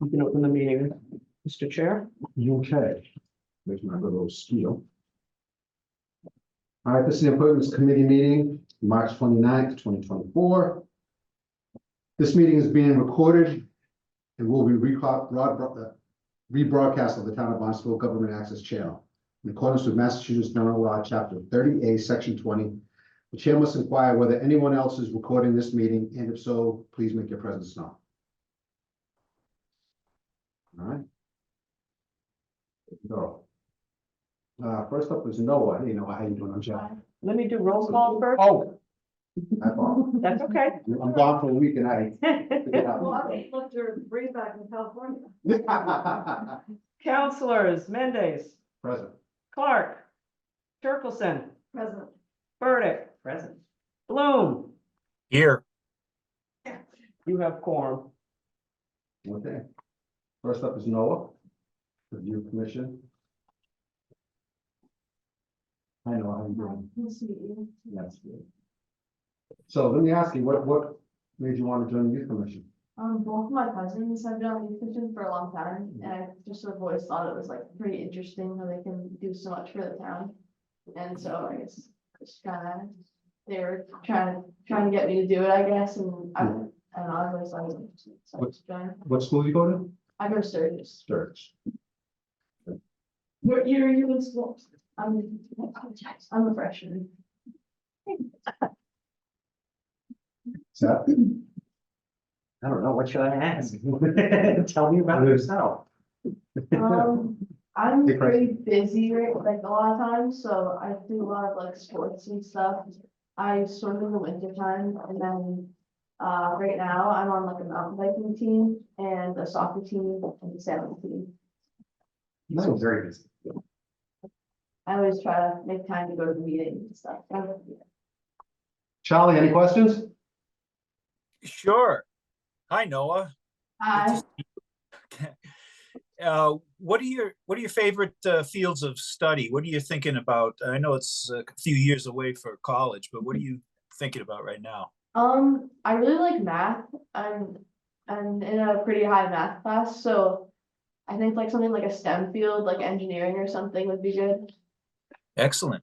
You can open the meeting, Mr. Chair. Okay. There's my little spiel. All right, this is the appointments committee meeting, March 29th, 2024. This meeting is being recorded and will be rebroadcast of the Town of Barnstable Government Access Channel. In accordance with Massachusetts General Law, Chapter 30A, Section 20, the chair must inquire whether anyone else is recording this meeting, and if so, please make your presence known. All right. Go. First up is Noah. Hey, Noah, how you doing? I'm Jeff. Let me do roll call first. Oh. That's all. That's okay. I'm gone for a week and I. Look, to bring back in California. Counselors, Mendes, Present. Clark, Turkelson, President. Burdick. Present. Bloom, Here. you have quorum. Okay. First up is Noah, Review Commission. Hi Noah, how you doing? Nice to meet you. That's good. So let me ask you, what made you want to join the Youth Commission? Both of my cousins have been on the youth commission for a long time, and I just sort of always thought it was like pretty interesting how they can do so much for the town. And so I guess just kind of, they were trying to get me to do it, I guess, and I don't know, I always thought it was interesting, so I just joined. What school you go to? I go to Sturgis. Sturgis. What year are you in school? I'm a freshman. Seth? I don't know, what should I ask? Tell me about yourself. I'm Hey, pretty busy, right, like a lot of times, so I do a lot of like sports and stuff. I swim in the winter time, and then right now I'm on like a mountain biking team and a soccer team and a sailing team. Nice. Very busy. I always try to make time to go to the meetings and stuff. Charlie, any questions? Sure. Hi, Noah. Hi. What are your favorite fields of study? What are you thinking about? I know it's a few years away for college, but what are you thinking about right now? I really like math. I'm in a pretty high math class, so I think like something like a STEM field, like engineering or something would be good. Excellent.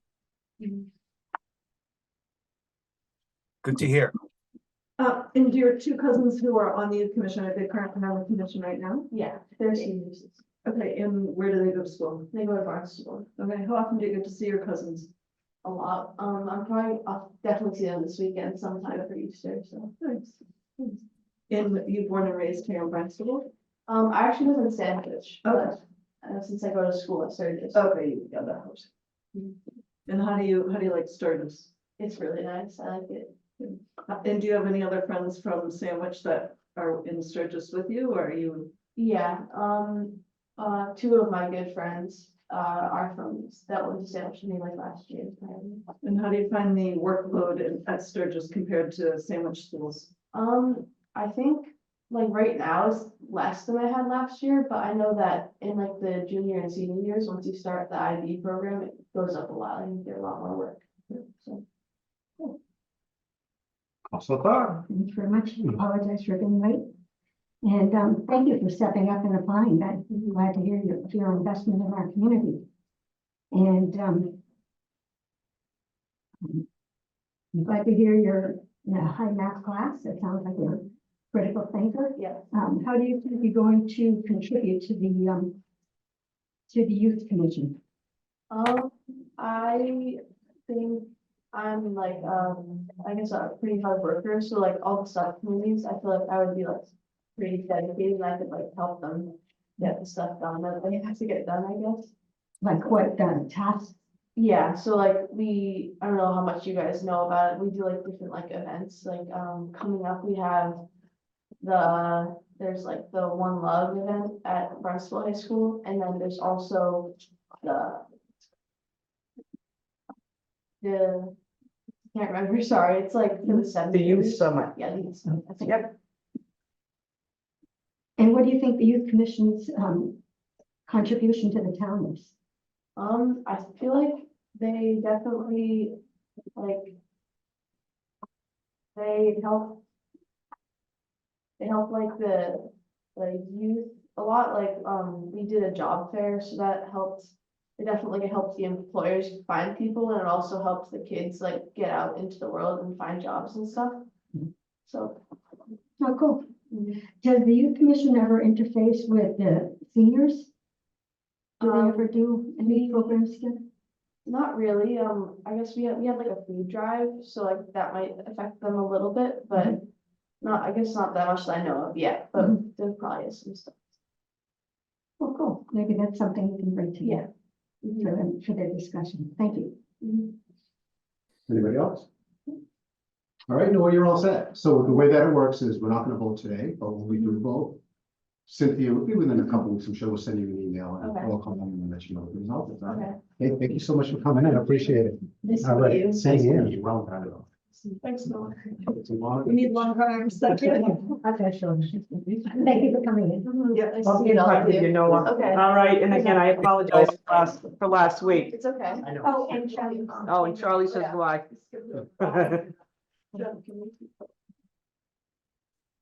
Good to hear. And your two cousins who are on the youth commission, are they currently on the commission right now? Yeah, they're seniors. Okay, and where do they go to school? They go to Barnstable. Okay, how often do you get to see your cousins? A lot. I'll definitely see them this weekend sometime for Easter, so. Nice. And you born and raised here in Barnstable? I actually live in Sandwich, but since I go to school, I started this. Okay, you got that house. And how do you like Sturgis? It's really nice. I like it. And do you have any other friends from Sandwich that are in Sturgis with you, or are you? Yeah, two of my good friends, are from, that went to Sandwich with me like last year. And how do you find the workload at Sturgis compared to Sandwich schools? I think like right now is less than I had last year, but I know that in like the junior and senior years, once you start the IB program, it goes up a lot and you get a lot more work. So. Also, Clark. Thank you very much. I apologize for being late. And thank you for stepping up and applying. I'm glad to hear your investment in our community. And I'm glad to hear you're in a high math class. It sounds like you're a critical thinker. Yeah. How do you think you're going to contribute to the youth commission? I think I'm like, I guess a pretty hard worker, so like all the subcommittees, I feel like I would be like pretty dedicated and I could like help them get the stuff done that they have to get done, I guess. Like what tasks? Yeah, so like I don't know how much you guys know about it, we do like different like events, like coming up, we have there's like the One Love event at Barnstable High School, and then there's also the can't remember, sorry, it's like for the 70s. The youth summit. Yeah, the youth summit. That's Yep. And what do you think the youth commission's contribution to the town is? I feel like they definitely like they help like the youth a lot like, we did a job fair, so that helped. It definitely helped the employers find people, and it also helped the kids like get out into the world and find jobs and stuff. So. Oh, cool. Mhm. Does the youth commission ever interface with the seniors? Do they Um, ever do any programs together? Not really, I guess we had like a food drive, so like that might affect them a little bit, but not, I guess not that much that I know of yet, but there probably is some stuff. Oh, cool. Maybe that's something you can bring Yeah. together for them, for their discussion. Thank you. Mhm. Anybody else? All right, no, you're all set. So the way that it works is we're not gonna vote today, but when we do vote, Cynthia will be within a couple weeks. I'm sure we'll send you an email and Okay. we'll come on and let you know the results. All right? Okay. Hey, thank you so much for coming in. I appreciate it. Nice All to meet right, you. same here. Well done. Thanks, Noah. It's a long- We need longer arms. Okay, sure. Thank you for coming in. Yeah. Nice I'll to be meet in all touch of with you, you. Noah. Okay. All right, and again, I apologize for last week. It's okay. Oh, and Charlie. Oh, and Charlie says why.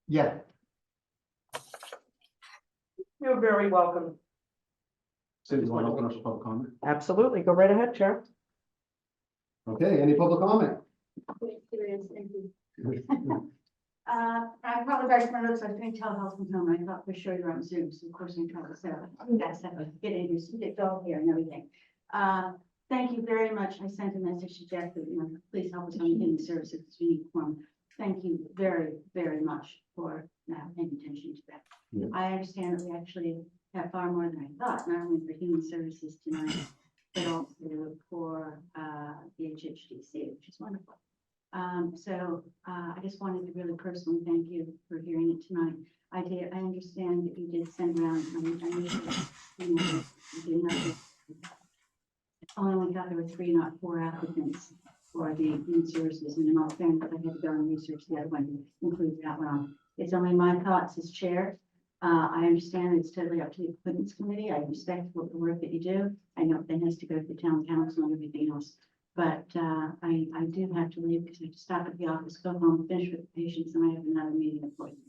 Yeah, You're very welcome. so you want to open up for public comment? Absolutely, go right ahead, Chair. Okay, any public comment? I apologize for my notes, I was doing telehealth from home, I thought for sure you're on Zoom, so of course I'm trying to set up. That's not gonna get in here, so get all here and everything. Thank you very much, I sent a message to Jeff that, please help us on the human services, we need form. Thank you very, very much for paying attention to that. Yeah. I understand that we actually have far more than I thought, not only for human services tonight, but also for the HHDC, which is wonderful. I just wanted to really personally thank you for hearing it tonight. I understand that you did send around, I only thought there were 3, not 4 applicants for the human services, and in all fairness, I had to go and research the other one, include that one. It's only my thoughts as chair. I understand it's totally up to the appointments committee. I respect the work that you do. I know that has to go to town council and everything else. But I do have to leave because I have to stop at the office, go home, finish with the patients, and I have another meeting appointment.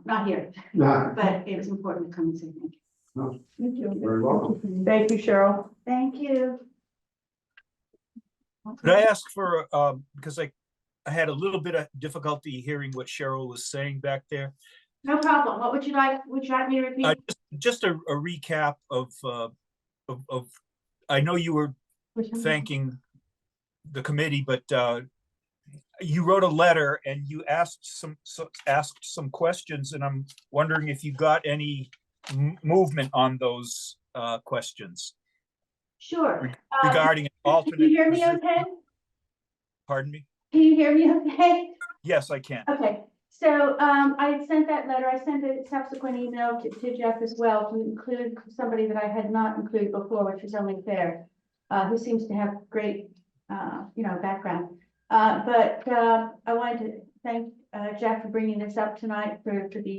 Not here, Nah, but it was important to come and say thank you. no, Thank you. very welcome. Thank you, Cheryl. Thank you. Could I ask for, because I had a little bit of difficulty hearing what Cheryl was saying back there. No problem. What would you like? Would you like me to repeat? Just a recap of, I know you were thanking the committee, but you wrote a letter and you asked some questions, and I'm wondering if you got any movement on those Uh, questions Sure. regarding an alternate. Can you hear me position. okay? Pardon me? Can you hear me okay? Yes, I can. Okay, so I had sent that letter. I sent a subsequent email to Jeff as well to include somebody that I had not included before, which is only fair, who seems to have great, background. But I wanted to thank Jeff for bringing this up tonight for the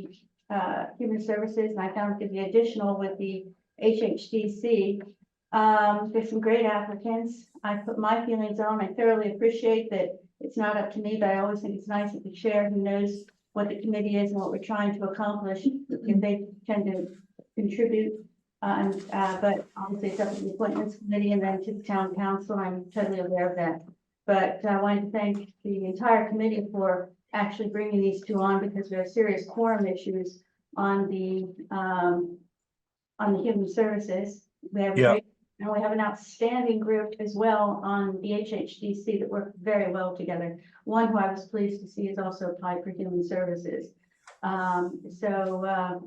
human services, and I found it to be additional with the HHDC. There's some great applicants. I put my feelings on. I thoroughly appreciate that it's not up to me, but I always think it's nice that the chair who knows what the committee is and what we're trying to accomplish, if they tend to contribute. But obviously it's up to the appointments committee and then to the town council. I'm totally aware of that. But I wanted to thank the entire committee for actually bringing these two on, because we have serious quorum issues on the human services. We have a Yeah. great, and we have an outstanding group as well on the HHDC that work very well together. One who I was pleased to see is also applied for human services.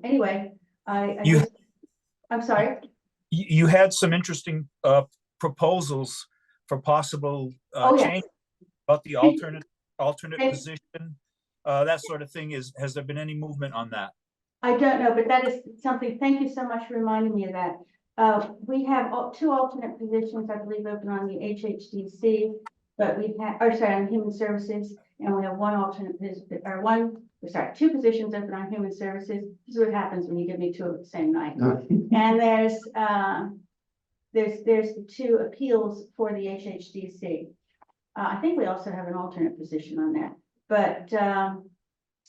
Anyway, You- I'm sorry. You had some interesting proposals for possible Oh, yes. change about the alternate Hey. position, that sort of thing. Has there been any movement on that? I don't know, but that is something, thank you so much for reminding me of that. We have 2 alternate positions, I believe, open on the HHDC, but we've had, on human services, and we have 1 alternate position, or 2 positions open on human services. This is what happens when you give me 2 at the same night. And there's the 2 appeals for the HHDC. I think we also have an alternate position on that, but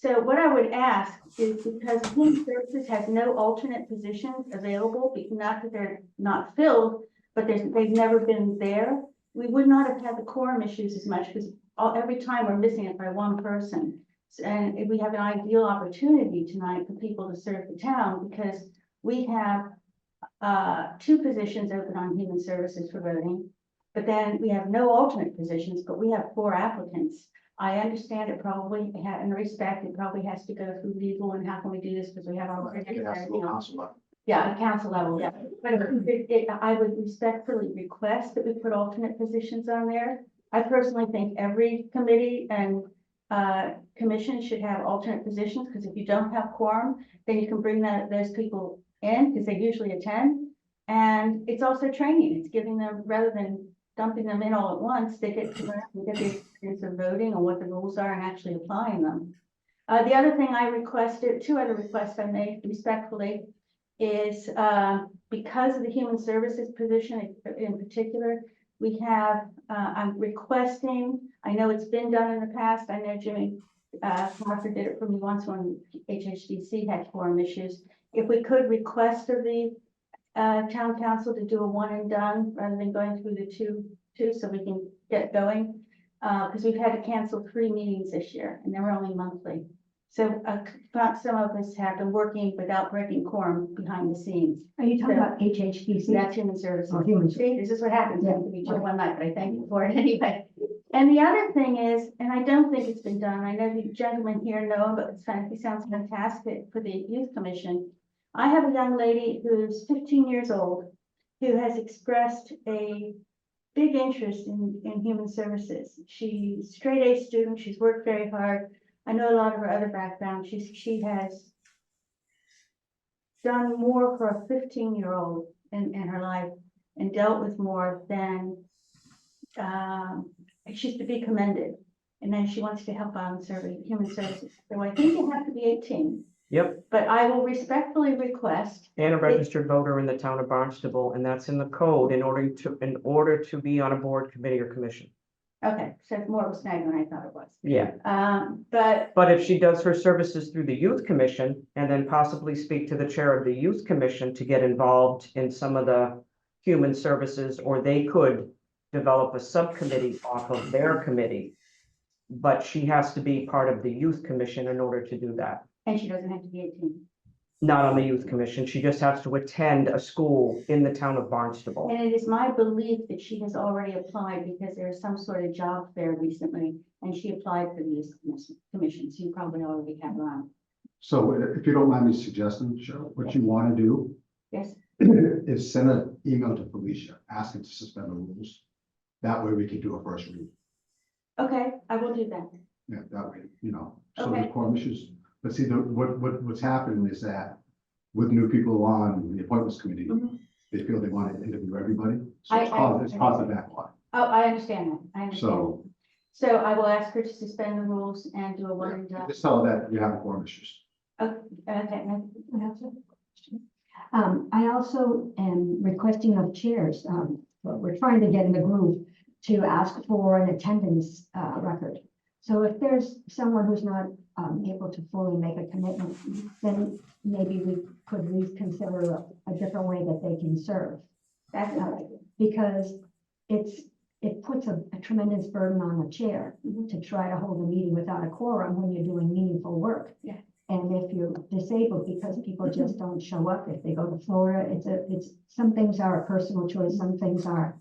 So what I would ask is because Human Services has no alternate positions available, not that they're not filled, but they've never been there. We would not have had the quorum issues as much because every time we're missing it by one person. And we have an ideal opportunity tonight for people to serve the town because we have 2 positions open on Human Services for voting. But then we have no alternate positions, but we have 4 applicants. I understand it probably, in respect, it probably has to go through legal and how can we do this because we have our. It has to go council level. Yeah, at council level, yeah. But I would respectfully request that we put alternate positions on there. I personally think every committee and commission should have alternate positions because if you don't have quorum, then you can bring those people in because they usually attend. And it's also training. It's giving them, rather than dumping them in all at once, they get to learn and get the experience of voting and what the rules are and actually applying them. The other thing I requested, 2 other requests I made respectfully is because of the Human Services position in particular, we have, I'm requesting, I know it's been done in the past, I know Jimmy Parker did it for me once when HHDC had quorum issues. If we could request of the town council to do a one and done rather than going through the two so we can get going. Because we've had to cancel 3 meetings this year and they were only monthly. So some of us have been working without breaking quorum behind the scenes. Are you talking So- about HHDC? That's Human Services. Oh, Human See, this is what happens Yeah. when we do one night, but I thank you for it anyway. And the other thing is, and I don't think it's been done, I know the gentleman here know, but he sounds fantastic for the youth commission. I have a young lady who's 15 years old who has expressed a big interest in human services. She's a straight A student. She's worked very hard. I know a lot of her other background. She has done more for a 15-year-old in her life and dealt with more than she's to be commended. And then she wants to help out in serving human services. So I think you have to be 18. Yep, But I will respectfully request. and a registered voter in the town of Barnstable, and that's in the code in order to be on a board, committee, or commission. Okay, so it's more of a snag than I thought it was. Yeah, But if she does her services through the youth commission and then possibly speak to the chair of the youth commission to get involved in some of the human services, or they could develop a subcommittee off of their committee. But she has to be part of the youth commission in order to do that. and she doesn't have to be 18. Not on the youth commission. She just has to attend a school in the town of Barnstable. And it is my belief that she has already applied because there was some sort of job fair recently, and she applied for the youth commission, so you probably already have her on. So if you don't mind me suggesting, Cheryl, what you want to do Yes, is send an email to Felicia, asking to suspend the rules. That way we can do a first read. okay, I will do that. Yeah, that way, so Okay. the quorum issues. But see, what's happening is that with new people on the appointments committee, Mhm. they feel they want to interview everybody. So I- it's caused a backlog. Oh, I understand that, I understand. So So I will ask her to suspend the rules and do a one and done. just tell her that you have quorum issues. Okay, I also am requesting of chairs, we're trying to get in the groove to ask for an attendance record. So if there's someone who's not able to fully make a commitment, then maybe we could reconsider a different way that they can serve. that's all Because it puts a tremendous burden on the chair to try to hold a meeting without a quorum when you're doing meaningful work. Yeah. And if you're disabled because people just don't show up, if they go to Florida, it's some things are a personal choice, some things are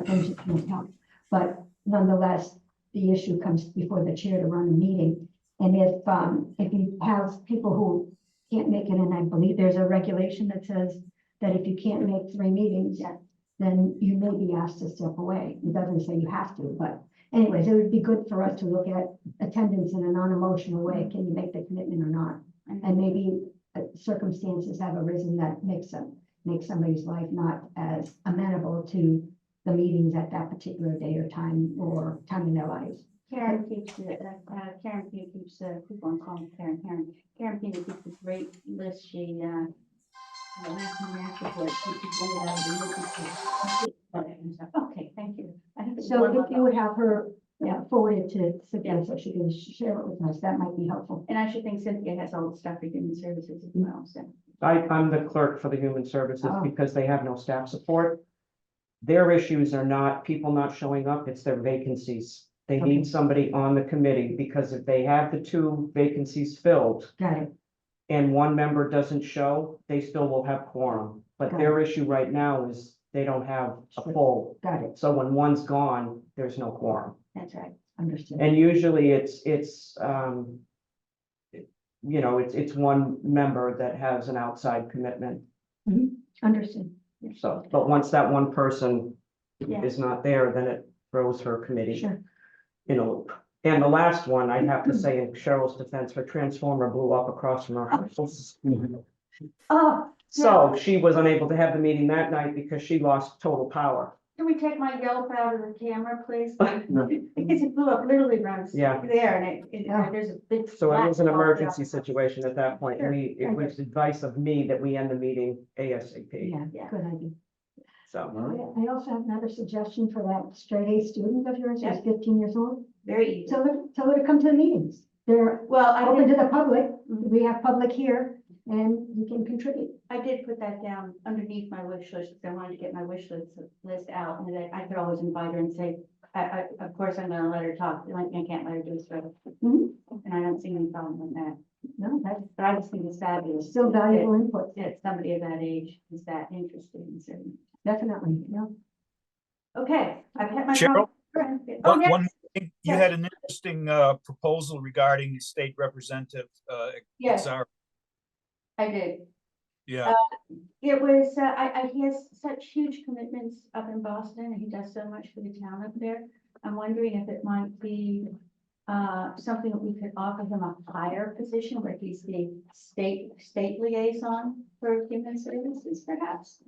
things you can't help. But nonetheless, the issue comes before the chair to run the meeting. And if you have people who can't make it, and I believe there's a regulation that says that if you can't make 3 meetings, Yeah. then you may be asked to step away. It doesn't say you have to, but anyways, it would be good for us to look at attendance in a non-emotional way. Can you make the commitment or not? And maybe circumstances have arisen that make somebody's life not as amenable to the meetings at that particular day or time in their lives. Karen keeps Karen keeps people on call Karen keeps a great list. She okay, thank you. I think it's So one if you would have her forward it to Cynthia so she can share it with us. That might be helpful. And I should think Cynthia has all the stuff for human services as well, so. I'm the clerk for the Human Services Oh. because they have no staff support. Their issues are not people not showing up, it's their vacancies. They Okay. need somebody on the committee because if they have the 2 vacancies filled Got it. and one member doesn't show, they still will have quorum. But their issue right now is they don't have a full. Got it. So when one's gone, there's no quorum. That's right. Understood. And usually it's it's one member that has an outside commitment. Understood. So, but once that one person Yeah. is not there, then it throws her committee Sure. in a loop. And the last one, I have to say in Cheryl's defense, her transformer blew up across from her house. Oh, So she was unable to have the meeting that night because she lost total power. can we take my Yelp out of the camera, please? Because it blew up literally around Yeah. there and there's a big. So it was an flat spot emergency there. situation at that point. Sure. It was advice of me that we end the meeting ASAP. Yeah, Yeah. good idea. So, I also have another suggestion for that straight A student of yours who's 15 years old. Very easy. Tell her to come to the meetings. They're Well, I open did, to the public. Mhm. We have public here and you can contribute. I did put that down underneath my wish list, because I wanted to get my wish list out, and then I could always invite her and say, of course, I'm gonna let her talk, I can't let her do this forever. Mhm. And I don't see any problem with that, No, that's but I just think it's fabulous. still valuable input. That somebody of that age is that interested in certain. Definitely, yeah. Okay, I've had my. Cheryl? Oh, One yeah, more thing. You had an interesting proposal regarding the state representative. yes, Czar. I did. Yeah, It was, he has such huge commitments up in Boston, and he does so much for the town up there. I'm wondering if it might be, something that we could offer him a higher position where he's the state liaison for human services, perhaps.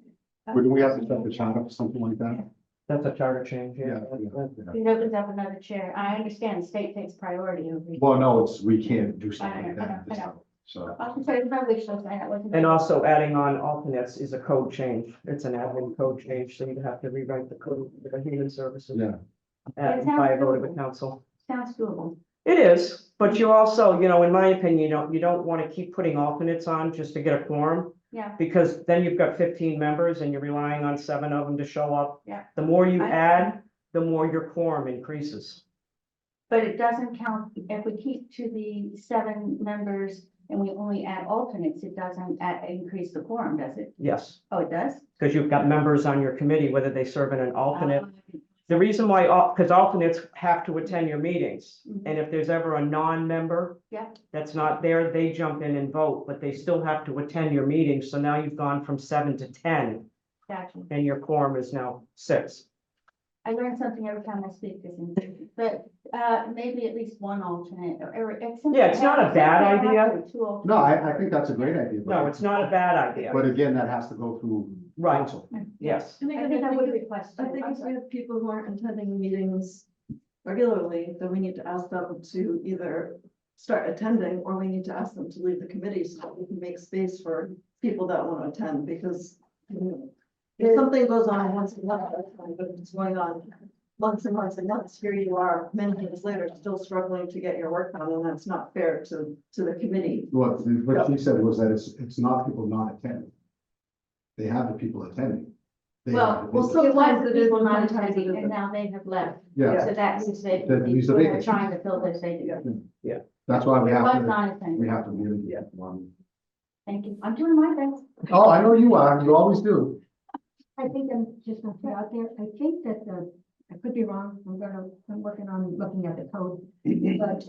Wouldn't we have to set the charter for something like that? that's a charter change, yeah. Yeah. He opens up another chair. I understand the state takes priority over. Well, no, we can't do something like I know, that this I know. time, so. I can tell you my wish list, I wasn't. And also adding on alternates is a code change. It's an admin code change, so you have to rewrite the code for the human services. Yeah. By a vote of the council. Sounds doable. It is, but you also, in my opinion, you don't want to keep putting alternates on just to get a quorum. Yeah. Because then you've got 15 members and you're relying on 7 of them to show up. Yeah. The more you I- add, the more your quorum increases. But it doesn't count, if we keep to the 7 members and we only add alternates, it doesn't increase the quorum, does it? Yes, Oh, it does? because you've got members on your committee, whether they serve in an alternate. Uh, The reason why, because alternates have to attend your meetings, Mhm. and if there's ever a non-member Yeah. that's not there, they jump in and vote, but they still have to attend your meetings. So now you've gone from 7 to 10, Gotcha. and your quorum is now 6. I learn something every time I speak this, but, maybe at least one alternate or. Yeah, it's not a bad idea. No, I think that's a great idea. No, it's not a bad idea. But again, that has to go through Right, council. yes. I think, I think I would request. I think if we have people who aren't attending meetings regularly, then we need to ask them to either start attending, or we need to ask them to leave the committee so that we can make space for people that want to attend, because if something goes on once in a while, that's fine, but if it's going on months and months and months, here you are, many years later, still struggling to get your work done, and that's not fair to the committee. What she said was that it's not people not attending. They have the people attending. They Well, have the well, people- It was Sometimes the it is, people not sometimes it attending, and isn't. now they have left. Yeah, So that means they, That leaves the they're vacancy. trying to fill those vacancies. that's why we It was have to, not attending. really get one. Thank you. I'm doing my best. Oh, I know you are, you always do. I think I'm just gonna put out there, I think that I could be wrong, I'm working on looking at the code, but,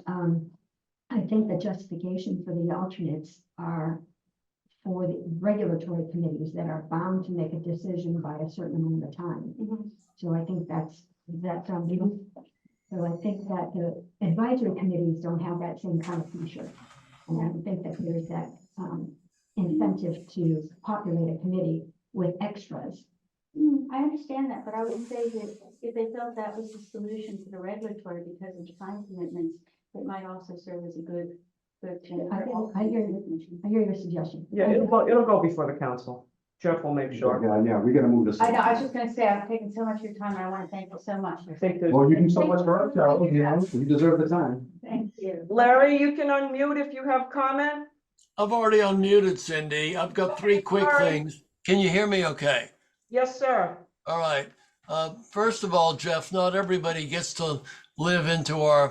I think the justification for the alternates are for the regulatory committees that are bound to make a decision by a certain amount of time. So I think that's legal. So I think that the advisory committees don't have that same kind of pressure. And I don't think that there's that, incentive to populate a committee with extras. I understand that, but I would say that if they felt that was the solution to the regulatory because of time commitments, it might also serve as a good thing. I hear you. I hear your suggestion. Yeah, it'll go before the council. Jeff will make sure. Yeah, we gotta move this. I know, I was along. just gonna say, I've taken so much of your time, and I want to thank you so much. I think there's, Well, you do so much for us, Carol, you know, you deserve the time. Thank you. Larry, you can unmute if you have comment. I've already unmuted Cindy. I've got three quick Sorry. things. Can you hear me okay? Yes, sir. All right. First of all, Jeff, not everybody gets to live into our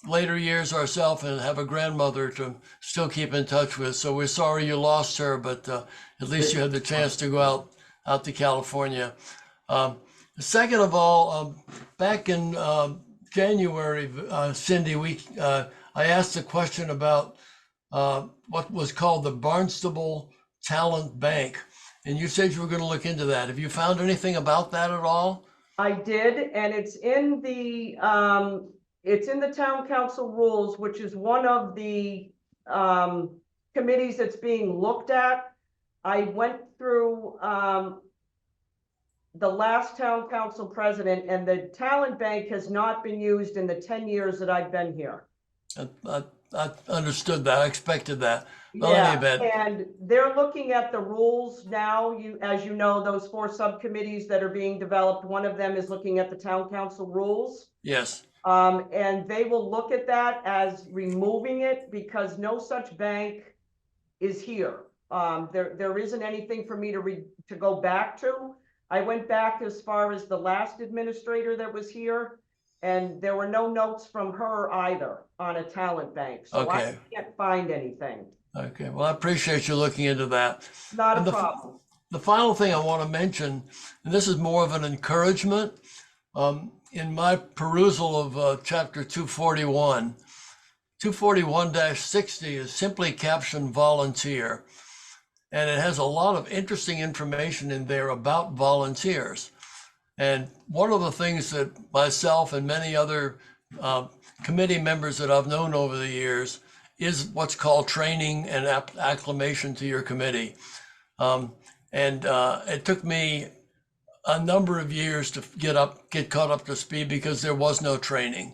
later years ourselves and have a grandmother to still keep in touch with. So we're sorry you lost her, but at least you had the chance to go out to California. Second of all, back in January, Cindy, I asked a question about what was called the Barnstable Talent Bank. And you said you were going to look into that. Have you found anything about that at all? I did, and it's in the town council rules, which is one of the committees that's being looked at. I went through the last town council president, and the talent bank has not been used in the 10 years that I've been here. I understood that. I expected that. Well, in any event, And they're looking at the rules now. As you know, those 4 subcommittees that are being developed, one of them is looking at the town council rules. yes. And they will look at that as removing it because no such bank is here. There isn't anything for me to go back to. I went back as far as the last administrator that was here, and there were no notes from her either on a talent bank. So Okay. I can't find anything. Okay. Well, I appreciate you looking into that. Not a And problem. The final thing I want to mention, and this is more of an encouragement, in my perusal of chapter 241, 241-60 is simply captioned volunteer. And it has a lot of interesting information in there about volunteers. And one of the things that myself and many other committee members that I've known over the years is what's called training and acclimation to your committee. It took me a number of years to get caught up to speed because there was no training.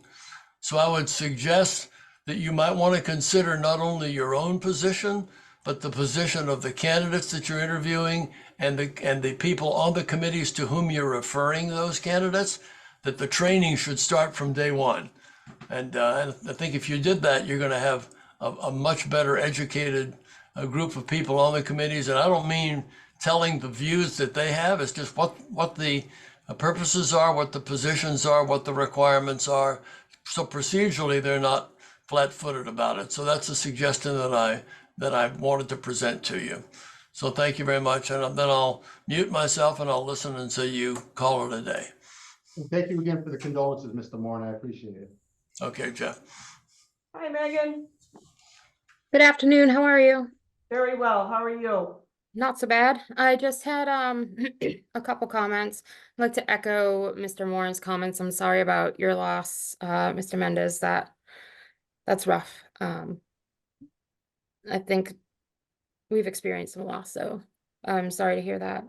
So I would suggest that you might want to consider not only your own position, but the position of the candidates that you're interviewing and the people on the committees to whom you're referring those candidates, that the training should start from day one. And I think if you did that, you're going to have a much better educated group of people on the committees. And I don't mean telling the views that they have, it's just what the purposes are, what the positions are, what the requirements are. So procedurally, they're not flat-footed about it. So that's a suggestion that I wanted to present to you. So thank you very much. And then I'll mute myself and I'll listen until you call it a day. And thank you again for the condolences, Mr. Moore, and I appreciate it. Okay, Jeff. Hi, Megan. Good afternoon. How are you? Very well. How are you? Not so bad. I just had a couple comments. I'd like to echo Mr. Moran's comments. I'm sorry about your loss, Mr. Mendez. That's rough. I think we've experienced some loss, so I'm sorry to hear that.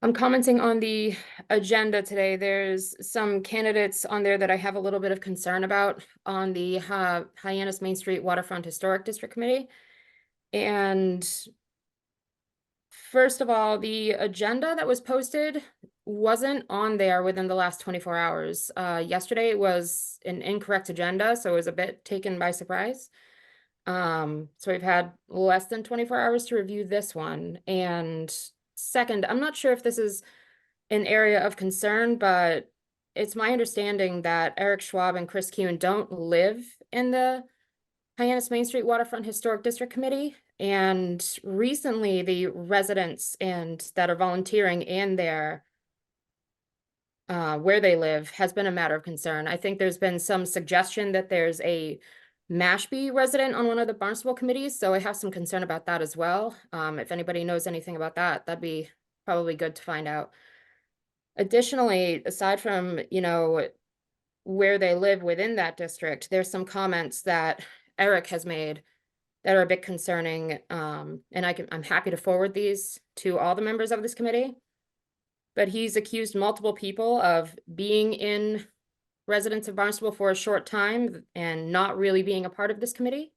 I'm commenting on the agenda today. There's some candidates on there that I have a little bit of concern about on the Hyannis Main Street Waterfront Historic District Committee. And first of all, the agenda that was posted wasn't on there within the last 24 hours. Yesterday it was an incorrect agenda, so it was a bit taken by surprise. So we've had less than 24 hours to review this one. And second, I'm not sure if this is an area of concern, but it's my understanding that Eric Schwab and Chris Kuhn don't live in the Hyannis Main Street Waterfront Historic District Committee. And recently the residents that are volunteering in their where they live has been a matter of concern. I think there's been some suggestion that there's a Mashpee resident on one of the Barnstable committees, so I have some concern about that as well. If anybody knows anything about that, that'd be probably good to find out. Additionally, aside from, where they live within that district, there's some comments that Eric has made that are a bit concerning, and I'm happy to forward these to all the members of this committee. But he's accused multiple people of being in residents of Barnstable for a short time and not really being a part of this committee.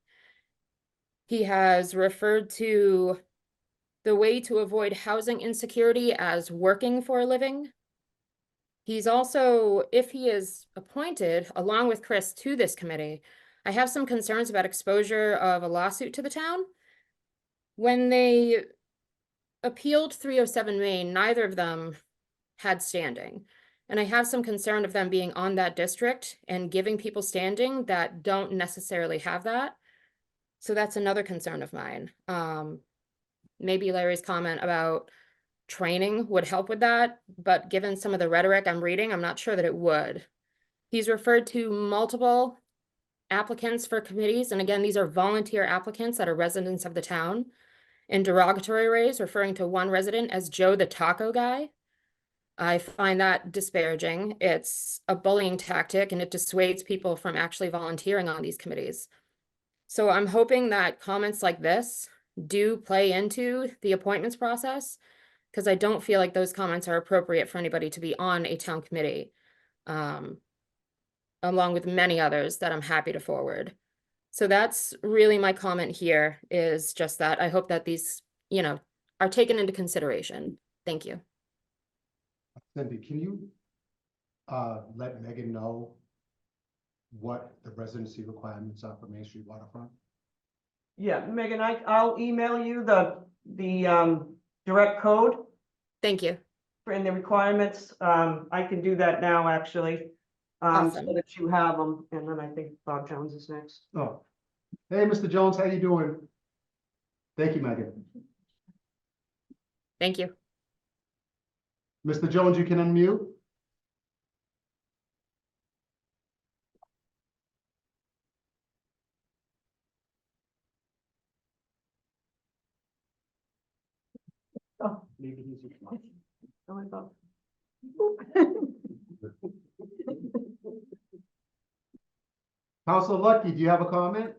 He has referred to the way to avoid housing insecurity as working for a living. He's also, if he is appointed, along with Chris, to this committee, I have some concerns about exposure of a lawsuit to the town. When they appealed 307 Main, neither of them had standing. And I have some concern of them being on that district and giving people standing that don't necessarily have that. So that's another concern of mine. Maybe Larry's comment about training would help with that, but given some of the rhetoric I'm reading, I'm not sure that it would. He's referred to multiple applicants for committees, and again, these are volunteer applicants that are residents of the town, in derogatory ways, referring to one resident as Joe the Taco Guy. I find that disparaging. It's a bullying tactic, and it dissuades people from actually volunteering on these committees. So I'm hoping that comments like this do play into the appointments process, because I don't feel like those comments are appropriate for anybody to be on a town committee, along with many others that I'm happy to forward. So that's really my comment here, is just that I hope that these, are taken into consideration. Thank you. Cindy, can you let Megan know what the residency requirements are for Main Street Waterfront? Yeah, Megan, I'll email you the direct code Thank you. and the requirements. I can do that now, actually. So Awesome. that you have them, and then I think Bob Jones is next. Oh, hey, Mr. Jones, how you doing? Thank you, Megan. Thank you. Mr. Jones, you can unmute. Oh, Maybe he's just not. oh, my God. Counselor Lucky, do you have a comment?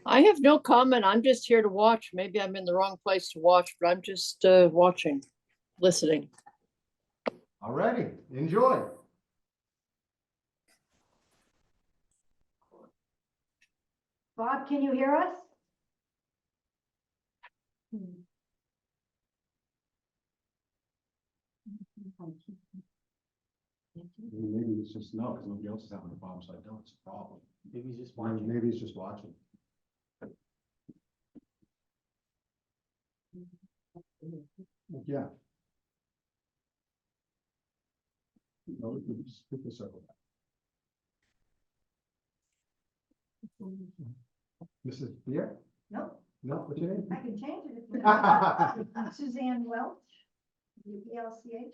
I have no comment. I'm just here to watch. Maybe I'm in the wrong place to watch, but I'm just watching, listening. All righty, enjoy. Bob, can you hear us? Maybe it's just no, because nobody else is having a problem, so I know it's a problem. Maybe he's just Or watching. maybe he's just watching. Yeah. No, we can just hit the circle back. Mrs. Beer? No, No, what's your name? I can change it if you want. Suzanne Welch, UPLCH.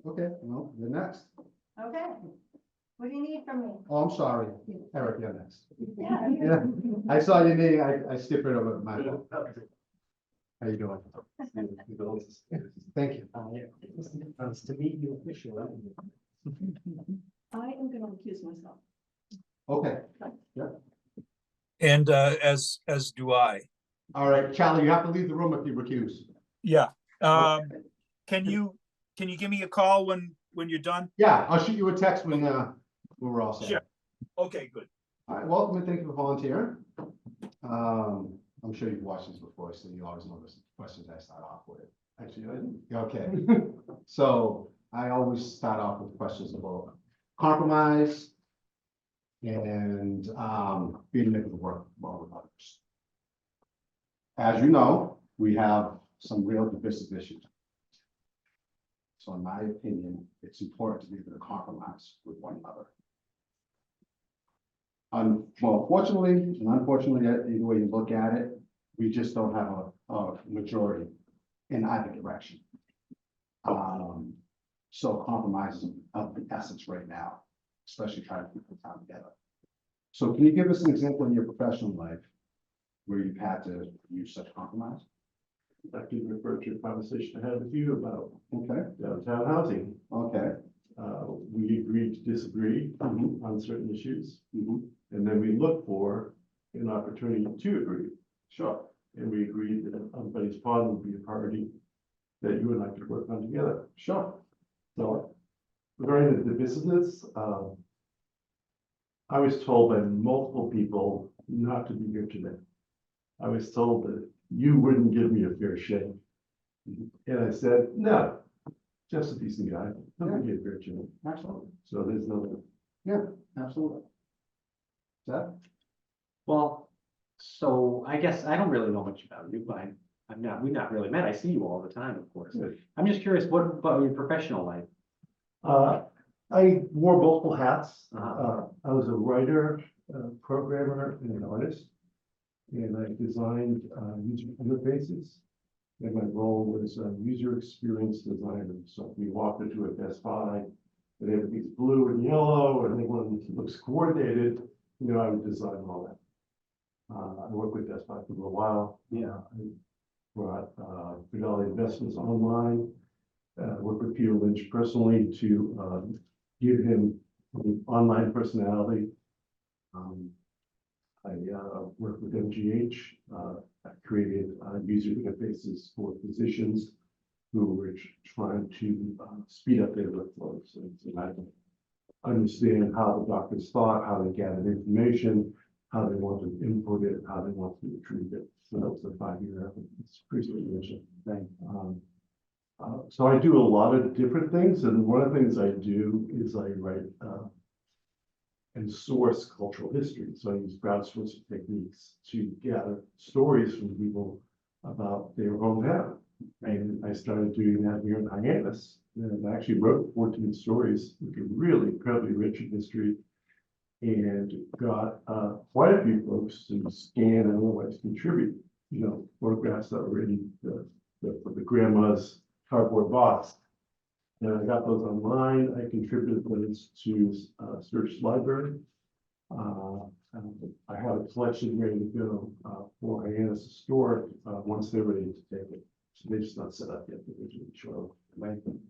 Okay, well, you're next. Okay. What do you need from me? Oh, I'm sorry. Eric, you're next. Yeah. Yeah, I saw your name. I skipped it over my fault. How you doing? Thank you. Nice to meet you officially. I am gonna recuse myself. Okay, And as do I. all right, Charlie, you have to leave the room if you recuse. Yeah. Can you give me a call when you're done? Yeah, I'll shoot you a text when we're all set. Sure. Okay, good. All right, welcome and thank you for volunteering. I'm sure you've watched this before, so you always know the questions I start off with. Actually, I didn't. Okay. So I always start off with questions about compromise and being able to work well with others. As you know, we have some real divisive issues. So in my opinion, it's important to be able to compromise with one another. Well, fortunately and unfortunately, either way you look at it, we just don't have a majority in either direction. So compromise is of the essence right now, especially trying to keep the town together. So can you give us an example in your professional life where you've had to use such compromise? I can refer to a conversation I had with you about Okay, downtown housing. okay. We agreed to disagree on certain issues, and then we looked for an opportunity to agree. Sure. And we agreed that Unfinished Pond would be a priority that you and I could work on together. Sure. So regarding the divisiveness, I was told by multiple people not to be here today. I was told that you wouldn't give me a fair shake. And I said, no, Jeff's a decent guy. He'll give me a fair shake. Absolutely. So there's no. Absolutely. Seth? Well, so I guess I don't really know much about you, but we've not really met. I see you all the time, of course. Yeah. I'm just curious, what about your professional life? I wore multiple hats. Uh-huh. I was a writer, programmer, and an artist. And I designed user interfaces. And my role was a user experience designer. So if you walk into a Best Buy, and everything's blue and yellow, and everyone looks coordinated, I would design all that. I worked with Best Buy for a little while. I brought Fidelity Investments online. Worked with Peter Lynch personally to give him an online personality. I worked with MGH. I created user interfaces for physicians who were trying to speed up their workflows. So I can understand how the doctors thought, how they gathered information, how they wanted to input it, how they wanted to retrieve it. So that was a 5-year effort. It's pretty significant thing. So I do a lot of different things, and one of the things I do is I write and source cultural history. So I use crowdsourcing techniques to gather stories from people about their hometown. And I started doing that here in Hyannis, and I actually wrote 14 stories, which are really incredibly rich in history, and got quite a few folks to scan and otherwise contribute, photographs that were in the grandma's cardboard box. And I got those online. I contributed those to Search Library. I have a collection ready to go for Hyannis Historic once they're ready to take it. So they're just not set up yet. They're usually show.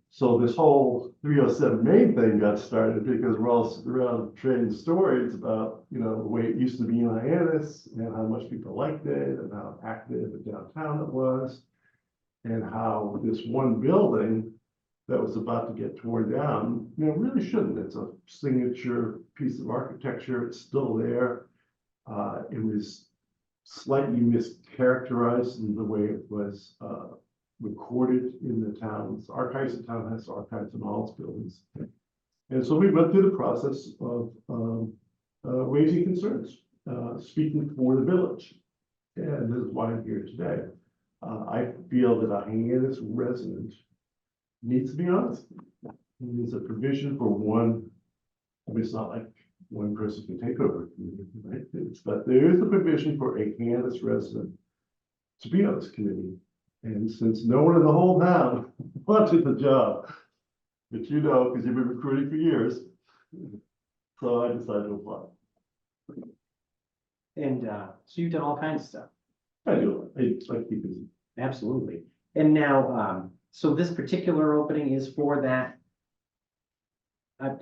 So this whole 307 Main thing got started because we're all around trading stories about, the way it used to be in Hyannis and how much people liked it and how active and downtown it was, and how this one building that was about to get torn down, really shouldn't. It's a signature piece of architecture. It's still there. It was slightly mischaracterized in the way it was recorded in the town's archives. The town has archives in all its buildings. And so we went through the process of raising concerns, speaking for the village. And this is why I'm here today. I feel that a Hyannis resident needs to be honest. There's a provision for one. I mean, it's not like one person can take over, right? But there is a provision for a Hyannis resident to be on this committee. And since no one in the whole town wanted the job, but because you've been recruiting for years, so I decided to apply. And so you've done all kinds of stuff. I do. I like to keep busy. Absolutely. And now, so this particular opening is for that.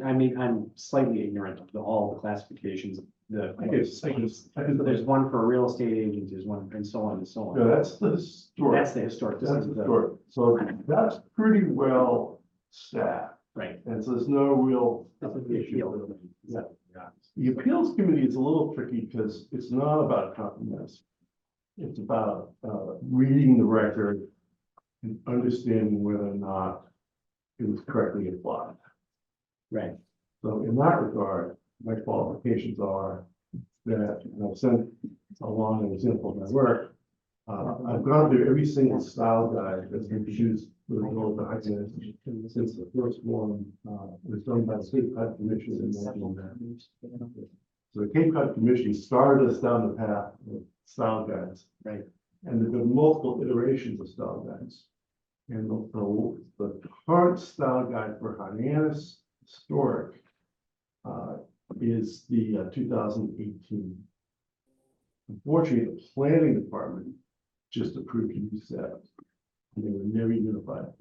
I mean, I'm slightly ignorant of all the classifications. There's one for a real estate agent, there's one, and so on and so on. No, that's the historic. That's the historic. This That's is the- historic. So that's pretty well staffed. Right. And so there's no real That's the issue. appeal. Yeah. The appeals committee is a little tricky because it's not about compromise. It's about reading the record and understanding whether or not it was correctly applied. Right. So in that regard, my qualifications are that, and I've sent along an example of my work. I've gone through every single style guide that's been produced for the Village of Hyannis since the first one was done by the Cape Cod Commission in 1990. So the Cape Cod Commission started us down the path of style guides. Right. And there have been multiple iterations of style guides. And the current style guide for Hyannis Historic is the 2018. Unfortunately, the planning department just approved new sets, and they were never unified.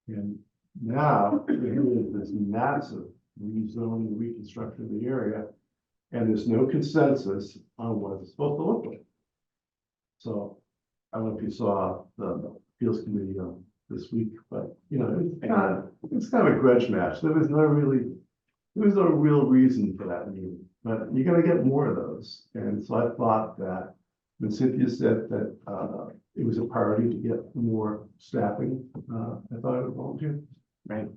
And now there is this massive rezoning, reconstruction of the area, and there's no consensus on what it's supposed to look like. So I don't know if you saw the appeals committee this week, but it's kind of a grudge match. There was no really There's no real reason for that meeting, but you're gonna get more of those. And so I thought that when Cynthia said that, it was a priority to get more staffing, I thought I would volunteer. Right.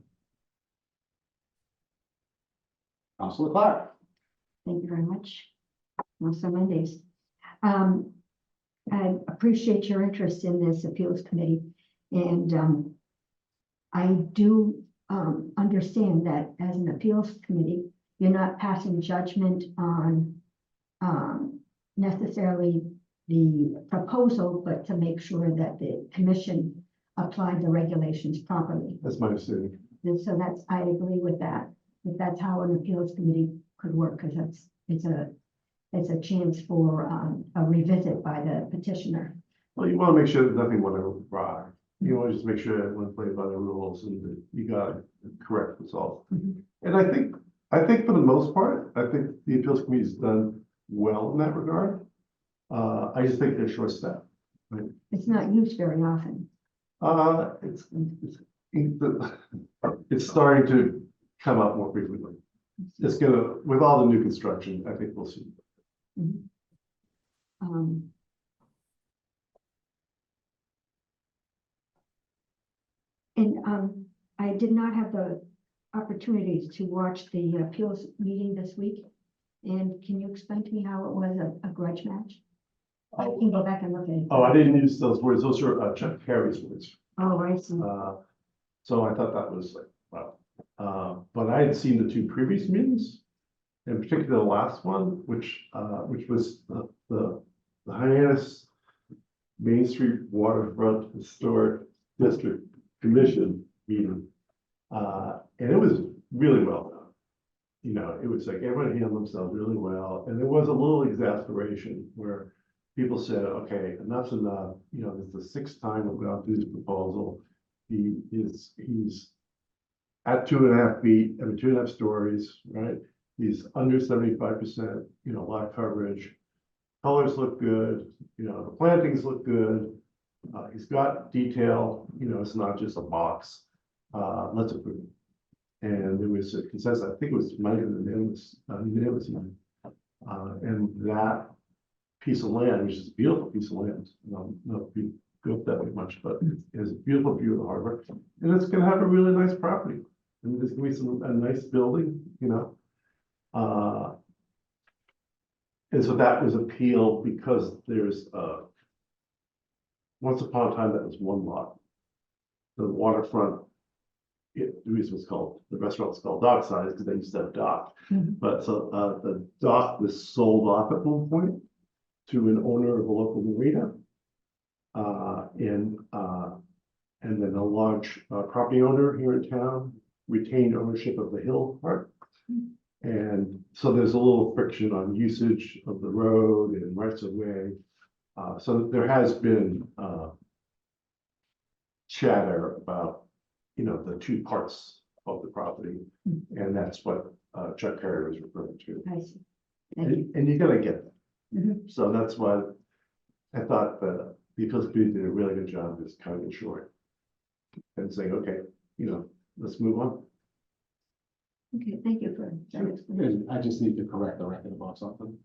Councilor Clark. Thank you very much. Also Mondays. I appreciate your interest in this appeals committee. And I do understand that as an appeals committee, you're not passing judgment on necessarily the proposal, but to make sure that the commission applied the regulations properly. That's my understanding. And so that's, I agree with that. If that's how an appeals committee could work, because it's a chance for a revisit by the petitioner. Well, you want to make sure that nothing went awry. You want to just make sure everyone played by the rules and that you got a correct result. Mhm. And I think for the most part, I think the appeals committee's done well in that regard. I just think they're short-staffed. It's not used very often. It's starting to come up more frequently. It's gonna, with all the new construction, I think we'll see. Mhm. I did not have the opportunity to watch the appeals meeting this week. And can you explain to me how it was a grudge match? I can go back and look at it. Oh, I didn't use those words. Those are Chuck Harry's words. Oh, I see. So I thought that was like, wow. But I had seen the two previous meetings, in particular the last one, which was the Hyannis Main Street Waterfront Historic District Commission meeting. And it was really well done. You know, it was like everyone handled themselves really well. And there was a little exasperation where people said, okay, enough's enough. You know, this is the 6th time we've gone through this proposal. He's at 2.5 feet, 2.5 stories, right? He's under 75%, you know, lot coverage. Colors look good, you know, the plantings look good. He's got detail, you know, it's not just a box. Let's approve it. And there was a consensus, I think it was Mike and unanimous, and that piece of land, which is a beautiful piece of land, not be built that way much, but it has a beautiful view of the harbor, and it's gonna have a really nice property. And there's gonna be a nice building, you know. And so that was appealed because there's once upon a time that was one lot. The waterfront, the reason it's called, the restaurant's called Dockside because they used to have a dock. Mhm. But so the dock was sold off at one point to an owner of a local marina. And then a large property owner here in town retained ownership of the hill part. And so there's a little friction on usage of the road and rights of way. So there has been chatter about, you know, the two parts of the property. And that's what Chuck Harry was referring to. I see. Thank you. And you gotta get that. Mhm. So that's why I thought the appeals committee did a really good job just cutting it short. And saying, okay, you know, let's move on. Okay, thank you for that explanation. And I just need to correct the record about something.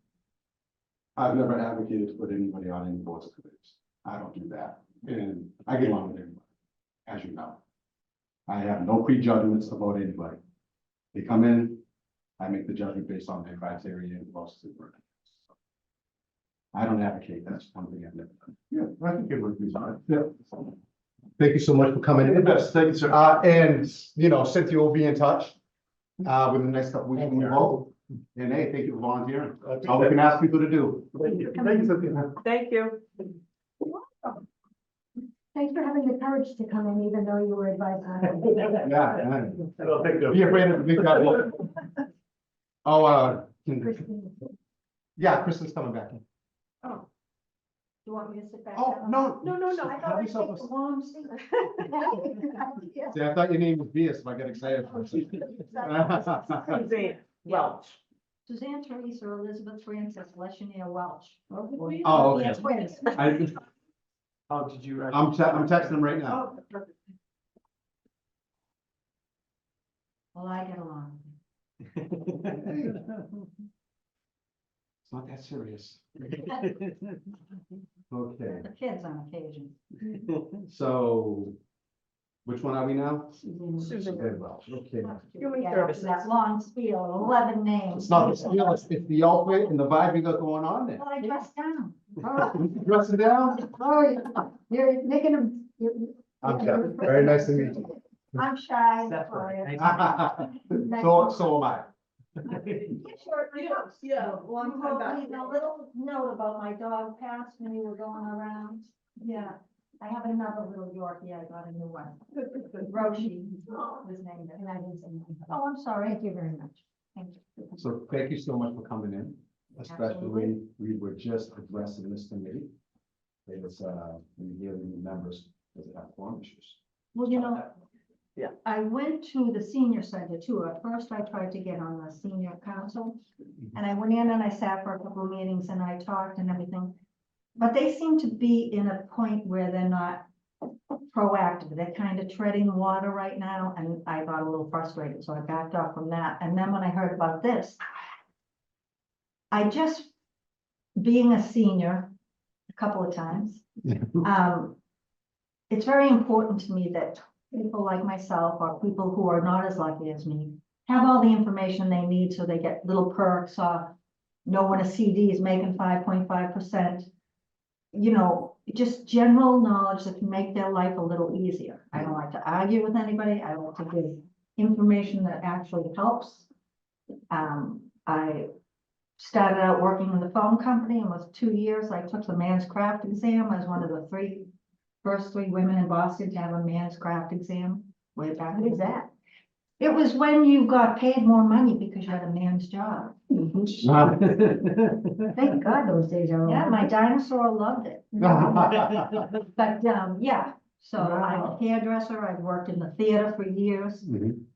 I've never advocated to put anybody on any boards or committees. I don't do that. And I get along with everybody, as you know. I have no prejudgments about anybody. They come in, I make the judgment based on their criteria and most of the work. I don't advocate, that's one thing I've never done. Yeah, I think it would be fine. Yeah. Thank you so much for coming in. Best, thank you, sir. And, you know, Cynthia will be in touch within the next couple weeks when we vote. And hey, thank you for volunteering. That's all we can ask people to do. Thank you, Cynthia. Thank you. Thanks for having the courage to come in, even though you were advised not to. Yeah. Be afraid of the big guy. Oh, Christine. yeah, Kristen's coming back in. Oh. You want me to sit back? Oh, down? no. No, I Have thought I'd yourself take a- the long seat. Yeah. See, I thought your name was Beers, so I got excited for a second. Suzanne Welch. Suzanne Teresa or Elizabeth Francis, Leshania Welch. Oh, okay. Yes, twins. Oh, did you? I'm texting him right now. Well, I get along. It's not that serious. Okay, The kids on occasion. so which one are we now? Susan. Okay. Human Yeah, services. that long spiel, 11 names. It's not the skill, it's the outfit and the vibe you got going on there. Well, I dressed down. Oh, Dressing down? oh, you're making them. I'm Jeff. Very nice to meet you. I'm shy. That's sorry. right. So am I. Yeah, You long time wrote back. me a little note about my dog passed when you were going around. Yeah, I have another little Yorkie. I got a new one. Roshi, his name is, and I didn't say anything. Oh, I'm sorry. Thank you very much. Thank you. So thank you so much for coming in, especially Absolutely. we were just addressing this committee. It was, when you hear the new members, does it have form issues? Well, you know. Yeah. I went to the senior center too. At first, I tried to get on the senior council. And I went in and I sat for a couple of meetings and I talked and everything. But they seem to be in a point where they're not proactive. They're kind of treading water right now. And I got a little frustrated, so I backed off from that. And then when I heard about this, being a senior a couple of times, it's very important to me that people like myself or people who are not as lucky as me have all the information they need so they get little perks or know when a CD is making 5.5%. You know, just general knowledge that can make their life a little easier. I don't like to argue with anybody. I like to give information that actually helps. I started out working in the phone company and was 2 years. I took the man's craft exam. I was one of the first three women in Boston to have a man's craft exam. Way back. What is that? It was when you got paid more money because you had a man's job. Thank God those days are over. Yeah, my dinosaur loved it. But, yeah, so I'm a hairdresser. I've worked in the theater for years.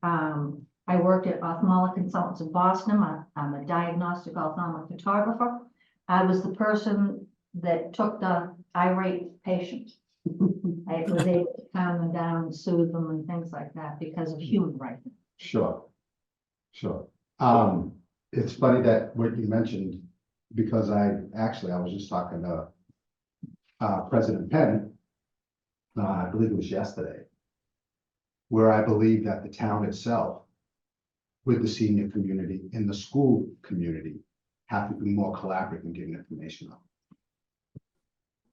I worked at Ophthalmic Consultants of Boston. I'm a diagnostic ophthalmic photographer. I was the person that took the irate patient. I was able to calm them down and soothe them and things like that because of human rights. Sure. It's funny that what you mentioned, because I was just talking to President Penn, I believe it was yesterday, where I believe that the town itself, with the senior community and the school community, have to be more collaborative in getting information out.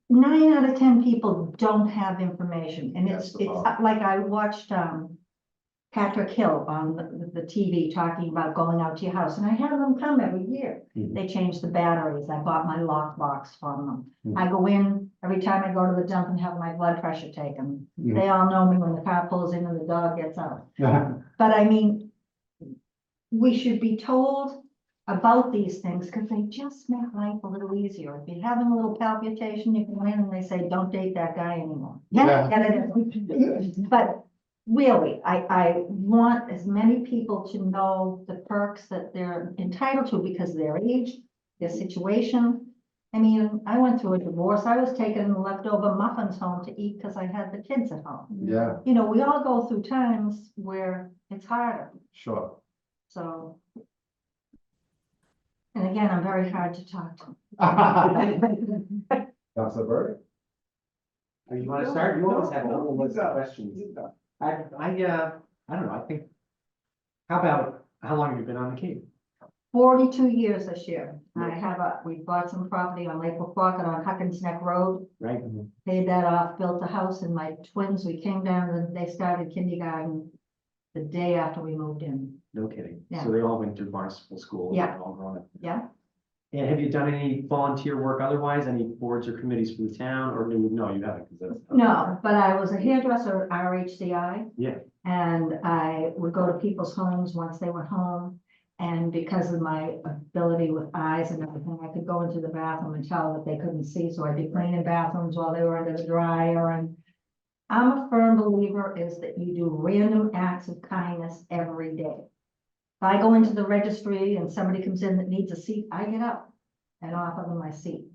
9 out of 10 people don't have information, and That's it's the problem. like I watched Patrick Hill on the TV talking about going out to your house, and I have them come every year. Mhm. They change the batteries. I bought my lock box from them. Mhm. I go in every time I go to the dump and have my blood pressure taken. Mhm. They all know me when the car pulls in and the dog gets out. But I mean, we should be told about these things because they just make life a little easier. If you're having a little palpitation, you can go in and they say, don't date that guy anymore. Yeah. But really, I want as many people to know the perks that they're entitled to because of their age, their situation. I mean, I went through a divorce. I was taking leftover muffins home to eat because I had the kids at home. Yeah, You know, we all go through times where it's harder. sure. So. And again, I'm very hard to talk to. Councilor Burke? You want to start? You always have a whole list of questions. I don't know, I think, how long have you been on the Cape? 42 years this year. We bought some property on Lake Wocket on Huckins Neck Road, Right? paid that off, built a house, and my twins, we came down and they started kindergarten the day after we moved in. No kidding. Yeah. So they all went through Barnstable school. Yeah. All grown up. Yeah. And have you done any volunteer work otherwise, any boards or committees for the town, or no, you haven't? 'Cause that's. No, but I was a hairdresser at RHCI. Yeah. And I would go to people's homes once they were home. And because of my ability with eyes and everything, I could go into the bathroom and tell that they couldn't see. So I'd be cleaning bathrooms while they were under the dryer. And I'm a firm believer is that you do random acts of kindness every day. If I go into the registry and somebody comes in that needs a seat, I get up and offer them my seat.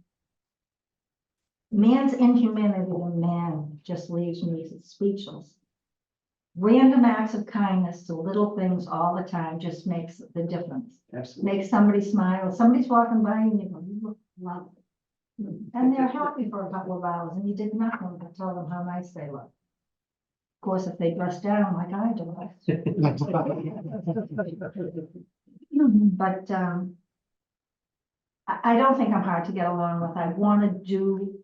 Man's inhumanity to man just leaves me speechless. random acts of kindness to little things all the time just makes the difference. Absolutely. Makes somebody smile, somebody's walking by and you go, you look lovely. And they're happy for a couple of hours and you did nothing but tell them how nice they look. Of course, if they dress down like I do. But, I don't think I'm hard to get along with. I want to do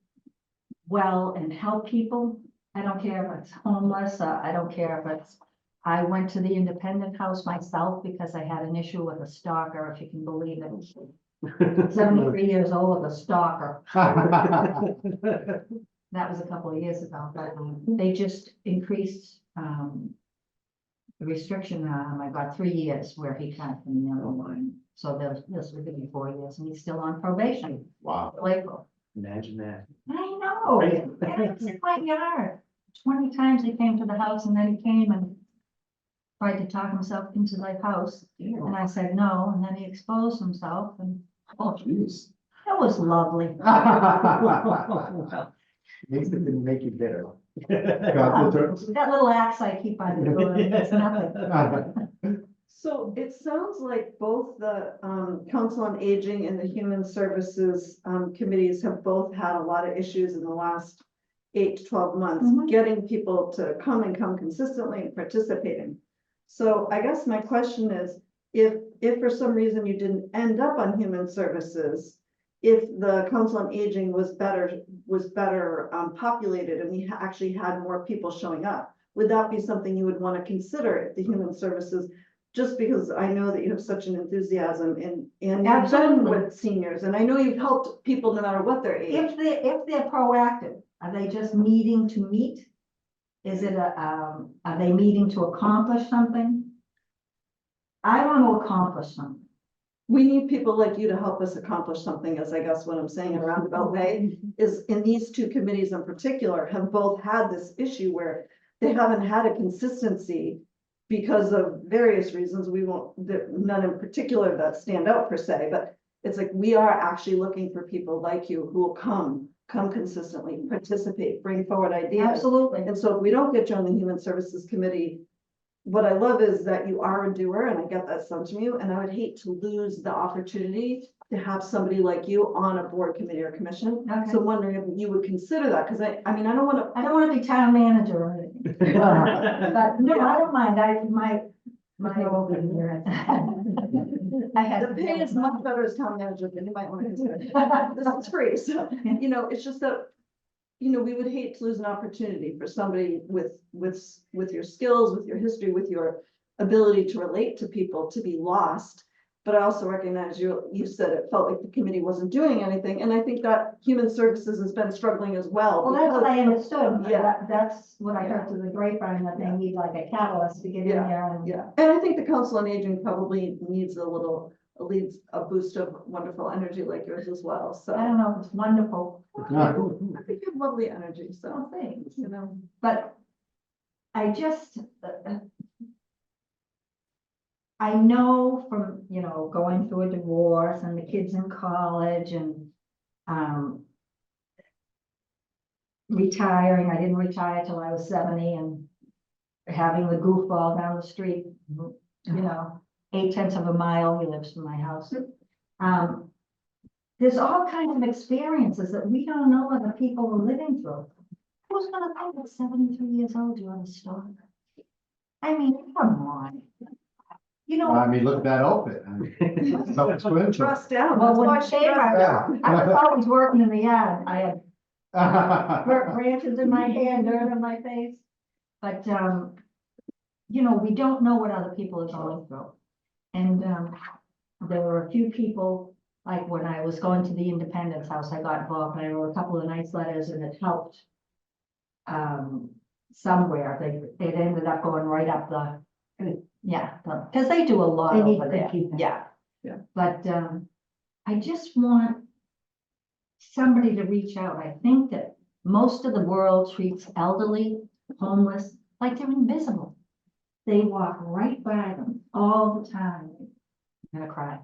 well and help people. I don't care if it's homeless, I don't care if it's, I went to the independent house myself because I had an issue with a stalker, if you can believe it. 73 years old with a stalker. That was a couple of years ago, but they just increased the restriction on him. I got 3 years where he can't from the other one. So this would be 4 years and he's still on probation. Wow. till April. Imagine that. I know, Right. and it was in my yard. 20 times he came to the house and then he came and tried to talk himself into the house. And I said no, and then he exposed himself and Oh, jeez. it was lovely. At least it didn't make you bitter. Got the turtles? That little axe I keep by the door, it's nothing. So it sounds like both the Council on Aging and the Human Services committees have both had a lot of issues in the last 8 to 12 months, Mhm. getting people to come consistently and participating. So I guess my question is, if for some reason you didn't end up on Human Services, if the Council on Aging was better populated and we actually had more people showing up, would that be something you would want to consider at the Human Services? Just because I know that you have such an enthusiasm and you've been Absolutely. with seniors, and I know you've helped people no matter what their age. If they're proactive, are they just meeting to meet? Is it are they meeting to accomplish something? I want to accomplish something. We need people like you to help us accomplish something, as I guess what I'm saying in a roundabout way, is in these two committees in particular have both had this issue where they haven't had a consistency because of various reasons. We won't, none in particular that stand out per se, but it's like, we are actually looking for people like you who will come consistently, participate, bring forward ideas. Absolutely. And so if we don't get you on the Human Services Committee, what I love is that you are a doer, and I get that sense from you, and I would hate to lose the opportunity to have somebody like you on a board, committee, or commission. Okay. So I'm wondering if you would consider that, because I mean, I don't want to. I don't want to be town manager or anything. But no, I don't mind. My open here. I had. The pay is much better as town manager than you might want to consider. This is free, so, it's just that, we would hate to lose an opportunity for somebody with your skills, with your history, with your ability to relate to people, to be lost. But I also recognize you said it felt like the committee wasn't doing anything, and I think that Human Services has been struggling as well. Well, that's what I understood. Yeah. That's what I heard through the grapevine, that they need like a catalyst to get in there. And Yeah, and I think the Council on Aging probably needs a boost of wonderful energy like yours as well, so. I don't know if it's wonderful. I think you have lovely energy, so, Thanks. you. But I just, I know from, going through a divorce and the kids in college and retiring. I didn't retire till I was 70 and having the goofball down the street, 8/10 of a mile, he lives from my house. There's all kinds of experiences that we don't know other people are living through. Who's gonna think at 73 years old you're on a stalker? I mean, come on. I mean, look at that outfit. I mean, self-explanatory. Trust down. Well, That's when why I she shaved dressed my, down. I was always working in the yard. I had branches in my hair, dirt on my face. But, we don't know what other people are going through. And, there were a few people, like when I was going to the Independence House, I got involved and I wrote a couple of nice letters and it helped. Somewhere, it ended up going right up because they do a lot They need over good there. people. Yeah. But, I just want somebody to reach out. I think that most of the world treats elderly, homeless, like they're invisible. They walk right by them all the time. I'm gonna cry.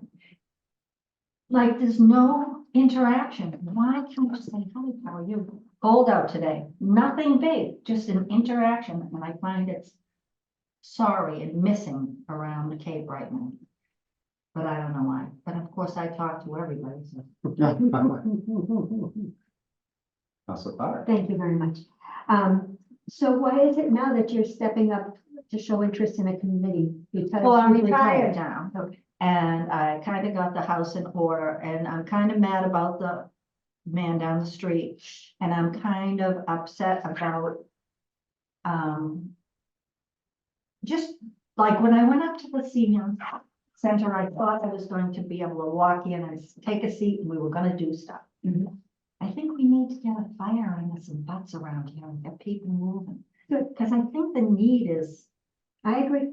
Like there's no interaction. Why can't you say, hi, how are you? Cold out today, nothing big, just an interaction. And I find it's sorry and missing around the Cape right now. But I don't know why. But of course, I talk to everybody, so. Councilor Potter. Thank you very much. So why is it now that you're stepping up to show interest in a committee? Because Well, I'm you've retired now, and I kind of got the house in order, and I'm kind of mad about the man down the street, and I'm kind of upset about just like when I went up to the senior center, I thought I was going to be able to walk in and take a seat, and we were gonna do stuff. I think we need to get a fire and some butts around here and get people moving. Because I think the need is, I agree.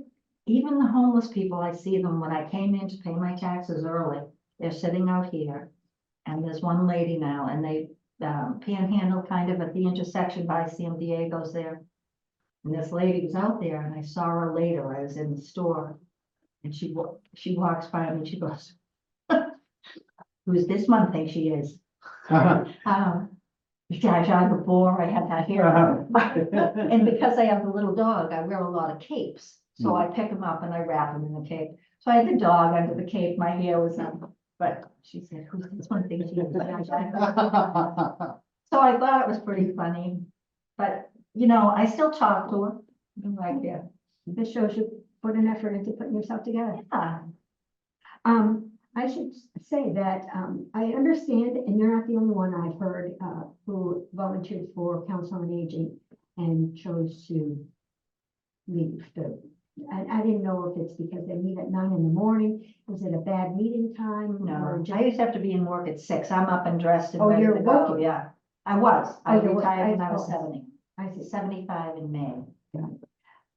even the homeless people, I see them when I came in to pay my taxes early. They're sitting out here. And there's one lady now, and they panhandle kind of at the intersection by San Diego's there. And this lady was out there, and I saw her later. I was in the store. And she walks by me and she goes, "Who's this one thing she is?" I before I had that hair. And because I have the little dog, I wear a lot of capes. So I pick him up and I wrap him in the cape. So I had the dog under the cape, my hair was up, but she said, "Who's this one thing she is?" So I thought it was pretty funny, but you know, I still talk to her. I'm like, yeah. This shows you put an effort into putting yourself together. Yeah. I should say that, I understand, and you're not the only one I've heard, who volunteered for Council on Aging and chose to leave I didn't know if it's because they meet at 9 in the morning. Was it a bad meeting time? No, or I used to have to be in work at 6. I'm up and dressed and Oh, ready you're to go. working. Yeah, I was. I Oh, you're retired when I working. was 70, I see. 75 in May.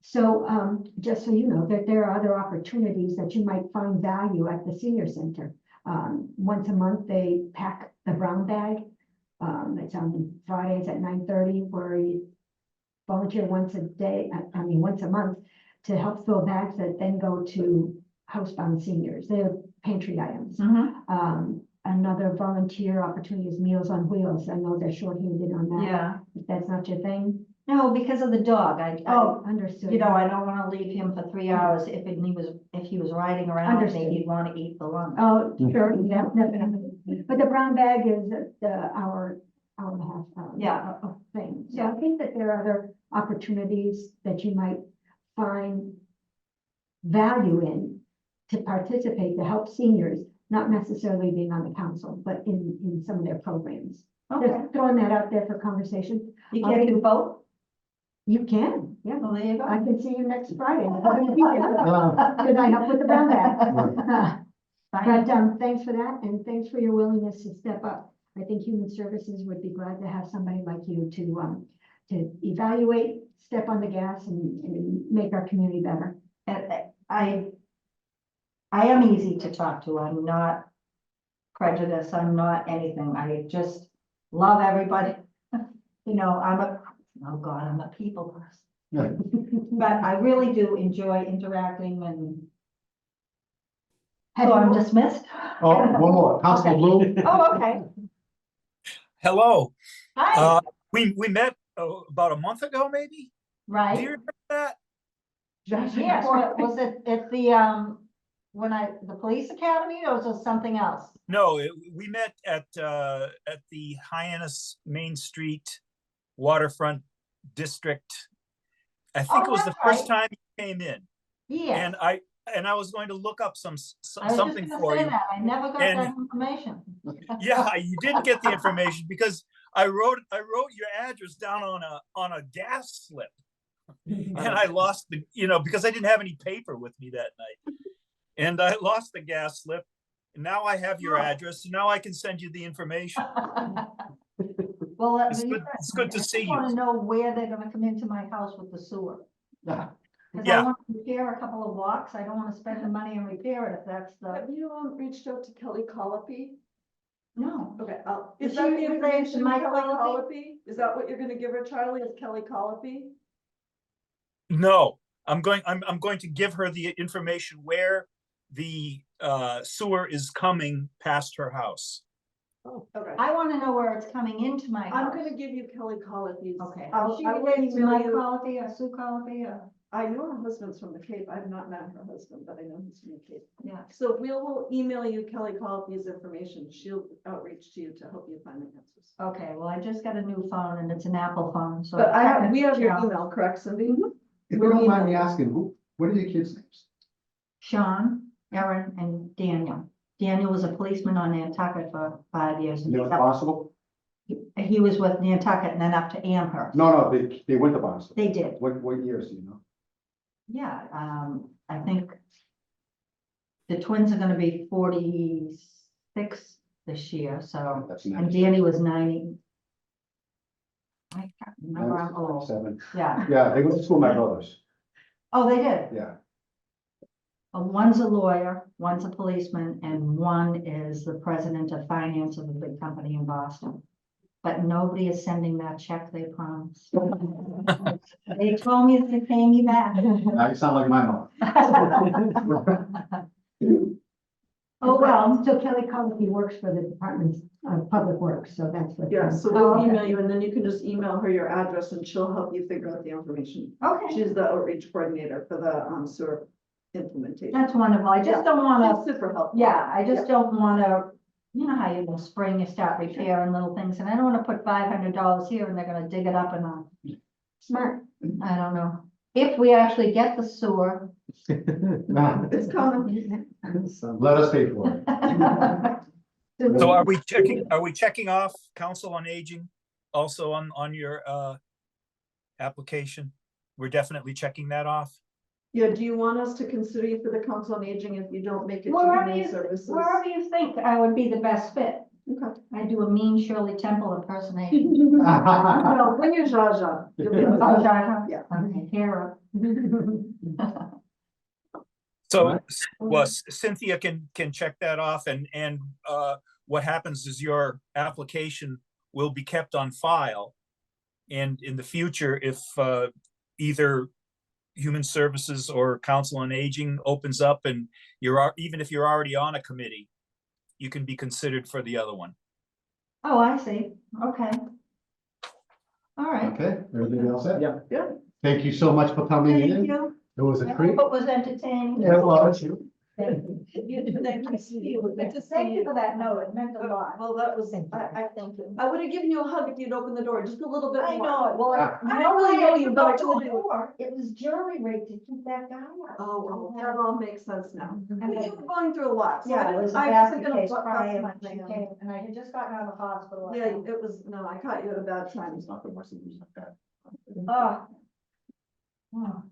So, just so you know, that there are other opportunities that you might find value at the senior center. Once a month, they pack the brown bag. It's on Fridays at 9:30, where you volunteer once a day, once a month, to help fill bags that then go to housebound seniors. They're pantry items. Another volunteer opportunity is Meals on Wheels. I know they're shorthanded on that. Yeah, If that's not your thing. no, because of the dog. Understood. You know, I don't want to leave him for 3 hours. If he was riding around with me, Understood. he'd want to eat the lunch. Oh, sure, yeah, definitely. But the brown bag is the hour and a half. Yeah. Thing. So I think that there are other opportunities that you might find value in to participate, to help seniors, not necessarily being on the council, but in some of their programs. Okay, Just throwing that out there for conversation. you can't do both? You can, yeah. Well, there you go. I can see you next Friday. Did I help with the brown bag? But thanks for that, and thanks for your willingness to step up. I think Human Services would be glad to have somebody like you to evaluate, step on the gas, and make our community better. And I am easy to talk to. I'm not prejudiced. I'm not anything. I just love everybody. You know, I'm a people person. But I really do enjoy interacting, and so I'm dismissed. Oh, one more, Councilor Blue. Oh, okay. Hello. Hi, We met about a month ago, maybe? Do you right? remember that? Yes, was it at the, the police academy, or was it something else? No, we met at the Hyannis Main Street Waterfront District. I think it was the that's first right. time you came in. Yes. And I was going to look up I was something just gonna for say you. that. I never got And- that information. Yeah, you didn't get the information because I wrote your address down on a gas slip. And I lost because I didn't have any paper with me that night. And I lost the gas slip. And now I have your address. So now I can send you the information. Well, It's good to see I want to you. know where they're gonna come into my house with the sewer. Because I Yeah. want to repair a couple of walks. I don't want to spend the money and repair it if that's Have the, you reached out to Kelly Colopy? no. Okay, Is is that she the related to information, Mike Kelly Colopy? Colopy? Is that what you're gonna give her, Charlie, is Kelly Colopy? No, I'm going to give her the information where the sewer is coming past her house. Okay, I want to know where it's coming into my I'm house. gonna give you Kelly Colopy's. Okay. I'll- Is she I will related to email Mike you- Colopy or Sue Colopy or? I know her husband's from the Cape. I've not met her husband, but I know he's from the Cape. Yeah. So we'll email you Kelly Colopy's information. She'll outreach to you to help you find the answers. Okay, well, I just got a new phone and it's an Apple phone, so. But we have your email, correct, Cindy? If you don't mind me asking, what are your kids' names? Sean, Erin, and Daniel. Daniel was a policeman on Nantucket for 5 years. They went to Barnstable? He was with Nantucket and then up to Amherst. No, they went to Barnstable. They did, What years do you know? yeah, I think the twins are gonna be 46 this year, so, That's and nice. Danny was 90. I can't remember, I'm old, 7. yeah. Yeah, they went to school with my brothers. Oh, they did. Yeah. One's a lawyer, one's a policeman, and one is the president of finance of a big company in Boston. But nobody is sending that check they promised. They told me they're paying me back. Now you sound like my mom. Oh, well, So Kelly Colopy works for the Department of Public Works, so that's what. Yeah, so Oh, we'll okay. email you and then you can just email her your address and she'll help you figure out the information. okay, She's the outreach coordinator for the sewer implementation. that's wonderful. I just don't wanna, She's super helpful. yeah, I just don't wanna, you know how you in the spring you start repairing little things, and I don't wanna put $500 here and they're gonna dig it up and Smart. I don't know. If we actually get the sewer. It's coming. Let us pay for it. So are we checking off Council on Aging also on your application? We're definitely checking that off. Yeah, do you want us to consider you for the council on aging if you don't make it to Wherever human you, services? wherever you think I would be the best fit. Okay. I do a mean Shirley Temple impersonation. No, bring your Zsa Zsa. You'll be Oh, okay. Jaja? Yeah. Okay, Hera. So, well, Cynthia can check that off and what happens is your application will be kept on file. And in the future, if either Human Services or Council on Aging opens up and even if you're already on a committee, you can be considered for the other one. Oh, I see. Okay. All right. Okay, everything else set? Yeah. Yeah. Thank you so much for coming Thank in. you. It was I a hope treat. it was entertaining. Yeah, it was. Thank you for that note. It meant a lot. Well, that was, I Thank you. I would have given you a hug if you'd opened the door, just a little bit more. I know it. Well, Ah. I don't really know you, but I told you. It was jury rigged to keep that guy out. Oh, well, that all makes sense now. Mhm. I mean, you were going through a lot. so I Yeah, it didn't- was a I basket wasn't gonna case put crying that when much she in. came, and I had just gotten out of the hospital. Yeah, it was, no, I caught you at a bad time. It's not the worst thing like that. Oh. Oh.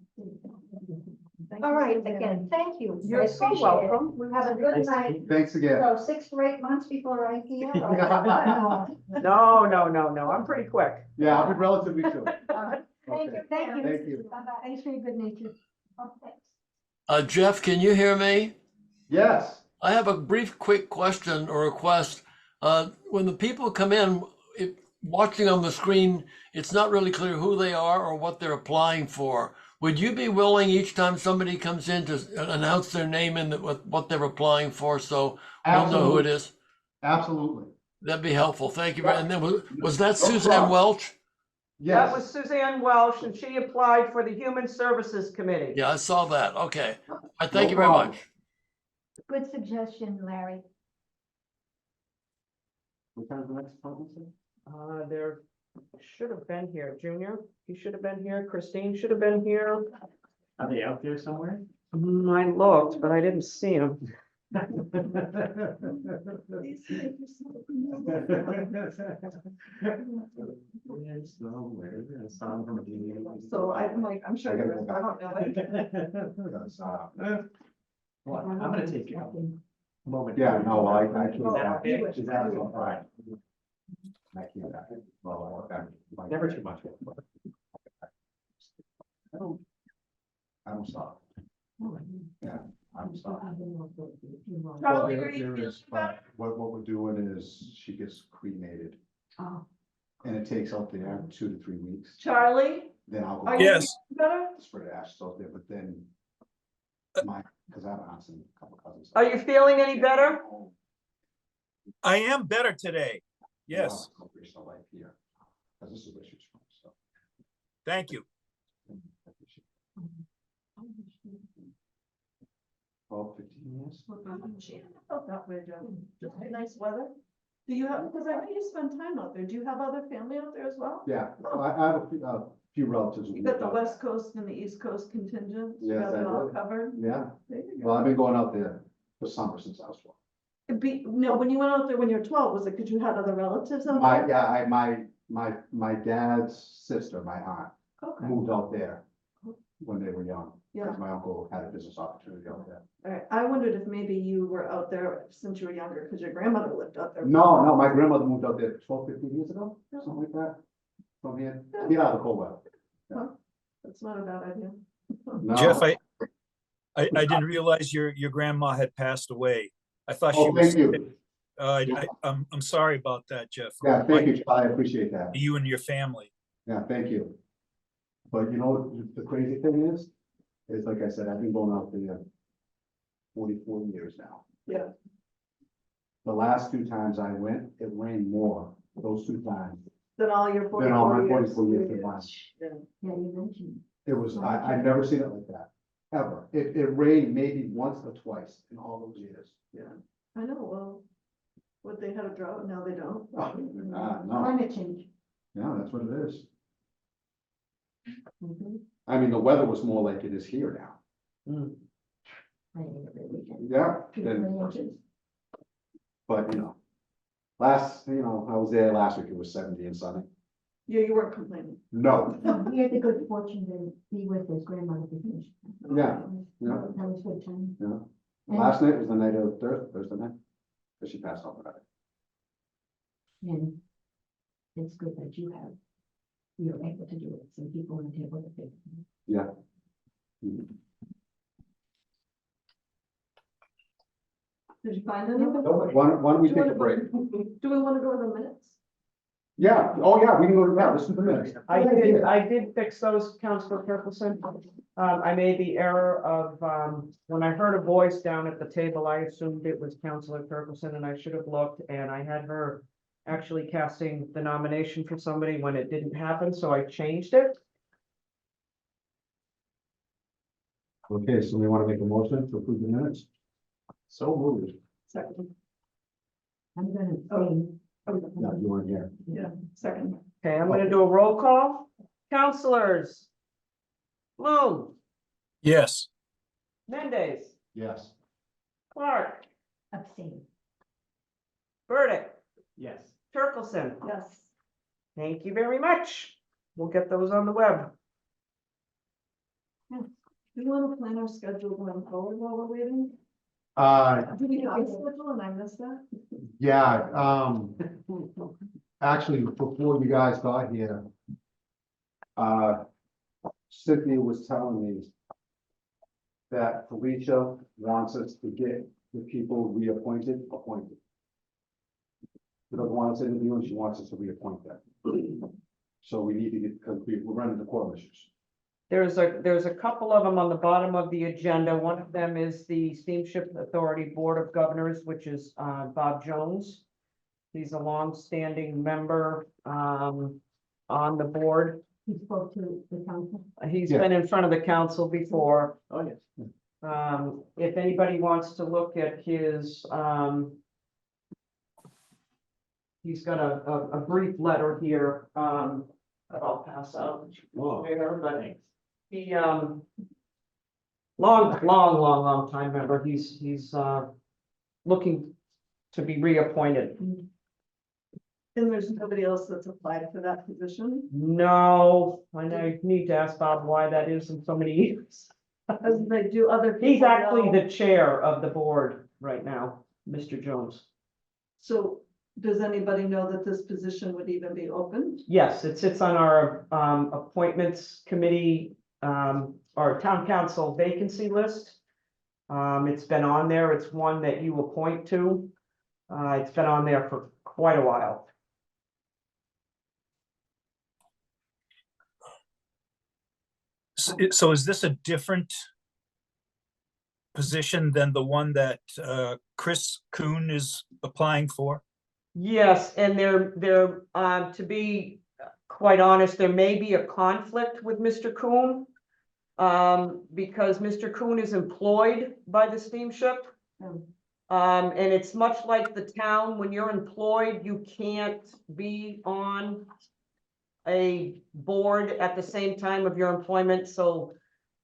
All right, again, thank you. I You're so appreciate it. welcome. Have a good night. Thanks again. So 6 to 8 months before I hear. or- No, I'm pretty quick. Yeah, I'll be relatively soon. Thank you, thank you. Thank you. Bye-bye. Thanks for your good nature. Oh, thanks. Jeff, can you hear me? Yes. I have a brief, quick question or request. When the people come in, watching on the screen, it's not really clear who they are or what they're applying for. Would you be willing each time somebody comes in to announce their name and what they're applying for, so we'll know who it is? Absolutely. That'd be helpful. Thank you. And then was that No Suzanne problem. Welch? That was Yes. Suzanne Welsh, and she applied for the Human Services Committee. Yeah, I saw that. Okay. Thank No you very problem. much. Good suggestion, Larry. What time is the next appointment? There should have been here, Junior. You should have been here. Christine should have been here. Are they out there somewhere? I looked, but I didn't see them. So I'm like, I'm sure there is, I don't know. Well, I'm gonna take a moment. Yeah, no, I can't. Is that okay? Is that right? I can't. Well, Never too much. I'm sorry. Yeah, I'm sorry. Charlie, Well, are you there feeling is, but what we're doing is she gets cremated. Oh. And it takes out there 2 to 3 weeks. Charlie, Then I'll go. are you Yes. feeling better? Spread ashes out there, but then because I have an aunt and a couple cousins. Are you feeling any better? I am better today. Yes, Life here, because this is where she's from, so. thank you. I appreciate it. years. Oh, that way, Joe. Just nice weather. Do you have, because I know you spend time out there. Do you have other family out there as well? Yeah, I have a few relatives. who You got the live out West Coast and the East Coast contingent? You Yes, got I it all do. covered? there. Yeah, There you well, go. I've been going out there for summer since I was 12. No, when you went out there when you were 12, was it because you had other relatives out My, there? yeah, my dad's sister, my aunt, Okay, moved out there when they were young. yeah. Because my uncle had a business opportunity out there. All right, I wondered if maybe you were out there since you were younger, because your grandmother lived out there. No, my grandmother moved out there 12, 15 years ago, something like that. From here, get out of the cold weather. That's not a bad idea. No. Jeff, I didn't realize your grandma had passed away. I thought she Oh, was. thank you. I'm sorry about that, Jeff. Yeah, thank you, I appreciate that. You and your family. Yeah, thank you. But you know, what the crazy thing is like I said, I've been going out there 44 years now. Yeah. The last 2 times I went, it rained more, those 2 times, Then all your than all my 44 years. 44 years combined. Yeah. Yeah, you mentioned. It was, I've never seen it like that, ever. It rained maybe once or twice in all those years. Yeah, I know, well, what, they had a drought, now they don't. No, Climate change. yeah, that's what it is. Mhm. I mean, the weather was more like it is here now. Raining every weekend. Yeah, 2 to then- 3 inches. but you know, I was there last week, it was 70 and sunny. Yeah, you weren't complaining. No, He had the good fortune to be with his grandmother because. Yeah, yeah. That was good time. Yeah. And- last night was the night of Thursday night, because she passed on Friday. And it's good that you're able to do it, some people aren't able to do it. Yeah. Mhm. Did you find anything? Why don't we Do you take a break? Do we want to go to the minutes? Yeah, oh yeah, we can go to that, let's do the minutes. I did fix those, Councilor Kirkleson. I made the error of, when I heard a voice down at the table, I assumed it was Councilor Kirkleson, and I should have looked, and I had her actually casting the nomination for somebody when it didn't happen, so I changed it. Okay, so we want to make a motion to approve the minutes? So moved. Second, I'm gonna say, No, you weren't here. yeah, second. Okay, I'm gonna do a roll call. Councilors. Bloom, Yes. Mendez, Yes. Clark, abstain. Burdick, Yes. Turkelson. Yes. Thank you very much. We'll get those on the web. Do you want to plan our schedule going forward while we're waiting? Do we have a schedule and I missed that? Yeah, actually, before you guys got here, Cynthia was telling me that Felicia wants us to get the people reappointed, appointed. She doesn't want us to interview, and she wants us to reappoint them. So we need to get, because we're running into quorum issues. There's a couple of them on the bottom of the agenda. One of them is the Steamship Authority Board of Governors, which is Bob Jones. He's a longstanding member on the board. He spoke to the council. He's Yeah. been in front of the council before. Oh, yes. If anybody wants to look at his, he's got a brief letter here, that I'll pass out. Oh. There, but he, long time member, he's looking to be reappointed. And there's nobody else that's applied for that position? No, I know, you need to ask Bob why that is in so many years. As they do other people. He's actually know? the chair of the board right now, Mr. Jones. So does anybody know that this position would even be open? Yes, it sits on our appointments committee, our town council vacancy list. It's been on there. It's one that you appoint to. It's been on there for quite a while. So is this a different position than the one that Chris Kuhn is applying for? Yes, and there, to be quite honest, there may be a conflict with Mr. Coon. because Mr. Kuhn is employed by the steamship. Oh. And it's much like the town, when you're employed, you can't be on a board at the same time of your employment, so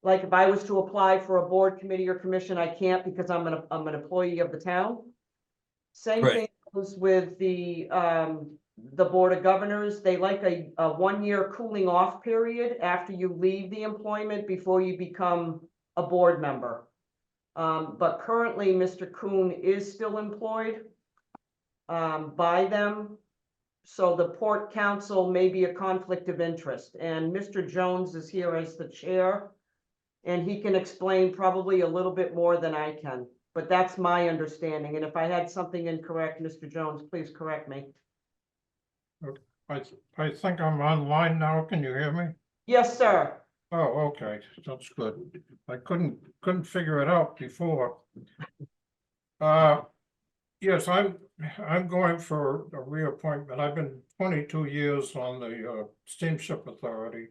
like if I was to apply for a board, committee, or commission, I can't because I'm an employee of the town. Same Right. thing goes with the Board of Governors. They like a 1 year cooling off period after you leave the employment before you become a board member. But currently, Mr. Kuhn is still employed by them. So the Port Council may be a conflict of interest, and Mr. Jones is here as the chair. And he can explain probably a little bit more than I can, but that's my understanding. And if I had something incorrect, Mr. Jones, please correct me. I think I'm online now. Can you hear me? Yes, sir. Oh, okay, that's good. I couldn't figure it out before. Yes, I'm going for a reappointment. I've been 22 years on the Steamship Authority.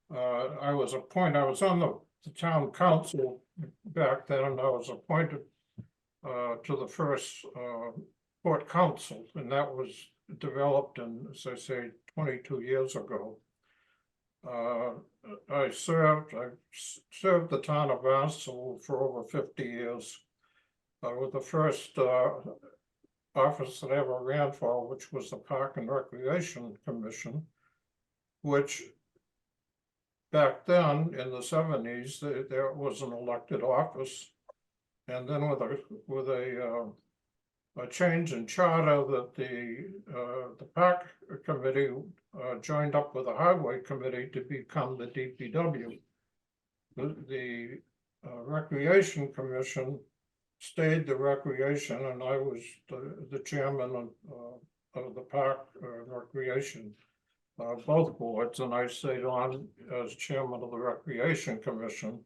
I was on the town council back then, and I was appointed to the first port council, and that was developed in, as I say, 22 years ago. I served the town of Barnstable for over 50 years. With the first office that I ever ran for, which was the Park and Recreation Commission, which back then in the 70s, there was an elected office. And then with a change in charter that the Park Committee joined up with the Highway Committee to become the DPW. The Recreation Commission stayed the Recreation, and I was the chairman of the Park Recreation, both boards, and I stayed on as chairman of the Recreation Commission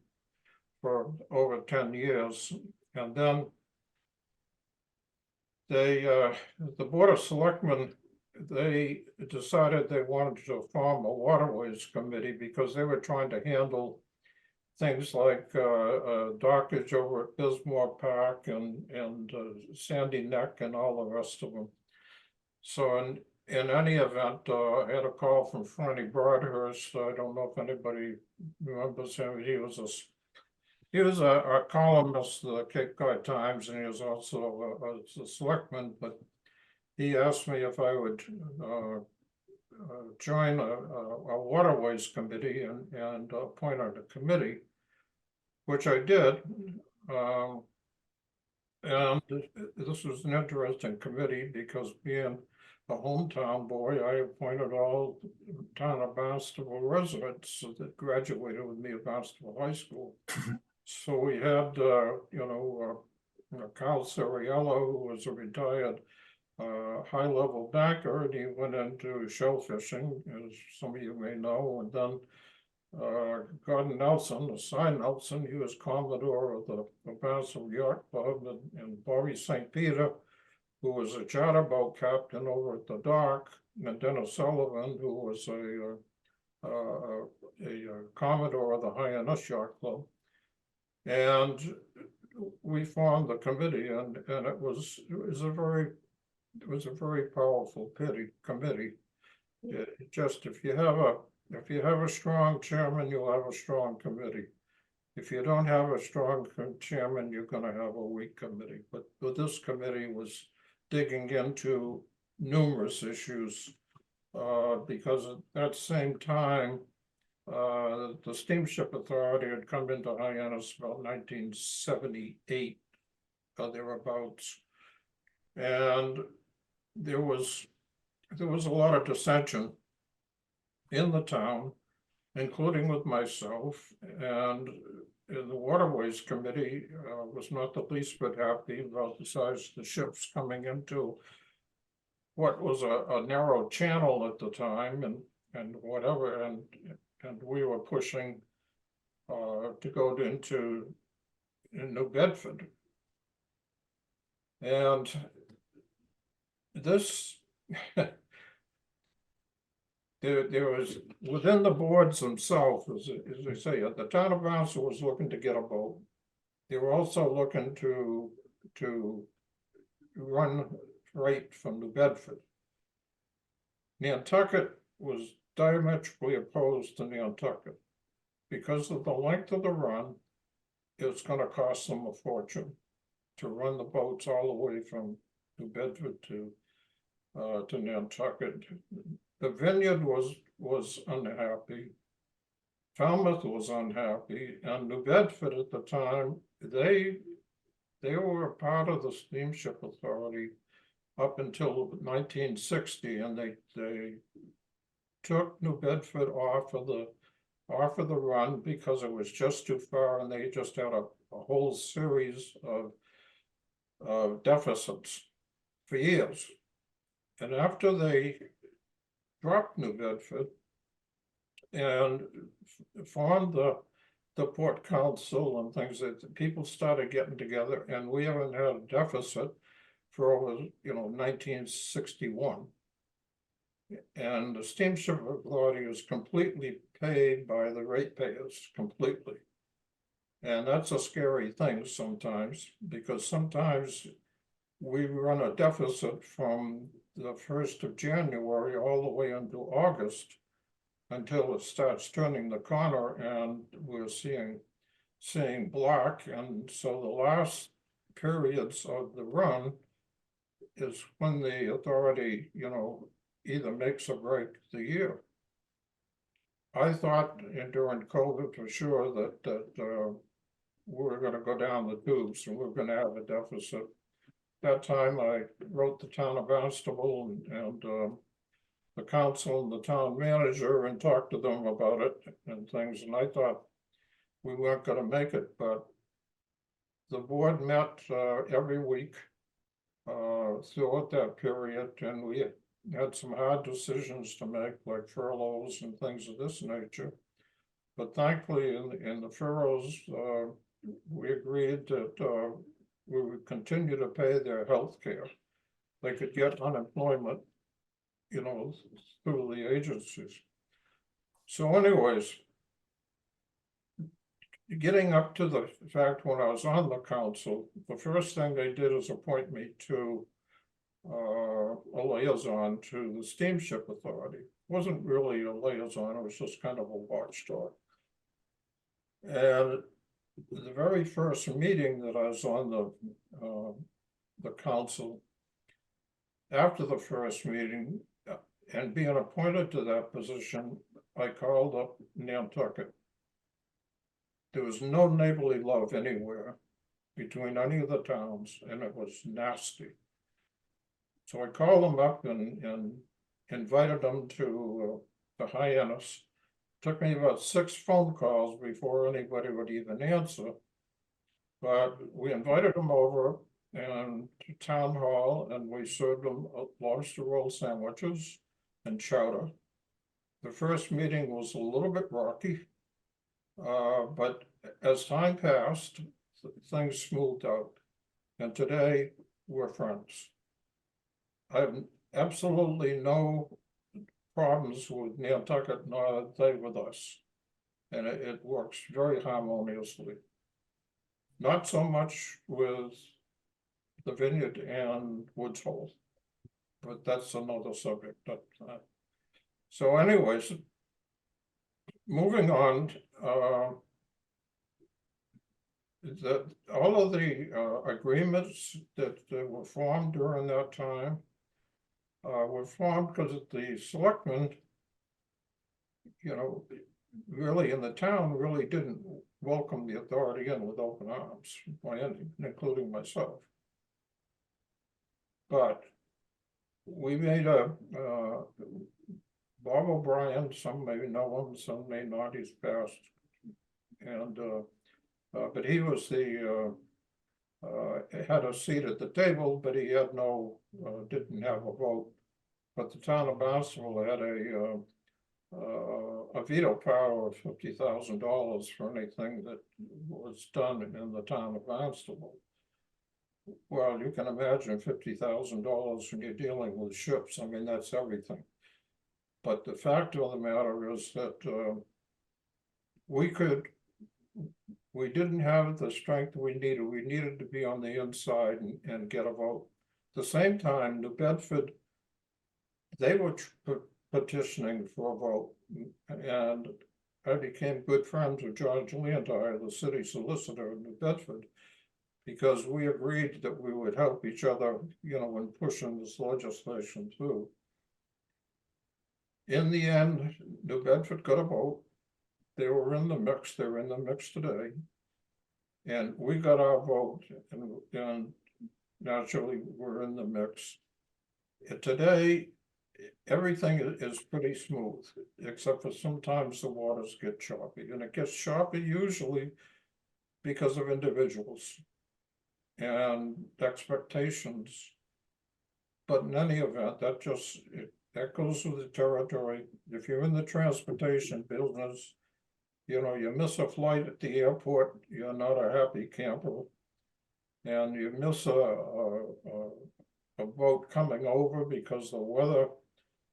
for over 10 years. And then the Board of Selectmen, they decided they wanted to form a Waterways Committee because they were trying to handle things like dockage over at Bismore Park and Sandy Neck and all the rest of them. So in any event, I had a call from Franny Broadhurst. I don't know if anybody remembers him. He was a columnist of the Cape Cod Times, and he was also a selectman, but he asked me if I would join a Waterways Committee and appointed a committee, which I did. And this was an interesting committee because being a hometown boy, I appointed all town of Barnstable residents that graduated with me at Barnstable High School. So we had, Carl Sariello, who was a retired high-level banker, and he went into shell fishing, as some of you may know, and then Gordon Nelson, Cy Nelson, he was Commodore of the Barnstable Yacht Club, and Bobby St. Peter, who was a charter boat captain over at the dock, and Dennis Sullivan, who was a Commodore of the Hyannis Yacht Club. And we formed the committee, and it was a very powerful committee. Just if you have a strong chairman, you'll have a strong committee. If you don't have a strong chairman, you're going to have a weak committee. But this committee was digging into numerous issues because at that same time, the Steamship Authority had come into Hyannis about 1978, thereabouts, and there was a lot of dissension in the town, including with myself, and the Waterways Committee was not the least bit happy about the size of the ships coming into what was a narrow channel at the time, and whatever, and we were pushing to go into New Bedford. And this there was, within the boards themselves, as I say, the town of Barnstable was looking to get a boat. They were also looking to run freight from New Bedford. Nantucket was diametrically opposed to Nantucket. Because of the length of the run, it's gonna cost them a fortune to run the boats all the way from New Bedford to Nantucket. The Vineyard was unhappy. Falmouth was unhappy, and New Bedford at the time, they were a part of the Steamship Authority up until 1960, and they took New Bedford off of the run because it was just too far, and they just had a whole series of deficits for years. And after they dropped New Bedford and formed the Port Council and things, that people started getting together, and we haven't had a deficit for over, 1961. And the Steamship Authority is completely paid by the ratepayers, completely. And that's a scary thing sometimes, because sometimes we run a deficit from the 1st of January all the way into August, until it starts turning the corner and we're seeing black. And so the last periods of the run is when the authority, either makes or breaks the year. I thought during COVID for sure that we were going to go down the tubes and we we're going to have a deficit. That time I wrote the town of Barnstable and the council and the town manager and talked to them about it and things, and I thought we weren't going to make it, but the board met every week throughout that period, and we had some hard decisions to make, like furloughs and things of this nature. But thankfully, in the furloughs, we agreed that we would continue to pay their health care. They could get unemployment, through the agencies. So anyways, getting up to the fact when I was on the council, the first thing they did is appoint me to a liaison to the Steamship Authority. It wasn't really a liaison, it was just kind of a watchdog. And the very first meeting that I was on the council, after the first meeting, and being appointed to that position, I called up Nantucket. There was no neighborly love anywhere between any of the towns, and it was nasty. So I called them up and invited them to the Hyannis. Took me about 6 phone calls before anybody would even answer. But we invited them over and to town hall, and we served them lobster roll sandwiches and chowder. The first meeting was a little bit rocky, but as time passed, things smoothed out. And today, we're friends. I have absolutely no problems with Nantucket, nor they with us. And it works very harmoniously. Not so much with the Vineyard and Woods Hole, but that's another subject. So anyways, moving on, all of the agreements that were formed during that time were formed because the selectmen, really in the town, really didn't welcome the authority in with open arms, by any, including myself. But we made Bob O'Brien, some may know him, some may not, he's passed. And but he was had a seat at the table, but he had didn't have a vote. But the town of Barnstable had a veto power of $50,000 for anything that was done in the town of Barnstable. Well, you can imagine $50,000 when you're dealing with ships. I mean, that's everything. But the fact of the matter is that we didn't have the strength we needed. We needed to be on the inside and get a vote. At the same time, New Bedford, they were petitioning for a vote, and I became good friends with George Leonti, the city solicitor in New Bedford, because we agreed that we would help each other, when pushing this legislation through. In the end, New Bedford got a vote. They were in the mix. They're in the mix today. And we got our vote, and naturally we're in the mix. Today, everything is pretty smooth, except for sometimes the waters get choppy, and it gets choppy usually because of individuals and expectations. But in any event, that goes with the territory. If you're in the transportation business, you miss a flight at the airport, you're not a happy camper. And you miss a boat coming over because the weather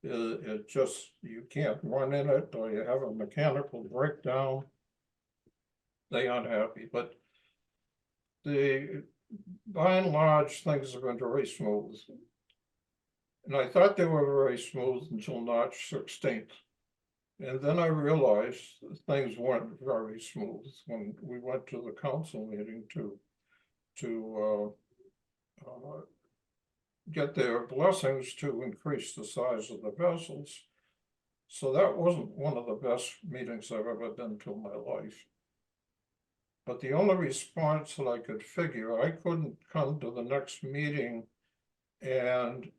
it just, you can't run in it, or you have a mechanical breakdown, they aren't happy. But by and large, things have been very smooth. And I thought they were very smooth until March 16th. And then I realized things weren't very smooth when we went to the council meeting to get their blessings to increase the size of the vessels. So that wasn't one of the best meetings I've ever been to in my life. But the only response that I could figure, I couldn't come to the next meeting and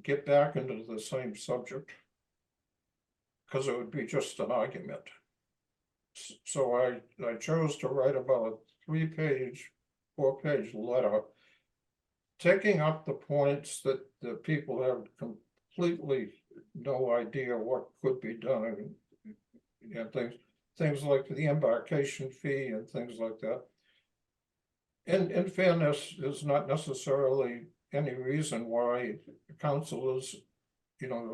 get back into the same subject, because it would be just an argument. So I chose to write about a 3-page, 4-page letter, taking up the points that the people have completely no idea what could be done, and things like the embarkation fee and things like that. And in fairness, there's not necessarily any reason why councilors,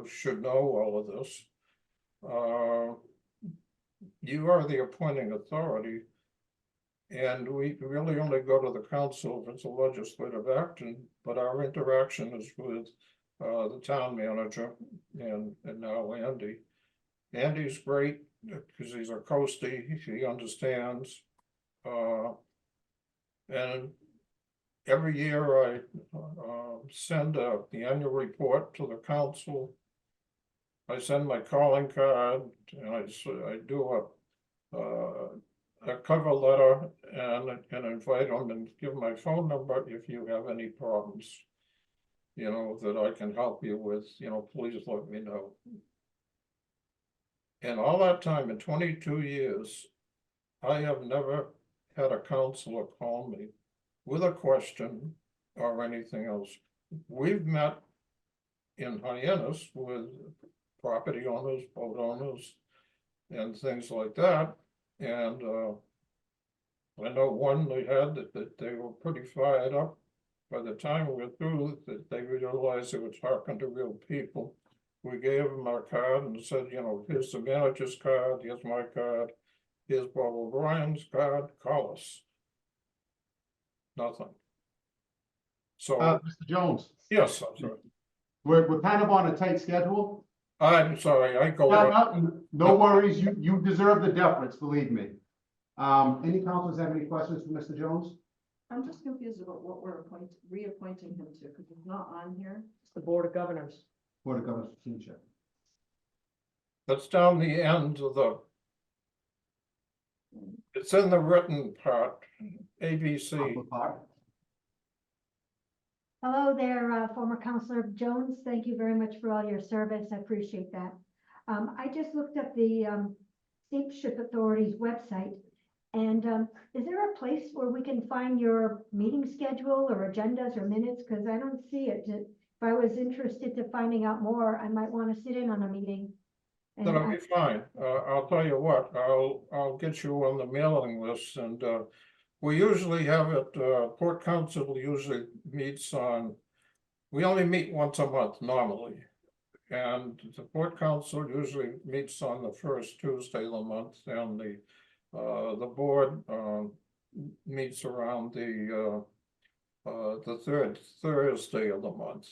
should know all of this. You are the appointing authority, and we really only go to the council if it's a legislative action, but our interaction is with the town manager and now Andy. Andy's great because he's a coastie, he understands. And every year I send the annual report to the council. I send my calling card, and I do a cover letter and invite them and give my phone number if you have any problems, that I can help you with, please let me know. And all that time, in 22 years, I have never had a counselor call me with a question or anything else. We've met in Hyannis with property owners, boat owners, and things like that. And I know one they had that they were pretty fired up. By the time we were through, that they realized they were talking to real people. We gave them our card and said, here's the manager's card, here's my card, here's Bob O'Brien's card, call us. Nothing. So, Mr. Jones, yes, I'm sorry. we're kind of on a tight schedule. I'm sorry, I go. No worries, you deserve the deference, believe me. Any councilors have any questions for Mr. Jones? I'm just confused about what we're reappointing him to, because he's not on here. It's the Board of Governors. Board of Governors Chair. That's down the end of it's in the written part, ABC. Hello there, former Councilor Jones. Thank you very much for all your service. I appreciate that. I just looked up the Steamship Authority's website, and is there a place where we can find your meeting schedule or agendas or minutes? Because I don't see it. If I was interested to finding out more, I might want to sit in on a meeting. And That'll be fine. I'll tell you what, I'll get you on the mailing list, and we usually have it, Port Council usually meets on, we only meet once a month normally. and the port council usually meets on the first Tuesday of the month, and the board, meets around the third Thursday of the month.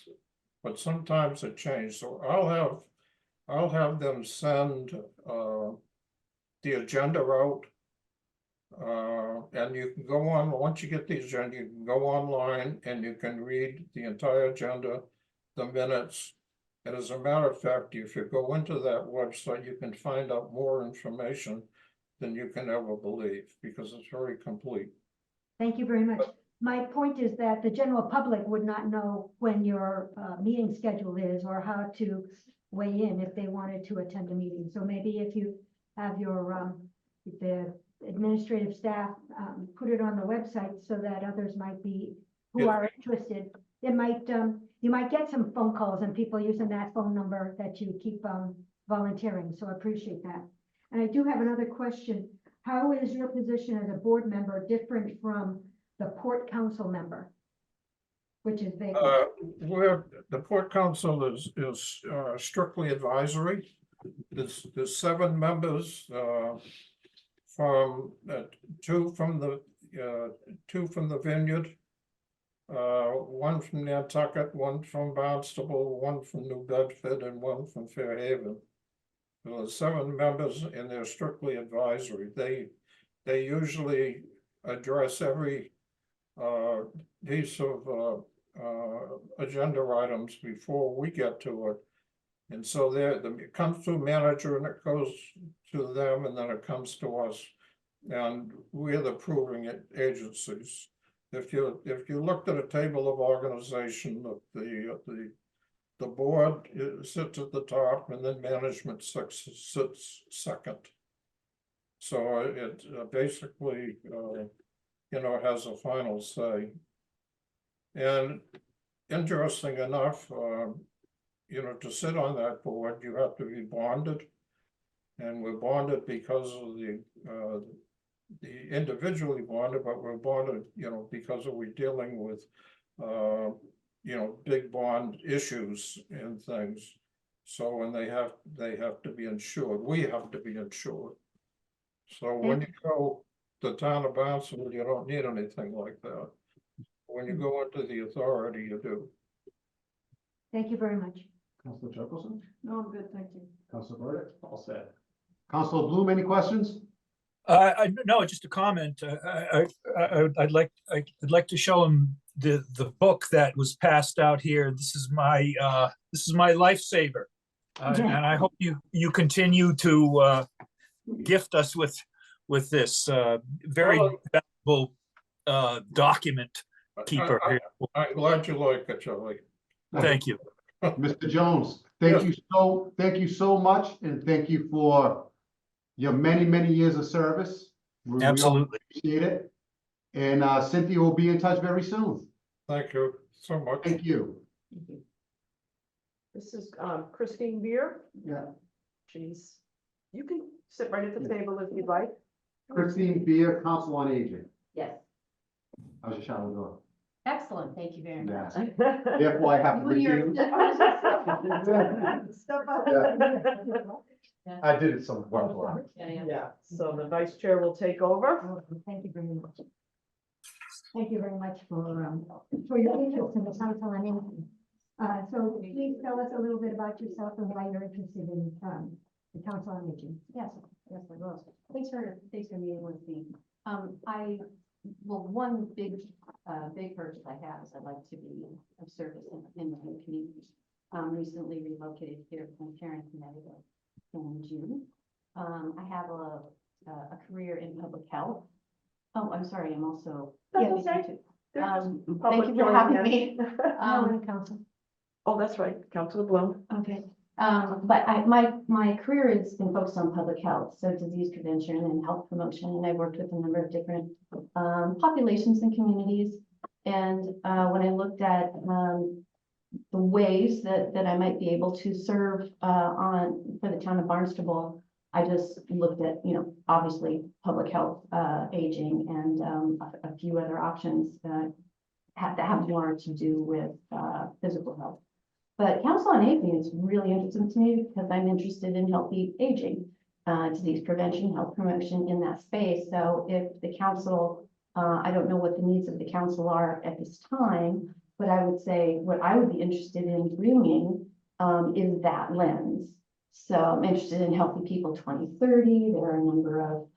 But sometimes it changes, so I'll have them send, the agenda out. And you can go on, once you get the agenda, you can go online and you can read the entire agenda, the minutes. And as a matter of fact, if you go into that website, you can find out more information than you can ever believe, because it's very complete. Thank you very much. My point is that the general public would not know when your meeting schedule is or how to weigh in if they wanted to attend a meeting. So maybe if you have your, the administrative staff put it on the website so that others might be, who are interested, it might, you might get some phone calls and people using that phone number that you keep volunteering. So I appreciate that. And I do have another question. How is your position as a board member different from the port council member, which is vacant? Where the port council is strictly advisory. There's 7 members, from 2 from the Vineyard, 1 from Nantucket, 1 from Barnstable, 1 from New Bedford, and 1 from Fairhaven. There's 7 members, and they're strictly advisory. They usually address every piece of agenda items before we get to it. And so it comes to a manager and it goes to them, and then it comes to us. And we're the approving agencies. If you looked at a table of organization, the board sits at the top, and then management sits second. So it basically, has a final say. And interesting enough, to sit on that board, you have to be bonded. And we're bonded because of the individually bonded, but we're bonded, because we're dealing with, big bond issues and things. So when they have to be insured, we have to be insured. So when you go to the town of Barnstable, you don't need anything like that. When you go into the authority, you do. Thank you very much. Councilor Chuckelson? No, I'm good, thank you. Councilor Burdick? All set. Councilor Bloom, any questions? No, just a comment. I'd like to show him the book that was passed out here. This is my lifesaver, and I hope you continue to gift us with this very valuable document keeper here. I'm glad you like it, Charlie. Thank you. Mr. Jones, thank you so much, and thank you for your many, many years of service. We all Absolutely. appreciate it. And Cynthia will be in touch very soon. Thank you so much. Thank you. This is Christine Beer. Yeah. You can sit right at the table if you'd like. Christine Beer, Council on Aging. Yes, How's your shower going? excellent, thank you very much. Yes. Therefore, I have to recuse. I did it so well. Yeah, so the vice chair will take over. Thank you very much. Thank you very much for your interest in the council on aging. So please tell us a little bit about yourself and why you're interested in the council on aging. Yes, yes, I will. Thanks for meeting with me. One big purpose I have is I'd like to be of service in my community. Recently relocated here from Karen, Connecticut in June. I have a career in public health. Oh, I'm sorry, I'm also. That's yeah, okay. thank Public you for having joining me. Council. Oh, that's right, Councilor Bloom. Okay, but my career has been focused on public health, so disease prevention and health promotion, and I've worked with a number of different populations and communities. And when I looked at the ways that I might be able to serve for the town of Barnstable, I just looked at, obviously public health, aging, and a few other options that have more to do with physical health. But Council on Aging is really interesting to me because I'm interested in healthy aging, disease prevention, health promotion in that space. So if the council, I don't know what the needs of the council are at this time, but I would say what I would be interested in bringing is that lens. So I'm interested in Healthy People 2030. There are a number of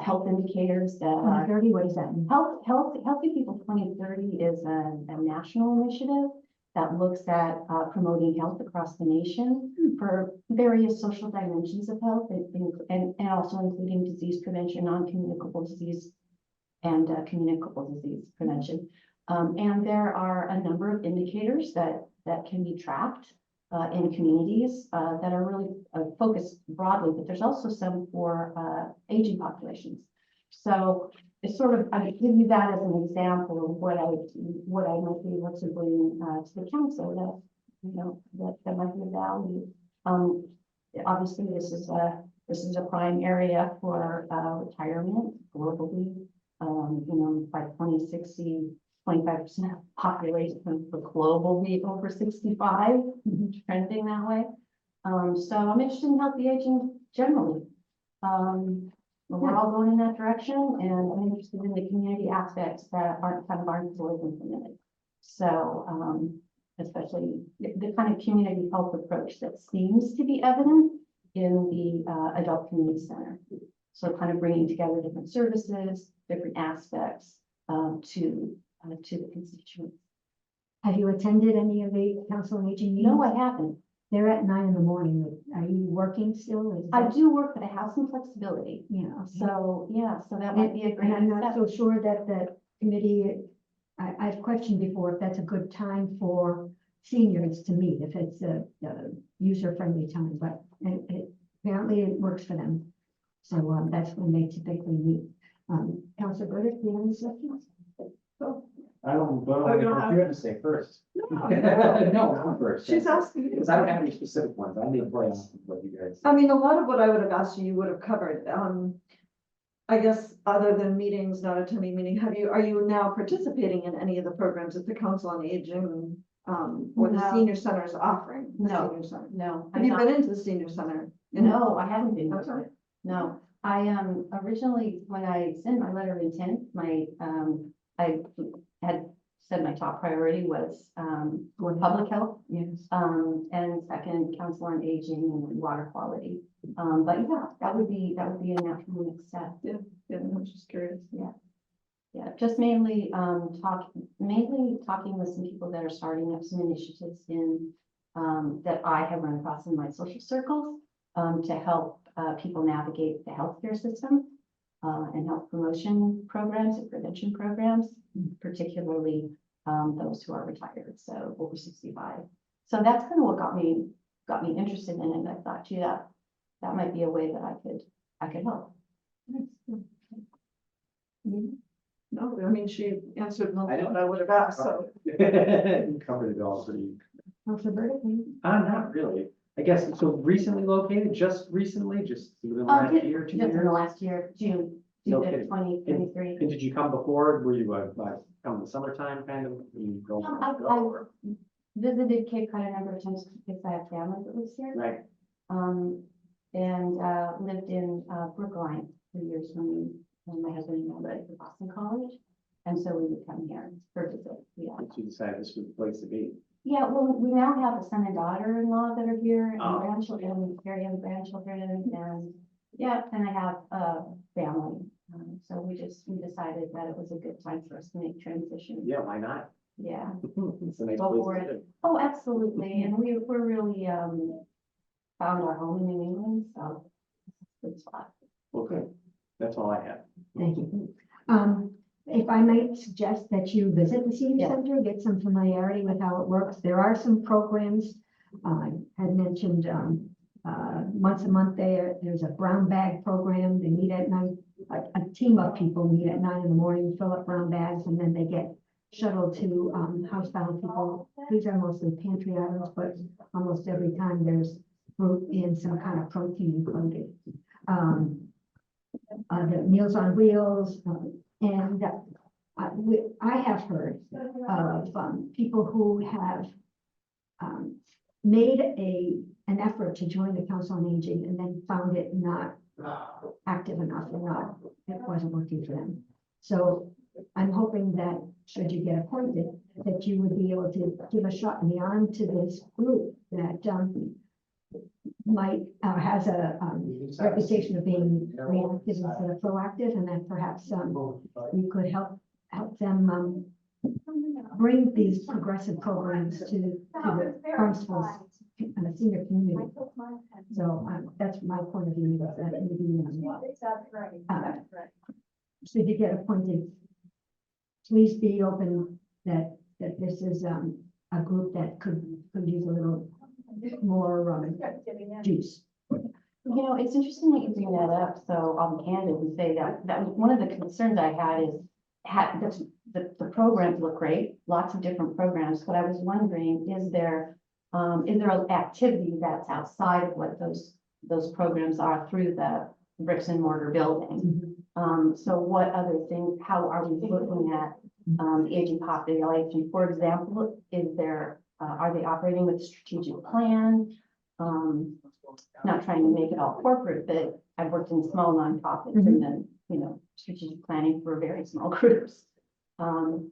health indicators that are 2030, what does that mean? Healthy People 2030 is a national initiative that looks at promoting health across the nation for various social dimensions of health and also including disease prevention, non-communicable disease and communicable disease prevention. And there are a number of indicators that can be tracked in communities that are really focused broadly, but there's also some for aging populations. So it's sort of, I give you that as an example of what I might be able to bring to the council that, you know, that might be of value. Obviously, this is a prime area for retirement globally. You know, by 2060, 25% of population of the global will be over 65, trending that way. So I'm interested in healthy aging generally. We're all going in that direction, and I'm interested in the community aspects that aren't always implemented. So especially the kind of community health approach that seems to be evident in the adult community center. So kind of bringing together different services, different aspects to the constituents. Have you attended any of the council on aging meetings? No, I haven't. They're at 9 in the morning. Are you working still? Is I that- do work, but I have some flexibility. Yeah. okay. So, yeah, so that might be a great And I'm not step. so sure that the committee, I've questioned before if that's a good time for seniors to meet, if it's a user-friendly time, but apparently it works for them. So that's when they typically meet. Councilor Burdick, do you have any questions? I don't know, Oh, you don't what have- you have to say first. No, No, I'm first. She's asking you. Because I don't have any specific ones, I need to play off of what you guys. I mean, a lot of what I would have asked you, you would have covered. I guess other than meetings, not attending meeting, are you now participating in any of the programs that the Council on Aging or the No. Senior Center is offering? The No. Senior Center. No. Have I'm you not. been into the Senior Center? No, I haven't been. Okay. No, I originally, when I sent my letter of intent, I had said my top priority was public health. Yes. And second, council on aging and water quality. But yeah, that would be a natural next step. Yeah, I was just curious. Yeah, just mainly talking with some people that are starting up some initiatives in that I have run across in my social circles to help people navigate the healthcare system and health promotion programs and prevention programs, particularly those who are retired, so over 65. So that's kind of what got me interested in it. I thought, gee, that might be a way that I could help. No, I mean, she answered most I of know. what I would have asked, so. You covered it all pretty. Councilor Burdick? Not really. I guess, so recently located, just within the last year, 2 Just in the years? last year, June No 2023. And did you come before? Were you come in the summertime kind of? You go? I visited Cape Cod a number of times because I have family that lives here. Right. And lived in Brookline for years when my husband and I went to Boston College. And so we would come here for a visit, yeah. Once you decided this was the place to be. Yeah, well, we now have a son and daughter-in-law that are here and Oh. grandchildren, very young grandchildren, and yeah, and I have a family. So we decided that it was a good time for us to make transition. Yeah, why not? Yeah. It's a nice Go place for to it. live. Oh, absolutely. And we're really found our home in New England, so it's a good spot. Okay, that's all I have. Thank you. If I might suggest that you visit the senior Yeah. center, get some familiarity with how it works. There are some programs. I had mentioned once a month there's a brown bag program. They meet at night. A team of people meet at 9 in the morning, fill up brown bags, and then they get shuttled to housebound people. These are mostly pantry items, but almost every time there's fruit and some kind of protein included. The Meals on Wheels, and I have heard of people who have made an effort to join the Council on Aging and then found it not active enough and it wasn't working for them. So I'm hoping that should you get appointed, that you would be able to give a shot in the arm to this group that has a reputation of being reactive instead of proactive, and that perhaps you could help them bring these progressive programs to the Barnstable senior community. So that's my point of view. That maybe should you get appointed, please be open that this is a group that could use a little more juice. You know, it's interesting that you bring that up, so I'll be candid and say that was one of the concerns I had is the programs look great, lots of different programs, but I was wondering, is there an activity that's outside of what those programs are through the bricks and mortar building? So what other things, how are we looking at the aging population? For example, are they operating with a strategic plan? Not trying to make it all corporate, but I've worked in small nonprofits and then, strategic planning for very small groups. So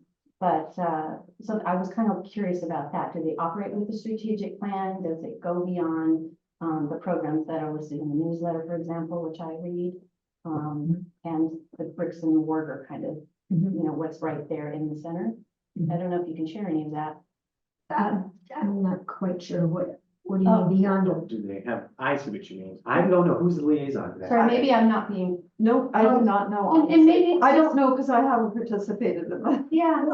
I was kind of curious about that. Do they operate with a strategic plan? Does it go beyond the programs that are listed in the newsletter, for example, which I read? And the bricks and mortar kind of, what's right there in the center. I don't know if you can share any of that. I'm not quite sure what do you mean beyond? Do they have, I see what you mean. I don't know who's the liaison to that. Sorry, maybe I'm not being. No, I do not know. And maybe it's I don't just- know because I haven't participated in that. Yeah.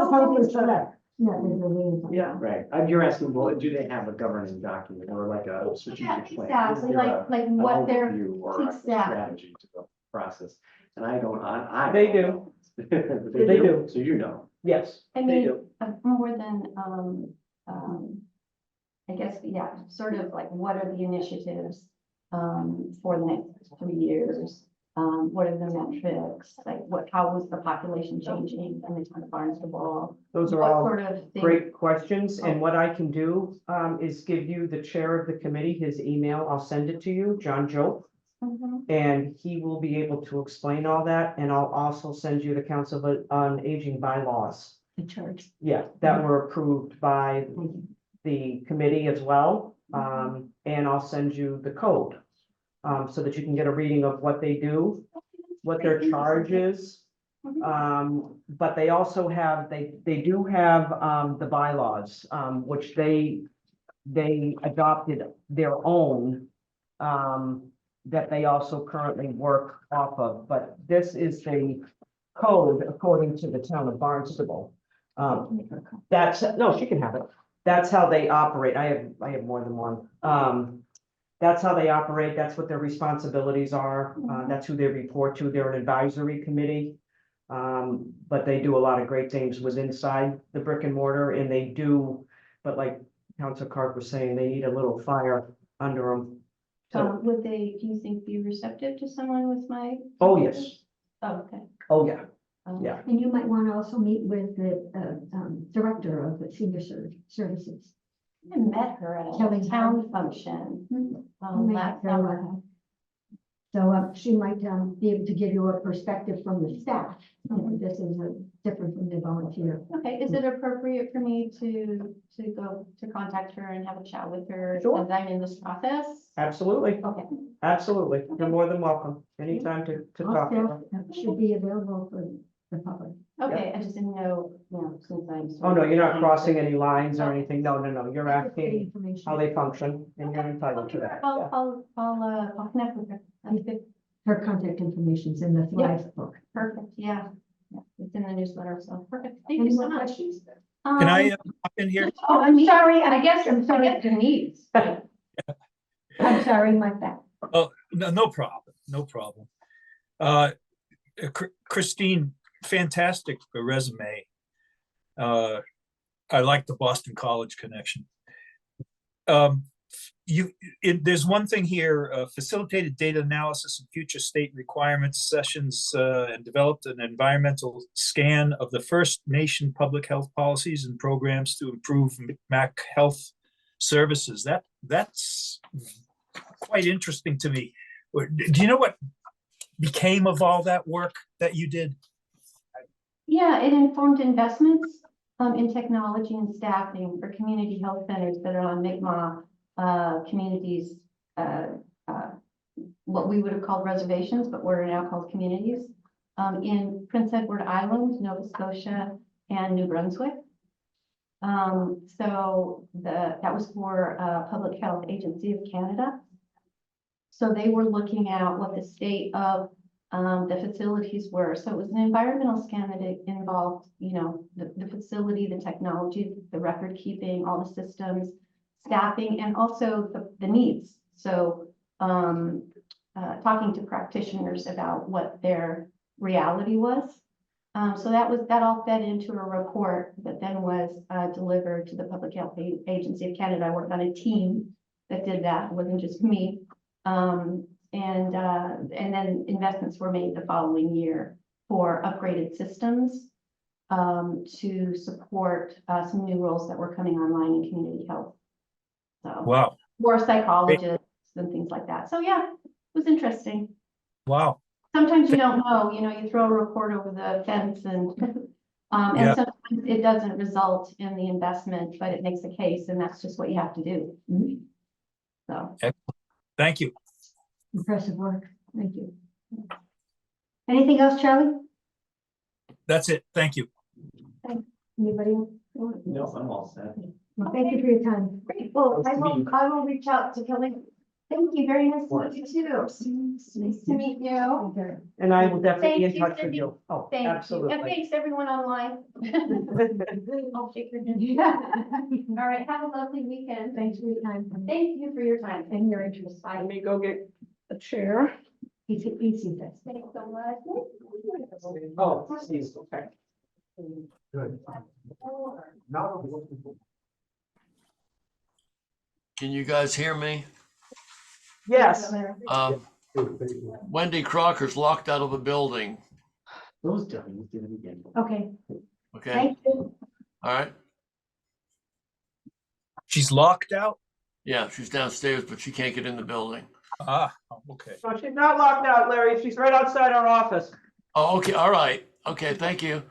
Yeah. Right, you're asking, well, do they have a governing document or like a strategic plan? Is Exactly, there like an what they're, overview or a exactly. strategy to the process? And I don't, I. They don't do. know. They do. So you know. Yes, I they mean, do. more than, I guess, yeah, sort of like what are the initiatives for the next 3 years? What are the metrics? Like how was the population changing in the town of Barnstable? Those are What all sort of things- great questions, and what I can do is give you the chair of the committee, his email. I'll send it to you, John Joe. Mhm. And he will be able to explain all that, and I'll also send you the Council on Aging bylaws. The charge. Yeah, that were approved by the committee as well. And I'll send you the code. So that you can get a reading of what they do, what their charge is. But they also have, they do have the bylaws, which they adopted their own. That they also currently work off of, but this is the code according to the town of Barnstable. No, she can have it. That's how they operate. I have more than one. That's how they operate. That's what their responsibilities are. That's who they report to. They're an advisory committee. But they do a lot of great things with inside the brick and mortar, and they do, but like Council Clark was saying, they need a little fire under them. So, Would they, do you think, be receptive to someone with my? oh, yes. Oh, okay. Oh, yeah. Um, Yeah. And you might want to also meet with the director of the senior services. I met her at Kelly. a town function. You may Last very well summer. have. So she might be able to give you a perspective from the staff. This is different from the volunteer. Okay, is it appropriate for me to go to contact her and have a chat with her Sure. as I'm in this process? Absolutely. Okay. Absolutely. You're more than welcome. Anytime to All talk. to her. staff should be available for the public. Okay, I just didn't know, since I'm. Oh, no, you're not crossing any lines or Okay. anything. No, no, no. You're Just getting asking information. how they function and you're entitled to that. Yeah. I'll connect with her. That's good. Her contact information's in the Thrive book. Perfect, yeah. Yeah, it's in the newsletter, so perfect. Thank Any you so more much. questions? Can I hop in here? Oh, I'm sorry, I guess Denise. I'm sorry, my bad. Oh, no problem, no problem. Christine, fantastic resume. I like the Boston College connection. There's one thing here, facilitated data analysis and future state requirements sessions, and developed an environmental scan of the First Nation public health policies and programs to improve MAC health services. That's quite interesting to me. Do you know what became of all that work that you did? Yeah, it informed investments in technology and staffing for community health centers that are on Mi'kmaq communities, what we would have called reservations, but what are now called communities, in Prince Edward Island, Nova Scotia, and New Brunswick. So that was for Public Health Agency of Canada. So they were looking at what the state of the facilities were. So it was an environmental scan that involved, you know, the facility, the technology, the record keeping, all the systems, staffing, and also the needs. So talking to practitioners about what their reality was. So that all fed into a report that then was delivered to the Public Health Agency of Canada. I worked on a team that did that. It wasn't just me. And then investments were made the following year for upgraded systems to support some new roles that were coming online in community health. So Wow. more psychologists and things like that. So yeah, it was interesting. Wow. Sometimes you don't know, you know, you throw a report over the fence and Yeah. and sometimes it doesn't result in the investment, but it makes a case, and that's just what you have to do. So. Thank you. Impressive work. Thank you. Anything else, Charlie? That's it. Thank you. Anybody else? No, I'm all set. Well, thank you for your time. Great, well, Nice to meet you. I will reach out to Kelly. Thank you, very nice to meet you too. Nice to meet you. And I will definitely be in Thank you, touch with Cindy. you. Oh, Thank you, absolutely. and thanks everyone online. I'll shake your hand. All right, have a lovely weekend. Thanks for your time. Thank you for your time. And your interest. Let me go get a chair. Easy this. Thanks so much. Oh, okay. Good. Can you guys hear me? Yes. Wendy Crocker's locked out of the building. Those dummies did it again. Okay, Okay, thank you. all right. She's locked out? Yeah, she's downstairs, but she can't get in the building. Ah, okay. So she's not locked out, Larry. She's right outside our office. Oh, okay, all right. Okay, thank you.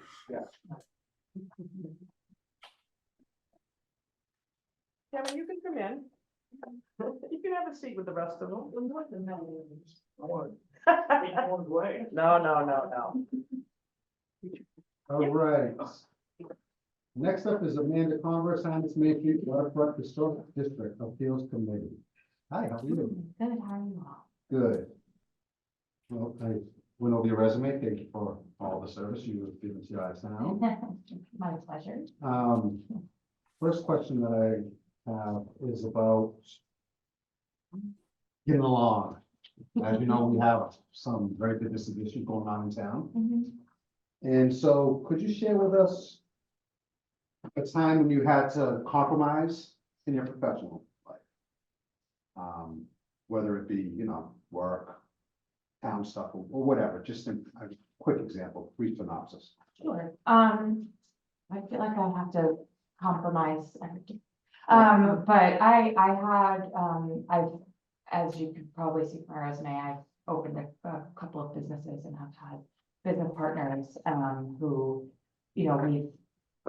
Kevin, you can come in. You can have a seat with the rest of them. No. All right. Next up is Amanda Converse, Hines Mayfield, Waterfront Historic District Appeals Committee. Hi, how are you? Good, how are you all? Good. Well, I went over your resume. Thank you for all the service you have given to us now. My pleasure. First question that I have is about getting along. As you know, we have some very big issues going on in town. And so could you share with us a time when you had to compromise in your professional life? Whether it be, you know, work, town stuff, or whatever, just a quick example, brief synopsis. Sure. I feel like I have to compromise everything. But I had, as you could probably see from my resume, I've opened a couple of businesses and have had business partners, who, you know, we've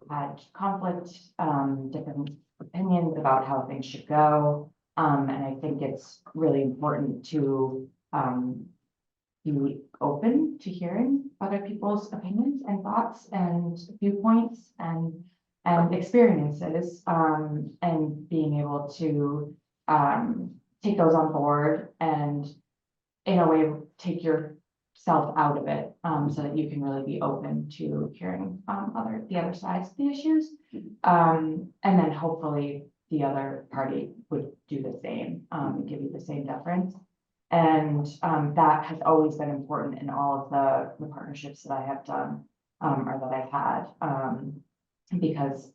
had conflict, different opinions about how things should go. And I think it's really important to, be open to hearing other people's opinions and thoughts and viewpoints and experiences, and being able to take those on board and in a way take yourself out of it, so that you can really be open to hearing the other sides of the issues, and then hopefully the other party would do the same, give you the same deference. And that has always been important in all of the partnerships that I have done, or that I've had, because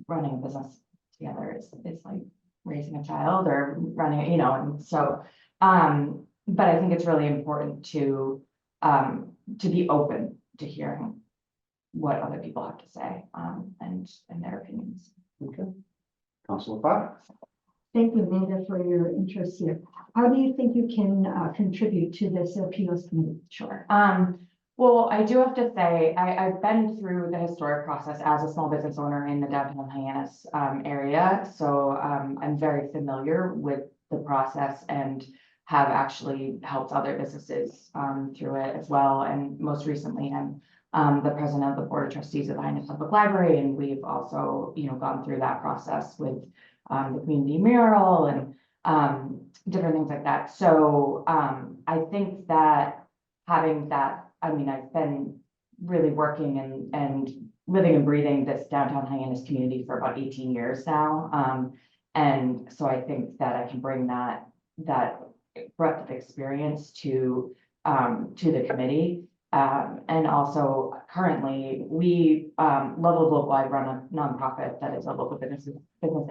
running a business together is like raising a child or running, you know, and so, but I think it's really important to be open to hearing what other people have to say, and their opinions. Okay. Councilor Fox. Thank you, Amanda, for your interest here. How do you think you can contribute to this appeals committee? Sure. Well, I do have to say, I've been through the historic process as a small business owner in the downtown Hyannis area. So I'm very familiar with the process and have actually helped other businesses through it as well. And most recently, I'm the president of the board of trustees of the Hyannis Public Library. And we've also, gone through that process with the community mural and different things like that. So I think that having that, I've been really working and living and breathing this downtown Hyannis community for about 18 years now. And so I think that I can bring that breadth of experience to the committee. And also currently we, Love of Local, I run a nonprofit that is a local business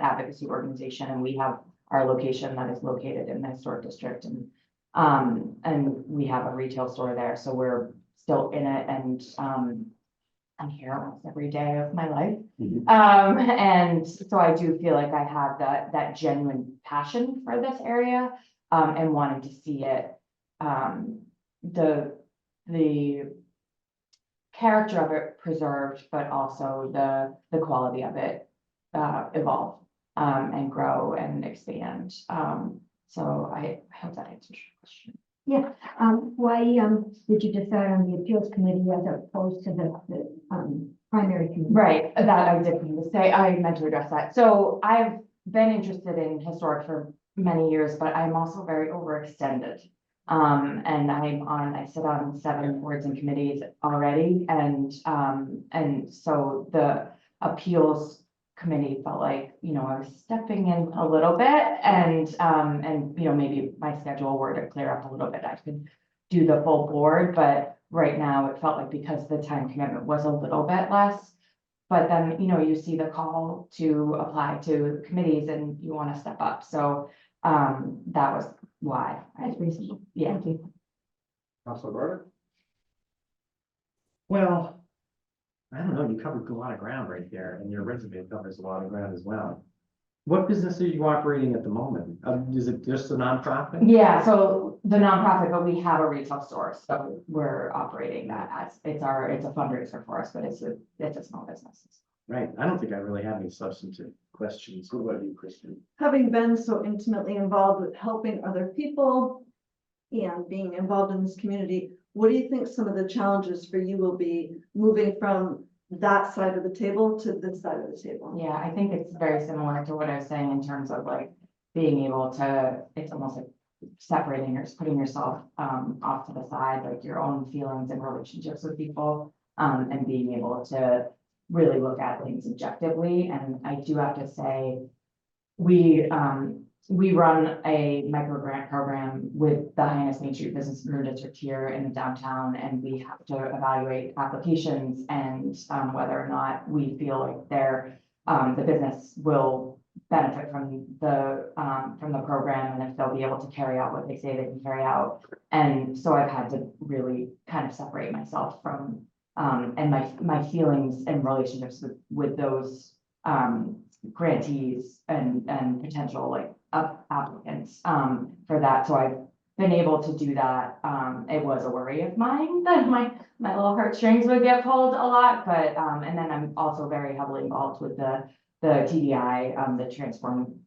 advocacy organization, and we have our location that is located in the historic district, and we have a retail store there, so we're still in it, and I'm here almost every day of my life. And so I do feel like I have that genuine passion for this area, and wanting to see it, the character of it preserved, but also the quality of it evolve and grow and expand. So I hope that answers your question. Yeah, why did you decide on the appeals committee as opposed to the primary committee? Right, that I did mean to say, I meant to address that. So I've been interested in historic for many years, but I'm also very overextended. And I sit on 7 boards and committees already, and so the appeals committee felt like, I was stepping in a little bit, and maybe my schedule were to clear up a little bit, I could do the full board, but right now it felt like because the time commitment was a little bit less. But then, you see the call to apply to committees and you want to step up. So that was why. That's reasonable. Yeah. Thank you. Councilor Gordon. Well, I don't know, you covered a lot of ground right there, and your resume covers a lot of ground as well. What business are you operating at the moment? Is it just a nonprofit? Yeah, so the nonprofit, but we have a retail store, so we're operating that as, it's a fundraiser for us, but it's a small business. Right, I don't think I really have any substantive questions. What about you, Kristen? Having been so intimately involved with helping other people and being involved in this community, what do you think some of the challenges for you will be moving from that side of the table to this side of the table? Yeah, I think it's very similar to what I was saying in terms of like being able to, it's almost like separating or just putting yourself off to the side, like your own feelings and relationships with people, and being able to really look at things objectively. And I do have to say, we run a micro grant program with the Hyannis Main Street Business Improvement District here in the downtown, and we have to evaluate applications and whether or not we feel like the business will benefit from the program, and if they'll be able to carry out what they say they can carry out. And so I've had to really kind of separate myself from and my feelings and relationships with those grantees and potential like applicants for that. So I've been able to do that. It was a worry of mine that my little heartstrings would get pulled a lot, but and then I'm also very heavily involved with the TDI, the Transform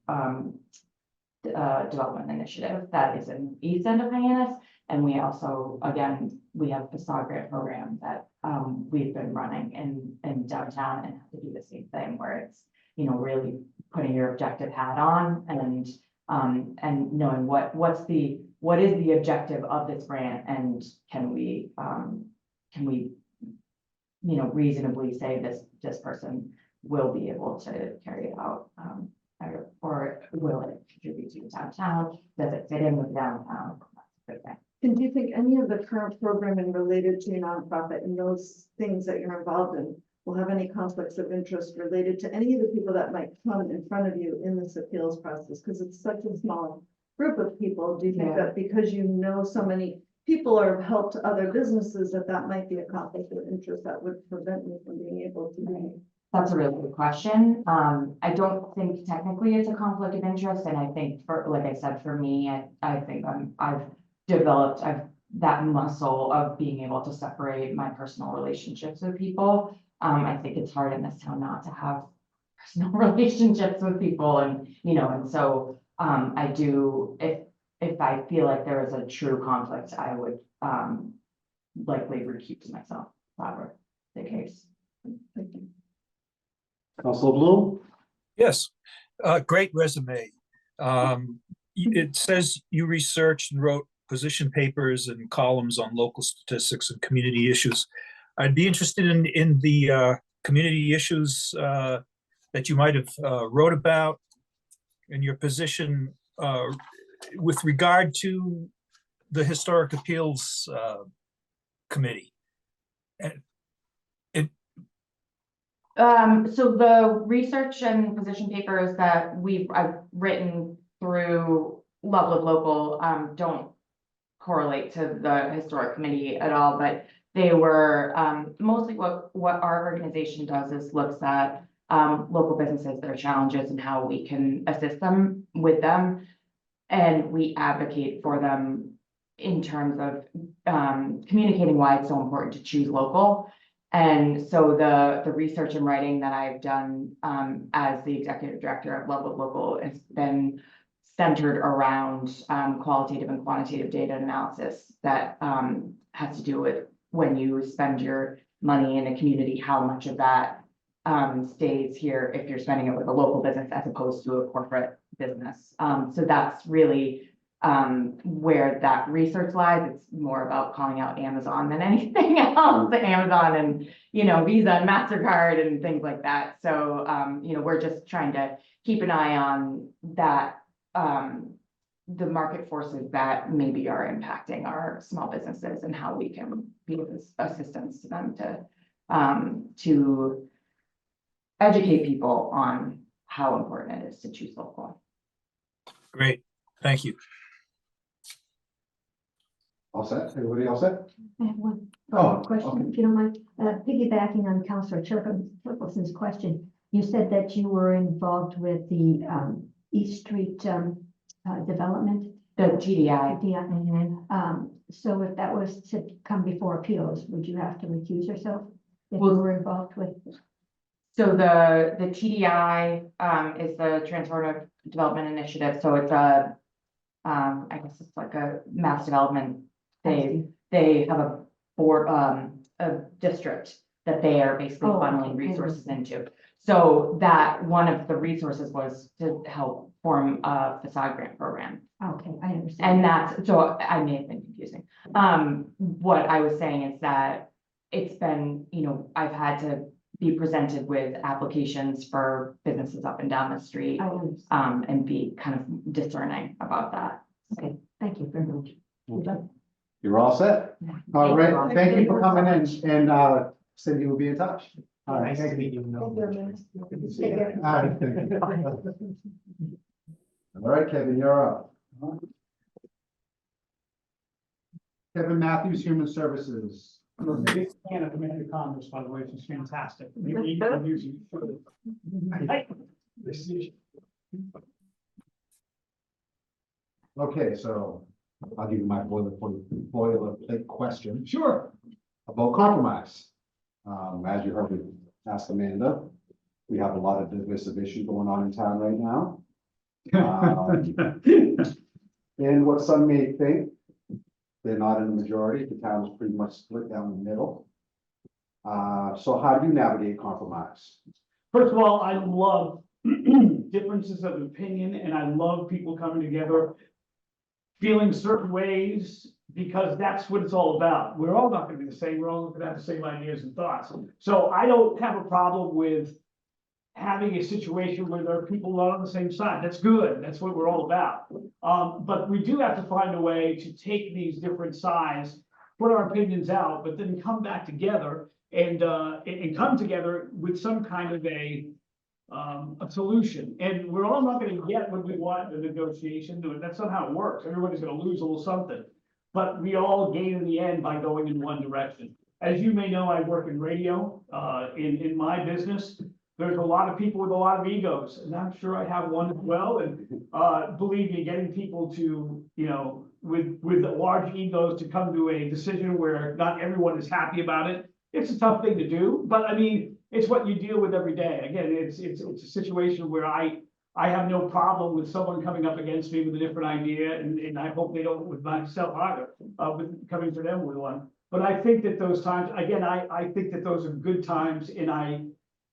Development Initiative that is in the east end of Hyannis. And we also, again, we have the facade grant program that we've been running in downtown, and have to do the same thing where it's, really putting your objective hat on and knowing what is the objective of this grant, and can we reasonably say this person will be able to carry it out, or will it contribute to downtown? Does it fit in with downtown? And do you think any of the current programming related to your nonprofit and those things that you're involved in will have any conflicts of interest related to any of the people that might come in front of you in this appeals process? Because it's such a small group of people. Do you think that because so many people or have helped other businesses, that might be a conflict of interest that would prevent you from being able to be That's a really good question. I don't think technically it's a conflict of interest, and I think for, like I said, for me, I think I've developed that muscle of being able to separate my personal relationships with people. I think it's hard in this town not to have personal relationships with people, and and so I do, if I feel like there is a true conflict, I would likely recuse myself if that were the case. Council Bloom? Yes, great resume. It says you researched and wrote position papers and columns on local statistics and community issues. I'd be interested in the community issues that you might have wrote about in your position with regard to the Historic Appeals Committee. So the research and position papers that I've written through Loveland Local don't correlate to the historic committee at all, but they were mostly what our organization does is looks at local businesses, their challenges, and how we can assist them with them, and we advocate for them in terms of communicating why it's so important to choose local. And so the research and writing that I've done as the executive director of Loveland Local has been centered around qualitative and quantitative data analysis that has to do with when you spend your money in a community, how much of that stays here if you're spending it with a local business as opposed to a corporate business. So that's really where that research lies. It's more about calling out Amazon than anything else, Amazon and, Visa and MasterCard and things like that. So, we're just trying to keep an eye on that, the market forces that maybe are impacting our small businesses and how we can be of assistance to them to educate people on how important it is to choose local. Great, thank you. All set? Everybody all set? I have one Oh, follow-up question, okay. if you don't mind. Piggybacking on Councilor Turkelson's question, you said that you were involved with the East Street development. The TDI. So if that was to come before appeals, would you have to recuse yourself if you Well, were involved with? So the TDI is the Transformative Development Initiative. So it's I guess it's like a mass development. They have a board, a district that they are basically funneling resources into. So that one of the resources was to help form a facade grant program. Okay, I understand. And that's, so I may have been confusing. What I was saying is that it's been, I've had to be presented with applications for businesses up and down the street, and be kind of discerning about that. Okay, thank you very much. You're all set? All right, thank you for coming in, and Cindy will be in touch. All right. Nice to meet you. All right, thank you. All right, Kevin, you're up. Kevin Matthews, Human Services. I'm a big fan of Amanda Congress, by the way, she's fantastic. Okay, so I'll give you my boilerplate question. Sure. About compromise. As you heard me ask Amanda, we have a lot of divisive issues going on in town right now. And what some may think, they're not in the majority, the town is pretty much split down the middle. So how do you navigate compromise? First of all, I love differences of opinion, and I love people coming together, feeling certain ways, because that's what it's all about. We're all not gonna be the same, we're all gonna have the same ideas and thoughts. So I don't have a problem with having a situation where there are people not on the same side. That's good, that's what we're all about. But we do have to find a way to take these different sides, put our opinions out, but then come back together and come together with some kind of a solution. And we're all not gonna get what we want in the negotiation. That's not how it works. Everybody's gonna lose a little something. But we all gain in the end by going in one direction. As you may know, I work in radio, in my business. there's a lot of people with a lot of egos, and I'm sure I have one as well, and, believe me, getting people to, you know, with large egos to come to a decision where not everyone is happy about it, it's a tough thing to do, but I mean, it's what you deal with every day. Again, it's a situation where I have no problem with someone coming up against me with a different idea, and I hope they don't with myself either, with coming to them with one. But I think that those times, again, I think that those are good times, and I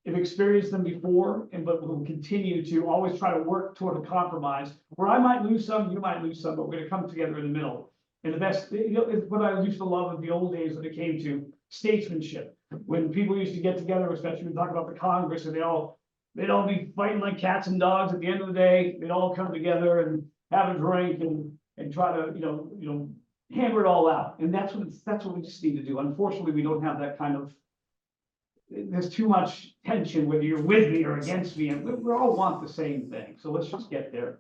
have experienced them before, but will continue to always try to work toward a compromise, where I might lose some, you might lose some, but we're gonna come together in the middle. And the best, you know, is what I used to love of the old days when it came to statesmanship. When people used to get together, especially when talk about the Congress, and they'd all be fighting like cats and dogs. At the end of the day, they'd all come together and have a drink and try to, you know, hammer it all out. And that's what we just need to do. Unfortunately, we don't have that kind of, there's too much tension, whether you're with me or against me, and we all want the same thing. So let's just get there.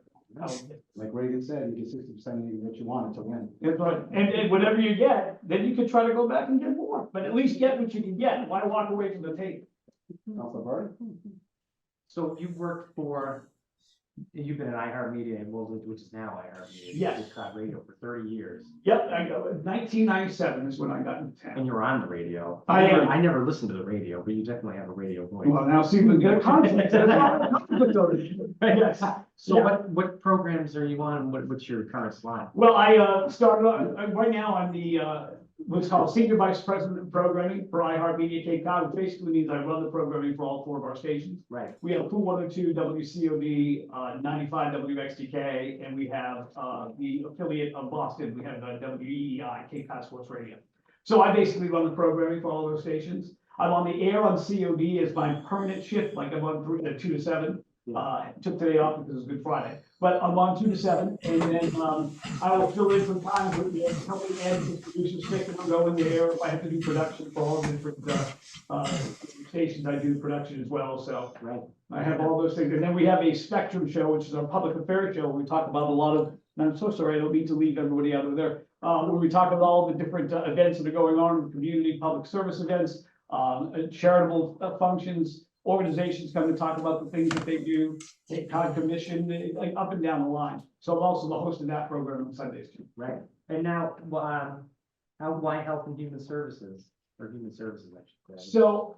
Like Reagan said, you get 60% of what you wanted to win. That's right. And whatever you get, then you could try to go back and get more, but at least get what you can get. Why walk away from the table? Councilor Burr? So you've worked for, you've been at iHeartMedia, which is now iHeartMedia. Yes. You've got radio for 30 years. Yep, 1997 is when I got into town. And you're on the radio. I am. I never listened to the radio, but you definitely have a radio voice. Well, now see, we get a conflict. Yes. So Yeah. what programs are you on? What's your current slot? Well, I started on, right now I'm the, what's called Senior Vice President of Programming for iHeartMedia Cape Cod, which basically means I run the programming for all 4 of our stations. Right. We have Pool 102, WCOD, 95 WXTK, and we have the affiliate of Boston. We have WEEI, Cape Cod Sports Radio. So I basically run the programming for all those stations. I'm on the air on COD as my permanent shift, like I'm on 2 to 7. Took today off because it was Good Friday, but I'm on 2 to 7, and then I will fill in sometimes with the helping edit the producer stick, and I'll go in there if I have to do production for all the different stations. I do production as well, so right. I have all those things. And then we have a Spectrum show, which is our public affairs show. We talk about a lot of, and I'm so sorry, I don't mean to leave everybody out of there, where we talk about all the different events that are going on in the community, public service events, charitable functions. Organizations come to talk about the things that they do, Cape Cod Commission, like up and down the line. So I'm also the host of that program on Sundays too. Right. And now, why Health and Human Services, or Human Services, I should say? So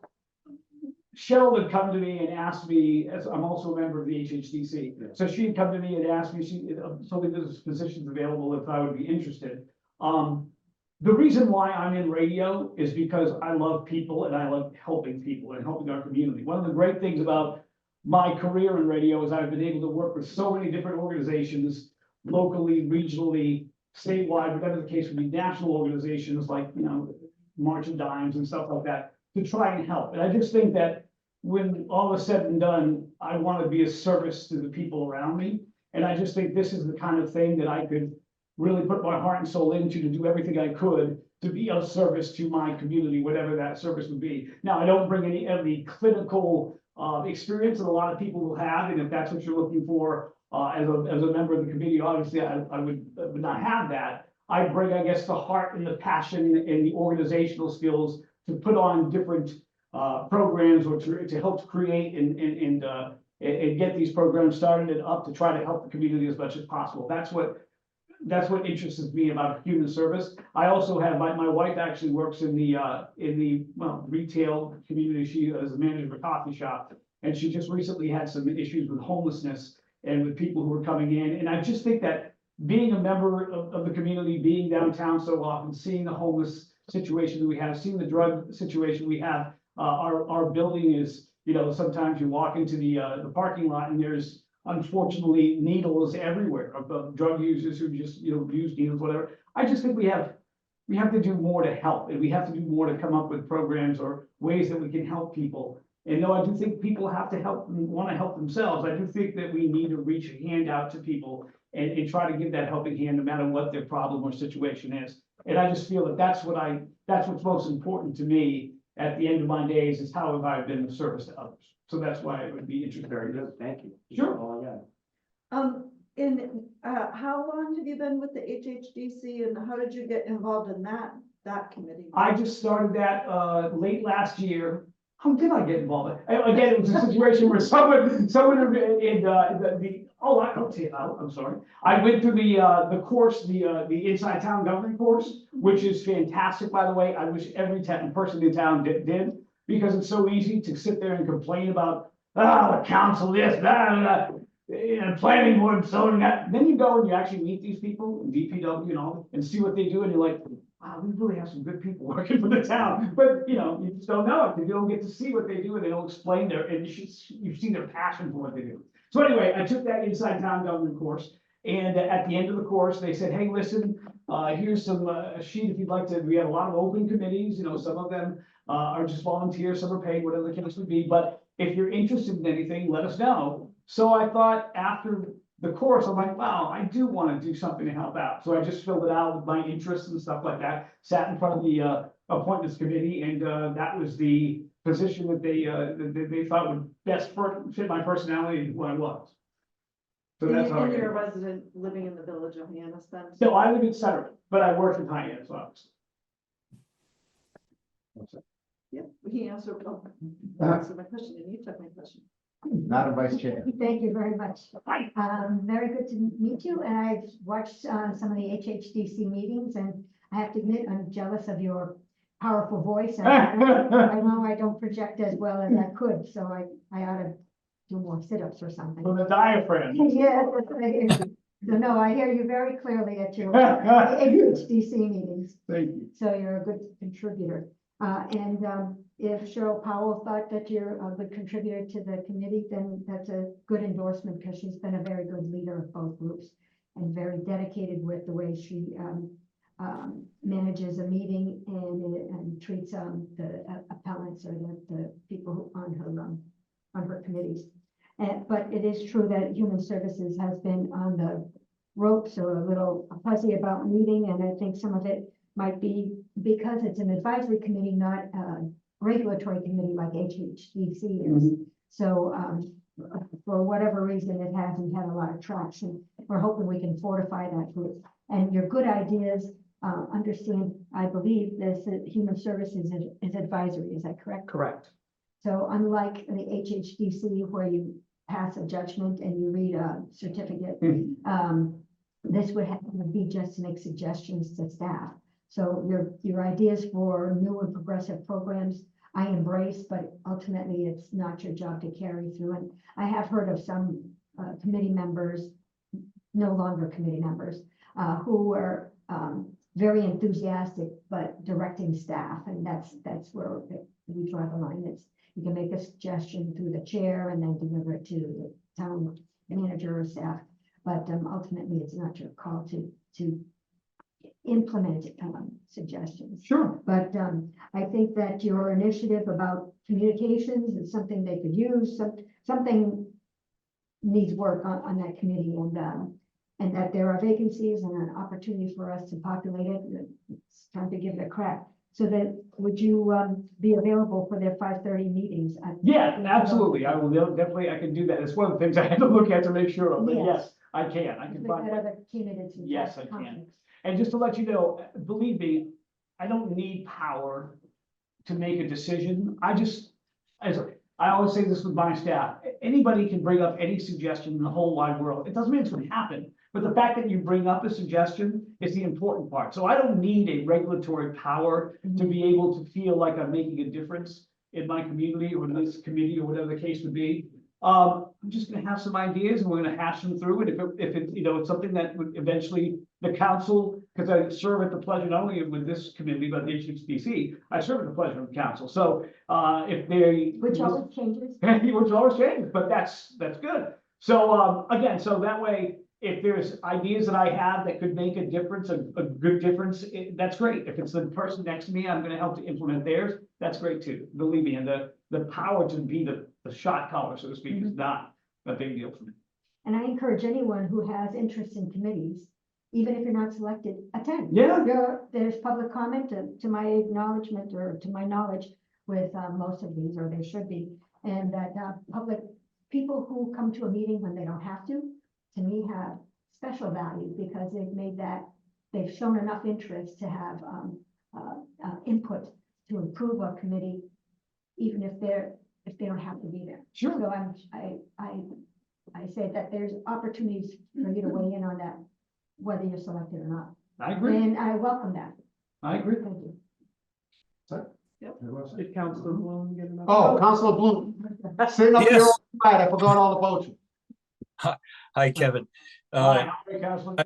Cheryl had come to me and asked me, as I'm also a member of the HHDC, so she had come to me and asked me, she told me there's positions available if I would be interested. The reason why I'm in radio is because I love people and I love helping people and helping our community. One of the great things about my career in radio is I've been able to work with so many different organizations, locally, regionally, statewide, whatever the case would be, national organizations like, you know, March of Dimes and stuff like that, to try and help. And I just think that when all is said and done, I want to be a service to the people around me. And I just think this is the kind of thing that I could really put my heart and soul into, to do everything I could to be of service to my community, whatever that service would be. Now, I don't bring any of the clinical experience that a lot of people will have, and if that's what you're looking for as a member of the committee, obviously I would not have that. I bring, I guess, the heart and the passion and the organizational skills to put on different programs, or to help create and get these programs started and up to try to help the community as much as possible. That's what interests me about human service. I also have, my wife actually works in the retail community. She is a manager of a coffee shop, and she just recently had some issues with homelessness and with people who are coming in. And I just think that being a member of the community, being downtown so often, seeing the homeless situation that we have, seeing the drug situation we have, our building is, you know, sometimes you walk into the parking lot and there's unfortunately needles everywhere of drug users who just, you know, use needles, whatever. I just think we have to do more to help, and we have to do more to come up with programs or ways that we can help people. And though I do think people have to help and want to help themselves, I do think that we need to reach a hand out to people and try to give that helping hand no matter what their problem or situation is. And I just feel that that's what's most important to me at the end of my days, is how have I been of service to others. So that's why it would be interesting. Very good, thank you. Sure. All I got. How long have you been with the HHDC, and how did you get involved in that committee? I just started that late last year. how did I get involved? Again, it was a situation where someone in I'll tell you, I'm sorry. I went through the course, the Inside Town Government course, which is fantastic, by the way. I wish every person in town did, because it's so easy to sit there and complain about, the council this, that, and planning board, so and that. Then you go and you actually meet these people, DPW and all, and see what they do, and you're like, wow, we really have some good people working for the town. But, you just don't know it, because you don't get to see what they do, and they don't explain and you see their passion for what they do. So anyway, I took that Inside Town Government course, and at the end of the course, they said, hey, listen, here's some a sheet if you'd like to. We have a lot of open committees, some of them are just volunteers, some are paid, whatever the case would be. But if you're interested in anything, let us know. So I thought after the course, I'm like, wow, I do want to do something to help out. So I just filled it out with my interests and stuff like that, sat in front of the appointments committee, and that was the position that they thought would best fit my personality and who I was. So that's how I And got you're a involved. resident living in the village of Hyannis then? So I live in Center, but I work in Hyannis, obviously. Yep, he answered, Uh-huh. answered my question, and you took my question. Madam Vice Chair. Thank you very much. Hi. Very good to meet you, and I've watched some of the HHDC meetings, and I have to admit, I'm jealous of your powerful voice. I know I don't project as well as I could, so I ought to do more sit-ups or something. From the diaphragm. Yes, I hear you. So no, I hear you very clearly at your HHDC meetings. Thank you. So you're a good contributor. If Cheryl Powell thought that you're a good contributor to the committee, then that's a good endorsement, because she's been a very good leader of both groups and very dedicated with the way she manages a meeting and treats the appellants or the people who on her committees. But it is true that Human Services has been on the ropes or a little fuzzy about meeting, and I think some of it might be because it's an advisory committee, not a regulatory committee like HHDC is. So for whatever reason, it hasn't had a lot of traction. We're hoping we can fortify that group. And your good ideas, understand, I believe this Human Services is advisory, is that correct? Correct. So unlike the HHDC where you pass a judgment and you read a certificate, this would be just to make suggestions to staff. So your ideas for new and progressive programs, I embrace, but ultimately it's not your job to carry through. And I have heard of some committee members, no longer committee members, who were very enthusiastic, but directing staff. And that's where we draw the line. It's, you can make a suggestion through the chair and then deliver it to the town manager or staff. But ultimately, it's not your call to implement suggestions. Sure. But I think that your initiative about communications is something they could use. Something needs work on that committee, and that there are vacancies and an opportunity for us to populate it. It's time to give it a crack. So that, would you be available for their 5:30 meetings? Yeah, absolutely. I will definitely, I can do that. It's one of the things I had to look at to make sure of, but yes, I can. I can We've find. got other candidates. who've Yes, got I can. conflicts. And just to let you know, believe me, I don't need power to make a decision. As I always say this with my staff, anybody can bring up any suggestion in the whole wide world. It doesn't mean it's going to happen, but the fact that you bring up a suggestion is the important part. So I don't need a regulatory power to be able to feel like I'm making a difference in my community or in this committee or whatever the case would be. I'm just gonna have some ideas and we're gonna hash them through. And if it, it's something that would eventually the council, because I serve at the pleasure, not only with this committee, but the HHDC, I serve at the pleasure of the council. So, if they. Which always changes. Which always changes, but that's good. So, again, so that way, if there's ideas that I have that could make a difference, a good difference, that's great. If it's the person next to me, I'm gonna help to implement theirs, that's great too. Believe me, and the power to be the shot caller, so to speak, is not a big deal for me. And I encourage anyone who has interest in committees, even if you're not selected, attend. Yeah. There's public comment to my acknowledgement or to my knowledge with most of these, or there should be. And that public people who come to a meeting when they don't have to me have special value, because they've shown enough interest to have input to improve our committee even if they don't have to be there. Sure. So I say that there's opportunities for you to weigh in on that, whether you're selected or not. I agree. And I welcome that. I agree. Thank you. Did Councilor Bloom get enough? Oh, Councilor Bloom, sitting up here Yes. all night, I forgot all about you. Hi, Kevin. Hi, Councilor.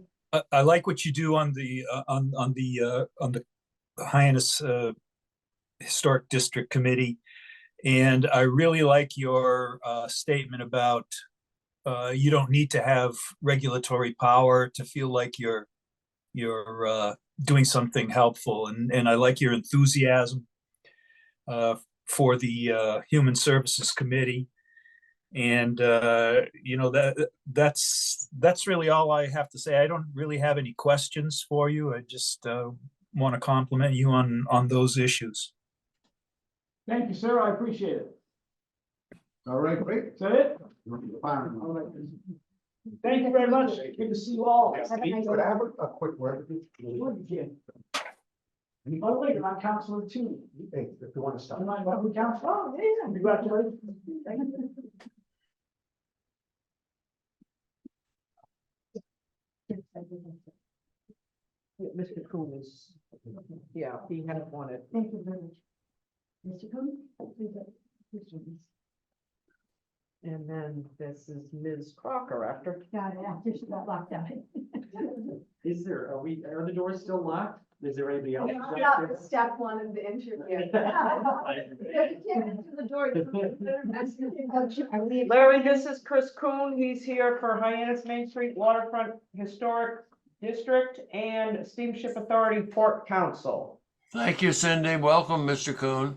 I like what you do on the Hyannis Historic District Committee. And I really like your statement about you don't need to have regulatory power to feel like you're doing something helpful. And I like your enthusiasm for the Human Services Committee. And you know, that's really all I have to say. I don't really have any questions for you. I just want to compliment you on those issues. Thank you, sir. I appreciate it. All right, great. Is that it? Fine. All right. Thank you very much. Good to see you all. Have a nice Could I day. have a quick word? Sure you can. By the way, I'm Counselor too. Hey, if you want to stop. Am I welcome, Counselor? Oh, yeah. Congratulations. Thank you. Yeah, Mr. Coon is, yeah, he had wanted. Thank you very much. Mr. Coon? Please, please, And then this is Ms. Crocker after. got it, after she got locked out. Is there, are the doors still locked? Is there anybody else? Step one of the interview. Larry, this is Chris Coon. He's here for Hyannis Main Street Waterfront Historic District and Steamship Authority Port Council. Thank you, Cindy. Welcome, Mr. Coon.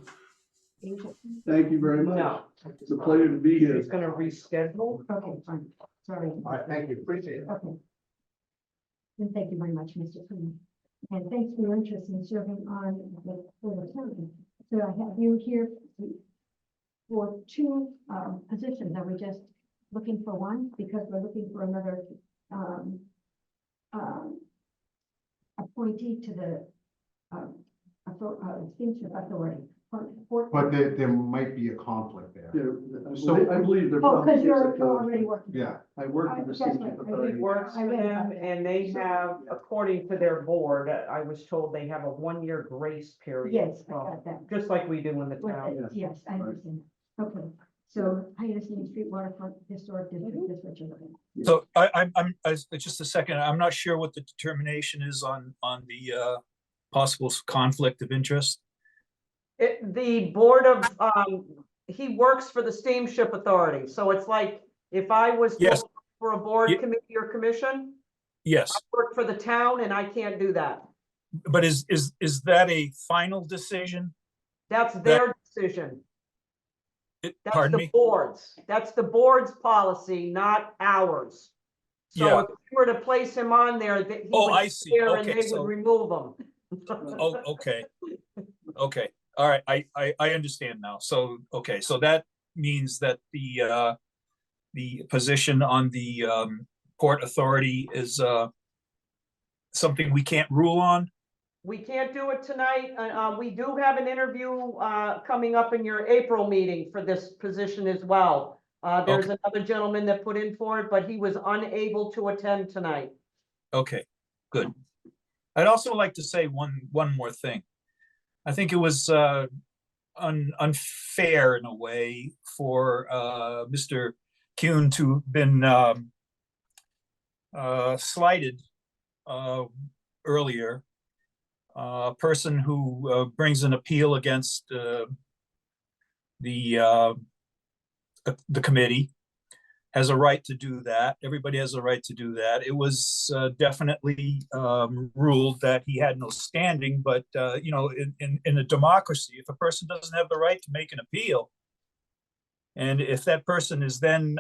Thank you very much. No. It's a pleasure to be here. He's gonna reschedule. Okay, fine, sorry. All right, thank you, appreciate it. Okay. And thank you very much, Mr. Coon. And thanks for your interest in serving on the county. So I have you here for two positions. Are we just looking for one? Because we're looking for another appointee to the Steamship Authority. But there might be a conflict there. I believe there Oh, probably because is you're a already working. Yeah. I work for the That's Steamship right. I Authority. He works I for read them about it. and they have, according to their board, I was told they have a 1-year grace period. Yes, I Well, got that. just like we do in the With town. it, yes, I understand. Okay, so Hyannis Main Street Waterfront Historic District is what you're looking at. So I'm just a second. I'm not sure what the determination is on the possible conflict of interest. The board of, he works for the Steamship Authority, so it's like, if I was to Yes. apply for a board Ye- committee or commission, Yes, I work for the town and I can't do that. but is that a final decision? That's their decision. That's Pardon the me? board's. That's the board's policy, not ours. So Yeah. if we were to place him on there, that he Oh, would I see. clear and Okay, they so- would remove him. Oh, okay. Okay, all right, I understand now. So, okay, so that means that the position on the Port Authority is something we can't rule on? We can't do it tonight. We do have an interview coming up in your April meeting for this position as well. There's another gentleman that put in for it, but he was unable to attend tonight. Okay, good. I'd also like to say one more thing. I think it was unfair in a way for Mr. Kuhn to have been slighted earlier. A person who brings an appeal against the committee has a right to do that. Everybody has a right to do that. It was definitely ruled that he had no standing, but you know, in a democracy, if a person doesn't have the right to make an appeal, and if that person is then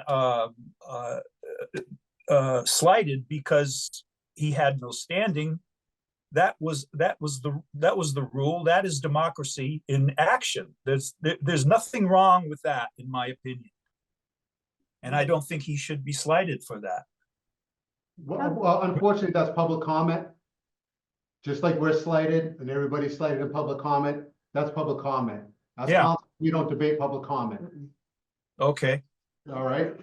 slighted because he had no standing, that was the rule. That is democracy in action. There's nothing wrong with that, in my opinion. And I don't think he should be slighted for that. Well, unfortunately, that's public comment. Just like we're slighted and everybody's slighted in public comment, that's public comment. As Yeah. council, We don't debate public comment, Okay, all right?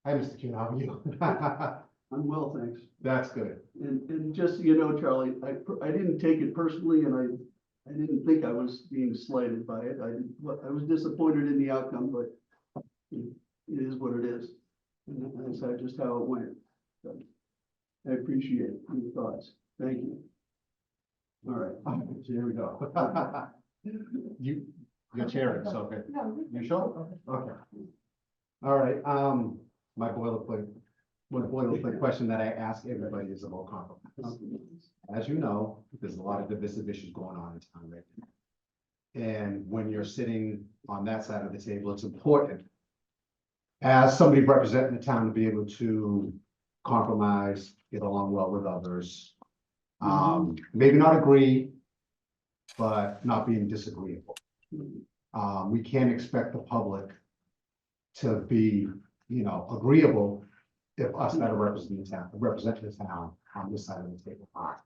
Hi, Mr. Kuhn, how are you? I'm well, thanks. That's good. And just so you know, Charlie, I didn't take it personally, and I didn't think I was being slighted by it. I was disappointed in the outcome, but it is what it is. And that's just how it went. So, I appreciate your thoughts. Thank you. All right, So here we go. You're chairing, so, okay. You sure? Okay. All right, my boilerplate question that I ask everybody is about compromise. As you know, there's a lot of divisive issues going on in town right now. And when you're sitting on that side of the table, it's important as somebody representing the town to be able to compromise, get along well with others. Maybe not agree, but not being disagreeable. We can't expect the public to be, agreeable if us that are representing the town on this side of the table are.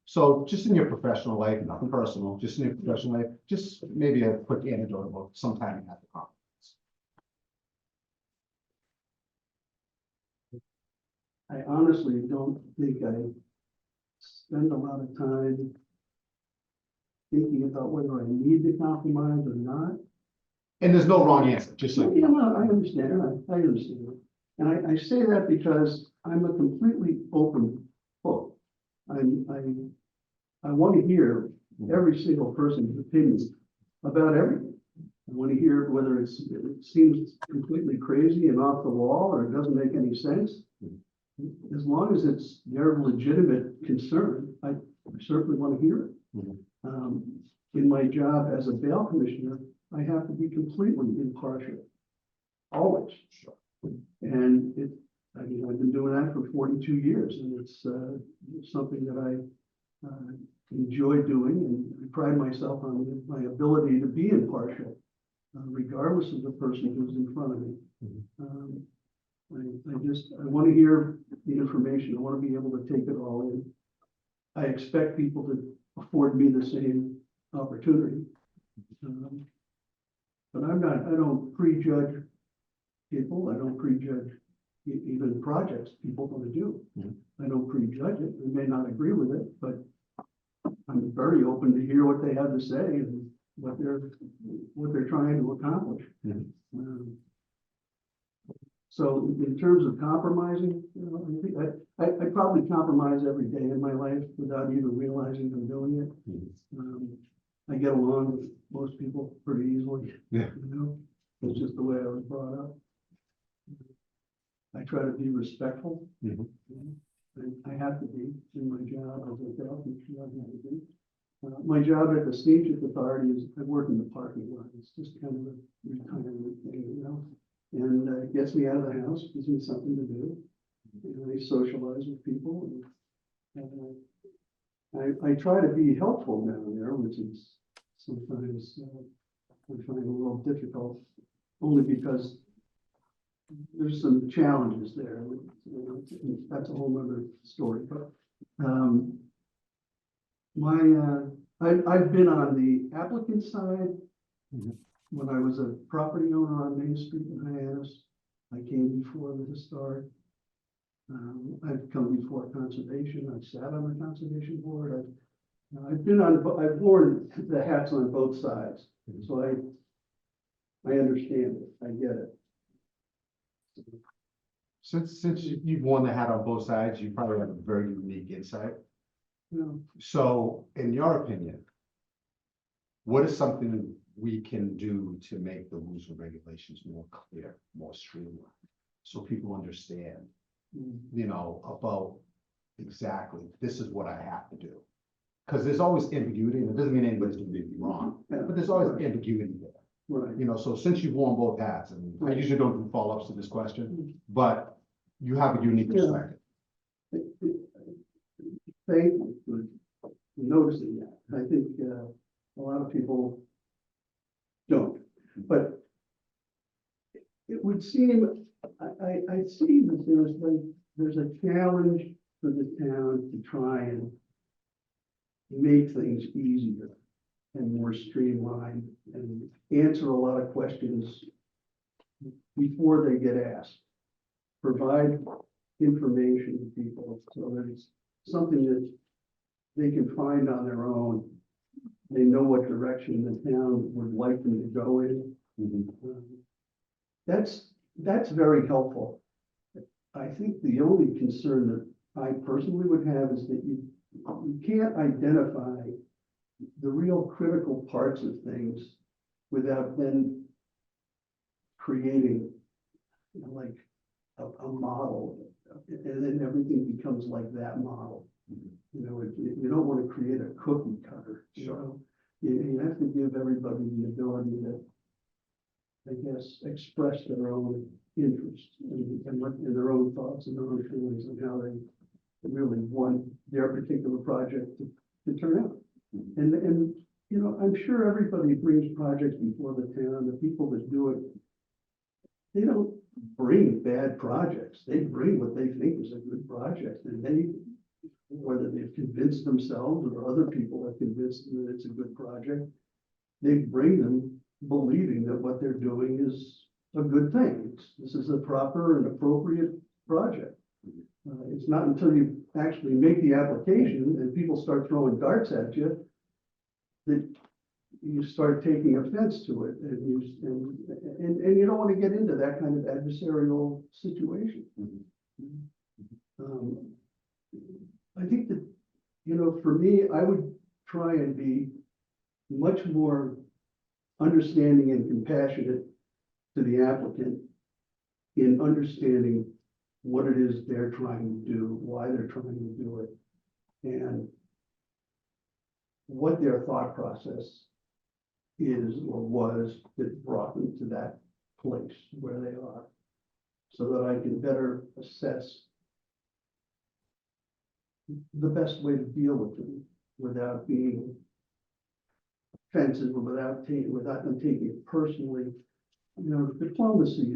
So just in your professional life, nothing personal, just in your professional life, just maybe a quick anecdote about sometime you had the conference. I honestly don't think I spend a lot of time thinking about whether I need to compromise or not. And there's no wrong answer, just like. Yeah, no, I understand, I understand. And I say that because I'm a completely open book. I want to hear every single person's opinion about everything. I want to hear whether it seems completely crazy and off the wall, or it doesn't make any sense. As long as it's their legitimate concern, I certainly want to hear it. In my job as a bail commissioner, I have to be completely impartial, always. And I've been doing that for 42 years, and it's something that I enjoy doing, and I pride myself on my ability to be impartial, regardless of the person who's in front of me. I want to hear the information. I want to be able to take it all in. I expect people to afford me the same opportunity. But I don't prejudge people. I don't prejudge even projects people want to do. I don't prejudge it. I may not agree with it, but I'm very open to hear what they have to say and what they're trying to accomplish. So in terms of compromising, I think I probably compromise every day in my life without even realizing I'm doing it. I get along with most people pretty easily. It's just the way I was brought up. I try to be respectful. I have to be in my job as a bail commissioner. I have to be. My job at the Steamship Authority is I work in the parking lot. It's just kind of a retirement thing, and it gets me out of the house, gives me something to do. And I socialize with people, and I try to be helpful down there, which is sometimes I find a little difficult, only because there's some challenges there. That's a whole other story. But I've been on the applicant side. When I was a property owner on Main Street in Hyannis, I came before the historic. I've come before conservation. I've sat on the conservation board. I've worn the hats on both sides, so I understand it. I get it. Since you've worn the hat on both sides, you probably have a very unique insight. So in your opinion, what is something we can do to make the rules and regulations more clear, more streamlined, so people understand, about exactly, this is what I have to do? Because there's always ambiguity, and it doesn't mean anybody's doing anything wrong, but there's always ambiguity there. Right. So since you've worn both hats, and I usually don't do follow-ups to this question, but you have a unique perspective. Thank you for noticing that. I think a lot of people don't, but it would seem, I see that there's a challenge for the town to try and make things easier and more streamlined and answer a lot of questions before they get asked. Provide information to people so that it's something that they can find on their own. They know what direction the town would like them to go in. That's very helpful. I think the only concern that I personally would have is that you can't identify the real critical parts of things without then creating, you know, like a model, and then everything becomes like that model. You know, you don't want to create a cookie cutter. Sure. You have to give everybody the ability to, I guess, express their own interest and their own thoughts and their own feelings and how they really want their particular project to turn out. And you know, I'm sure everybody brings projects before the town. The people that do it, they don't bring bad projects. They bring what they think is a good project, and they, whether they've convinced themselves or other people have convinced them that it's a good project, they bring them believing that what they're doing is a good thing. This is a proper and appropriate project. It's not until you actually make the application and people start throwing darts at you that you start taking offense to it, and you don't want to get into that kind of adversarial situation. I think that, you know, for me, I would try and be much more understanding and compassionate to the applicant in understanding what it is they're trying to do, why they're trying to do it, and what their thought process is or was that brought them to that place where they are, so that I can better assess the best way to deal with them without being offensive or without them taking it personally. You know, diplomacy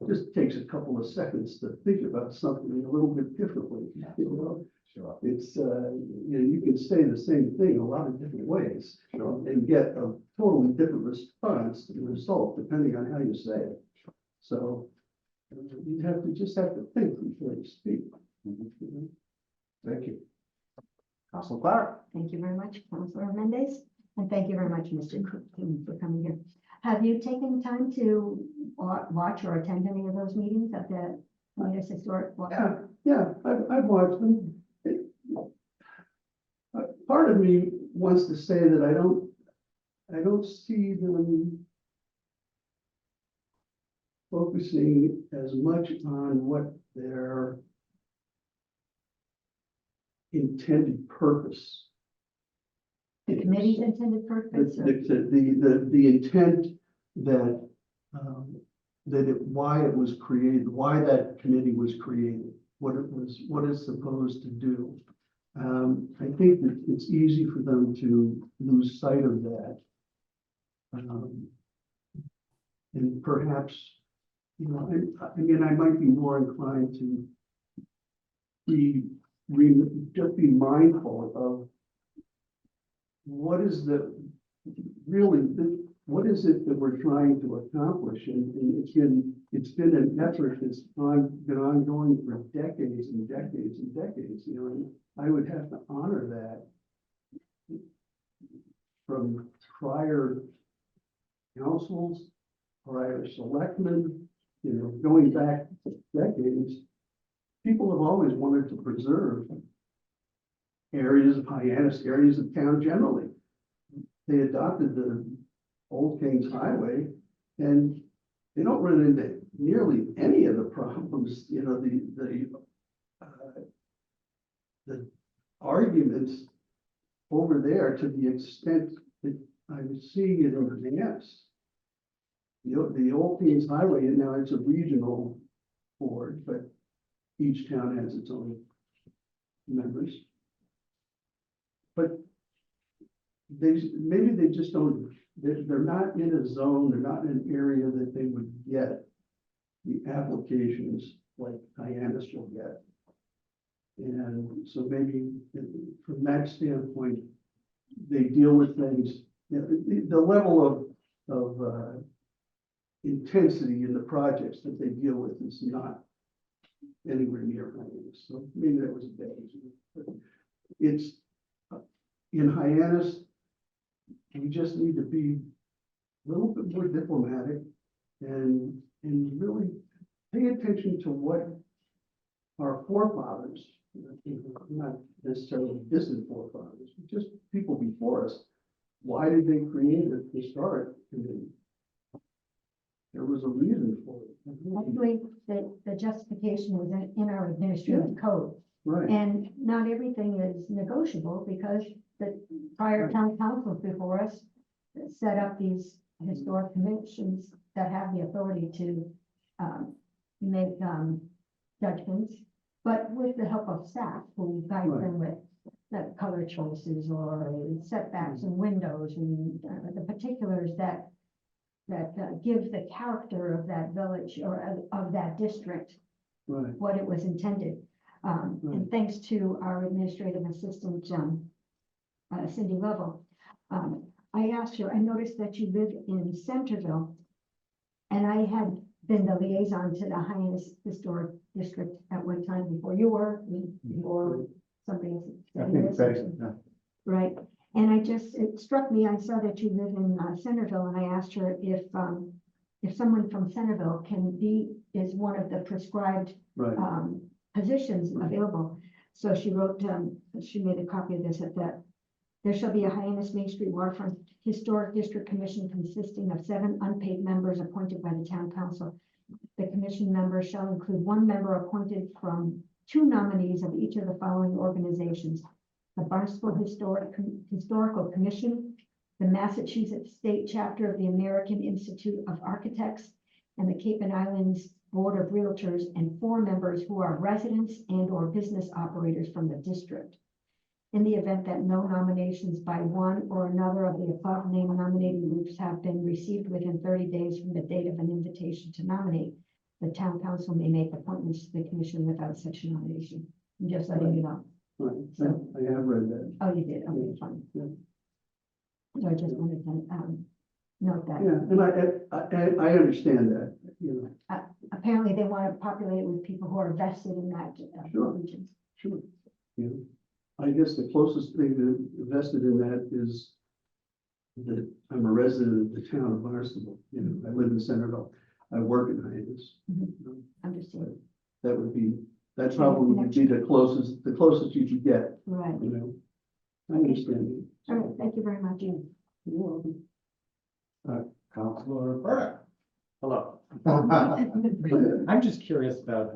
just takes a couple of seconds to think about something a little bit differently. You know, sure. It's you know, you can say the same thing a lot of different ways, sure, and get a totally different response to the result depending on how you say it. So you just have to think before you speak. Thank you. Councilor Clark. Thank you very much, Councilor Mendez, and thank you very much, Mr. Cook, for coming here. Have you taken time to watch or attend any of those meetings at the latest historic? Yeah, I've watched them. Part of me wants to say that I don't see them focusing as much on what their intended purpose. The committee's intended purpose? The intent that why it was created, why that committee was created, what it's supposed to do. I think that it's easy for them to lose sight of that. And perhaps, you know, I might be more inclined to just be mindful of what is what is it that we're trying to accomplish, and it's been an effort that's been ongoing for decades and decades and decades. You know, and I would have to honor that from prior councils, prior selectmen, you know, going back decades. People have always wanted to preserve areas of Hyannis, areas of town generally. They adopted the Old Kings Highway, and they don't run into nearly any of the problems, you know, the arguments over there to the extent that I'm seeing it in advance. The Old Kings Highway, and now it's a regional board, but each town has its own members. But maybe they just don't, they're not in a zone, they're not in an area that they would get the applications like Hyannis will get. And so maybe from that standpoint, they deal with things, the level of intensity in the projects that they deal with is not anywhere near Hyannis. So maybe that was a bad example. But it's in Hyannis, we just need to be a little bit more diplomatic and really pay attention to what our forefathers, not necessarily distant forefathers, but just people before us, why did they create a historic committee? There was a reason for it. Actually, the justification is in our administrative code. Right. And not everything is negotiable because the prior town councils before us set up these historic commissions that have the authority to make judgments, but with the help of staff who guide them with the color choices or setbacks and windows and the particulars that give the character of that village or of that district, Right. what it was intended. And thanks to our administrative assistant, Cindy Lovell, I asked her, I noticed that you live in Centerville, and I had been the liaison to the Hyannis Historic District at one time before you were, before something. I think that's, Right, and it struck me, I saw that you live in Centerville, and I asked her if someone from Centerville is one of the prescribed Right. positions available. So she wrote, she made a copy of this that there shall be a Hyannis Main Street Waterfront Historic District Commission consisting of 7 unpaid members appointed by the town council. The commission members shall include 1 member appointed from 2 nominees of each of the following organizations: the Barnstable Historical Commission, the Massachusetts State Chapter of the American Institute of Architects, and the Cape and Islands Board of Realtors, and 4 members who are residents and or business operators from the district. In the event that no nominations by one or another of the above named nominating groups have been received within 30 days from the date of an invitation to nominate, the town council may make appointments to the commission without such nomination. I'm just letting you know. Right. I have read that. Oh, you did? Okay, fine. Yeah. So I just wanted to note that. Yeah, and I understand that, you know. Apparently, they want to populate it with people who are vested in that Sure. region. Sure. You know, I guess the closest thing to invested in that is that I'm a resident of the town of Barnstable. You know, I live in Centerville. I work in Hyannis. Understand. That probably would be the closest you could get. Right. You know, I understand. All right, thank you very much. You're welcome. Councilor Burke. Hello. I'm just curious about,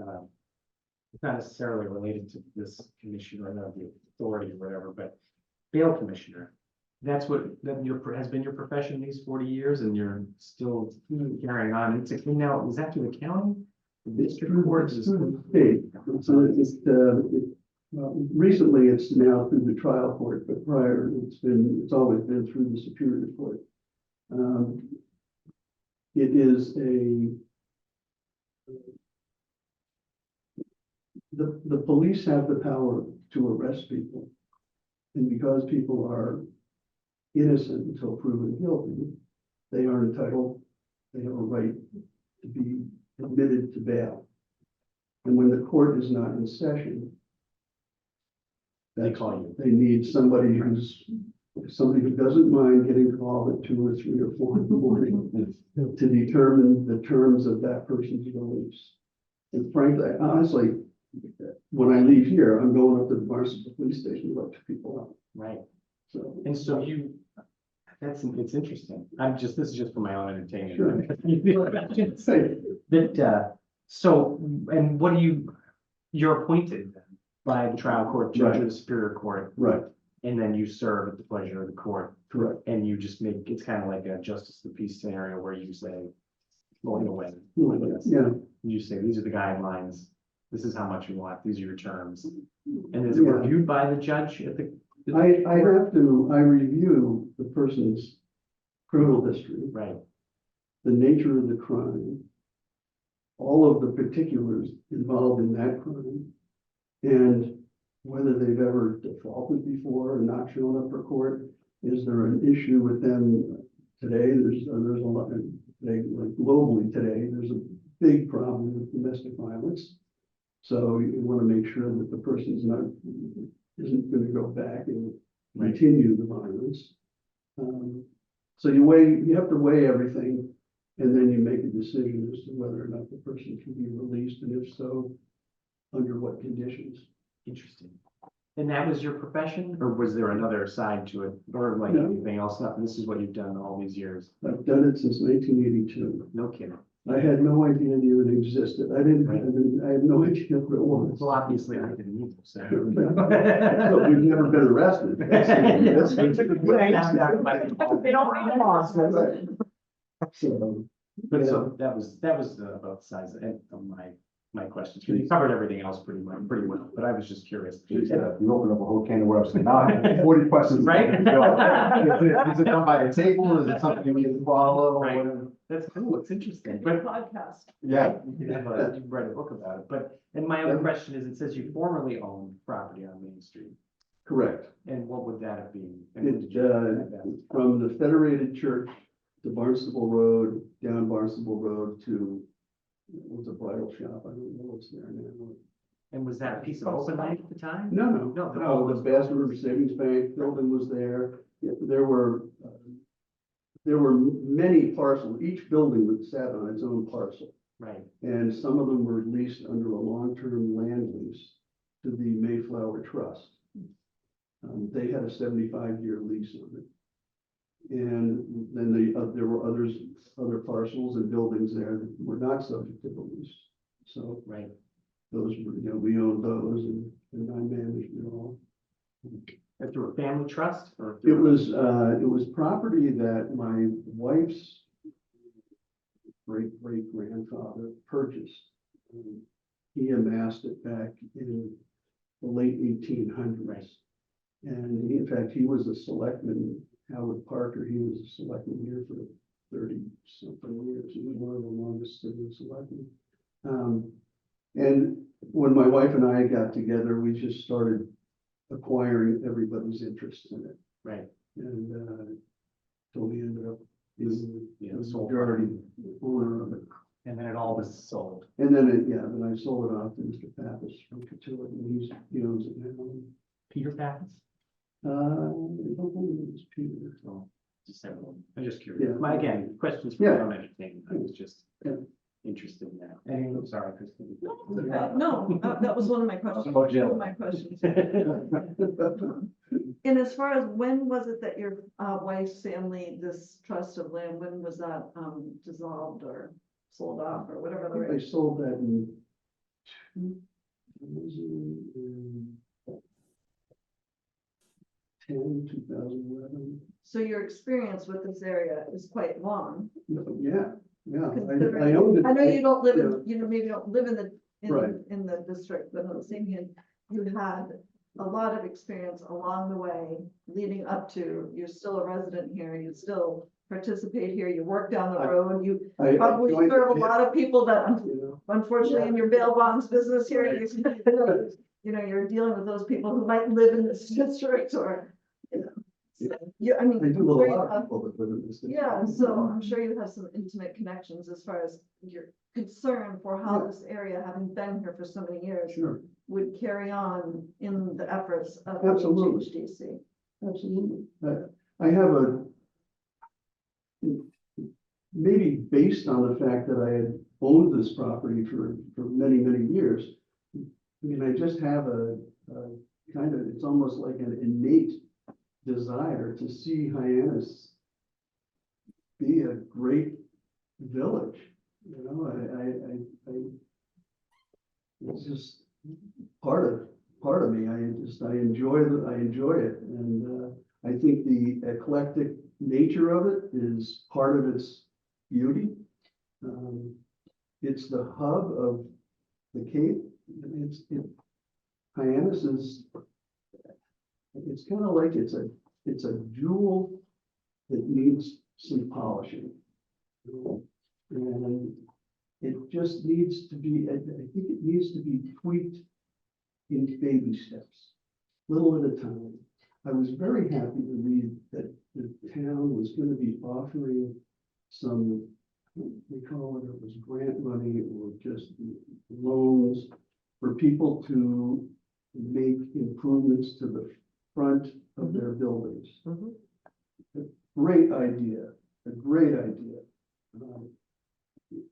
it's not necessarily related to this commission or the authority or whatever, but bail commissioner. That's what, has been your profession these 40 years and you're still carrying on. It's now, is that to the county? The district court? Hey, recently it's now through the trial court, but prior it's always been through the Superior Court. It is the police have the power to arrest people. And because people are innocent until proven guilty, they are entitled, they have a right to be admitted to bail. And when the court is not in session, They call you. they need somebody who doesn't mind getting called at 2 or 3 or 4 in the morning to determine the terms of that person's release. And frankly, honestly, when I leave here, I'm going up to the Barnstable police station to let people out. Right. So, And so it's interesting. This is just for my own entertainment. Sure. So, and what you're appointed by the trial court judge or the Superior Court. Right. And then you serve at the pleasure of the court. Correct. And you just it's kind of like a justice of the peace scenario where you say, well, you'll win. Yeah. You say, these are the guidelines. This is how much you want. These are your terms. And is it reviewed by the judge at the? I review the person's criminal history. Right. The nature of the crime, all of the particulars involved in that crime, and whether they've ever defaulted before or not shown up for court, Is there an issue with them today? There's a lot, like globally today, there's a big problem with domestic violence. So you want to make sure that the person's isn't going to go back and continue the violence. So you have to weigh everything, and then you make a decision as to whether or not the person can be released, and if so, under what conditions. Interesting. And that was your profession, or was there another side to it, or like No. anything else? This is what you've done all these years. I've done it since 1982. No kidding. I had no idea it even existed. I had no idea what it was. Well, obviously I didn't either, so. So we've never been arrested. They don't need a laws. So, But so that was about the size of my questions. You covered everything else pretty well, but I was just curious. You opened up a whole can of worms. Now I have 40 questions. Right? Is it done by the table? Is it something you need to follow? Right. Or whatever? That's cool. It's interesting. Good But podcast. Yeah. you can write a book about it. But, and my other question is, it says you formerly owned property on Main Street. correct. And what would that have been? And when It, did you have that? from the Federated Church to Barnstable Road, down Barnstable Road to, it was a bridal shop. I don't know what's there now. And was that a piece of open land at the time? No, the Bass River Savings Bank building was there. Yeah, there were many parcels. Each building was sat on its own parcel. Right. And some of them were leased under a long-term land lease to the Mayflower Trust. They had a 75-year lease on it. And then there were other parcels and buildings there that were not subject to the lease. So Right. those were, we owned those and I managed it all. And through a family trust or? It was property that my wife's great-great-grandfather purchased. He amassed it back in the late 1800s. Right. And in fact, he was a selectman, Howard Parker, he was a selectman here for 30-something years. He was one of the longest serving selectmen. And when my wife and I got together, we just started acquiring everybody's interest in it. Right. And so we ended up being the sold. majority owner of it. And then it all was sold. And then then I sold it off to Mr. Pappas from Cotuit, and he owns it now. Peter Pappas? I don't believe it's Peter. Oh, just everyone. I'm just curious. Yeah. Again, questions for Yeah. my own entertainment. I was just interested in that. And I'm sorry, Christine. No, that was one of my questions. Oh, Jill. One of my questions. And as far as when was it that your wife's family, this trust of land, when was that dissolved or sold off or whatever the I rate? sold that in 2011. So your experience with this area is quite long. Yeah. Considering- I owned it. I know you don't live Yeah. in, maybe you don't live in Right. in the district, but on the same hand, you had a lot of experience along the way leading up to, you're still a resident here, you still participate here, you work down the road, you I probably joined the serve a pit, lot of people that you know. unfortunately in your bail bonds business here, you're dealing with those people who might live in this district or, I mean. I do a I'm sure you lot of have- people that live in this. district. Yeah, so I'm sure you have some intimate connections as far as your concern for how Yeah. this area, having been here for so many years, Sure, would carry on in the efforts of the Absolutely. HDC. absolutely. I have maybe based on the fact that I had owned this property for many, many years. I mean, I just have a kind of, it's almost like an innate desire to see Hyannis be a great village. You know, it's just part of me. I enjoy it. And I think the eclectic nature of it is part of its beauty. It's the hub of the Cape. Hyannis is, it's kind of like it's a jewel that needs some polishing. And it just needs to be, I think it needs to be tweaked in baby steps, little at a time. I was very happy to read that the town was gonna be offering some, we call it was grant money or just loans for people to make improvements to the front of their buildings. A great idea, a great idea.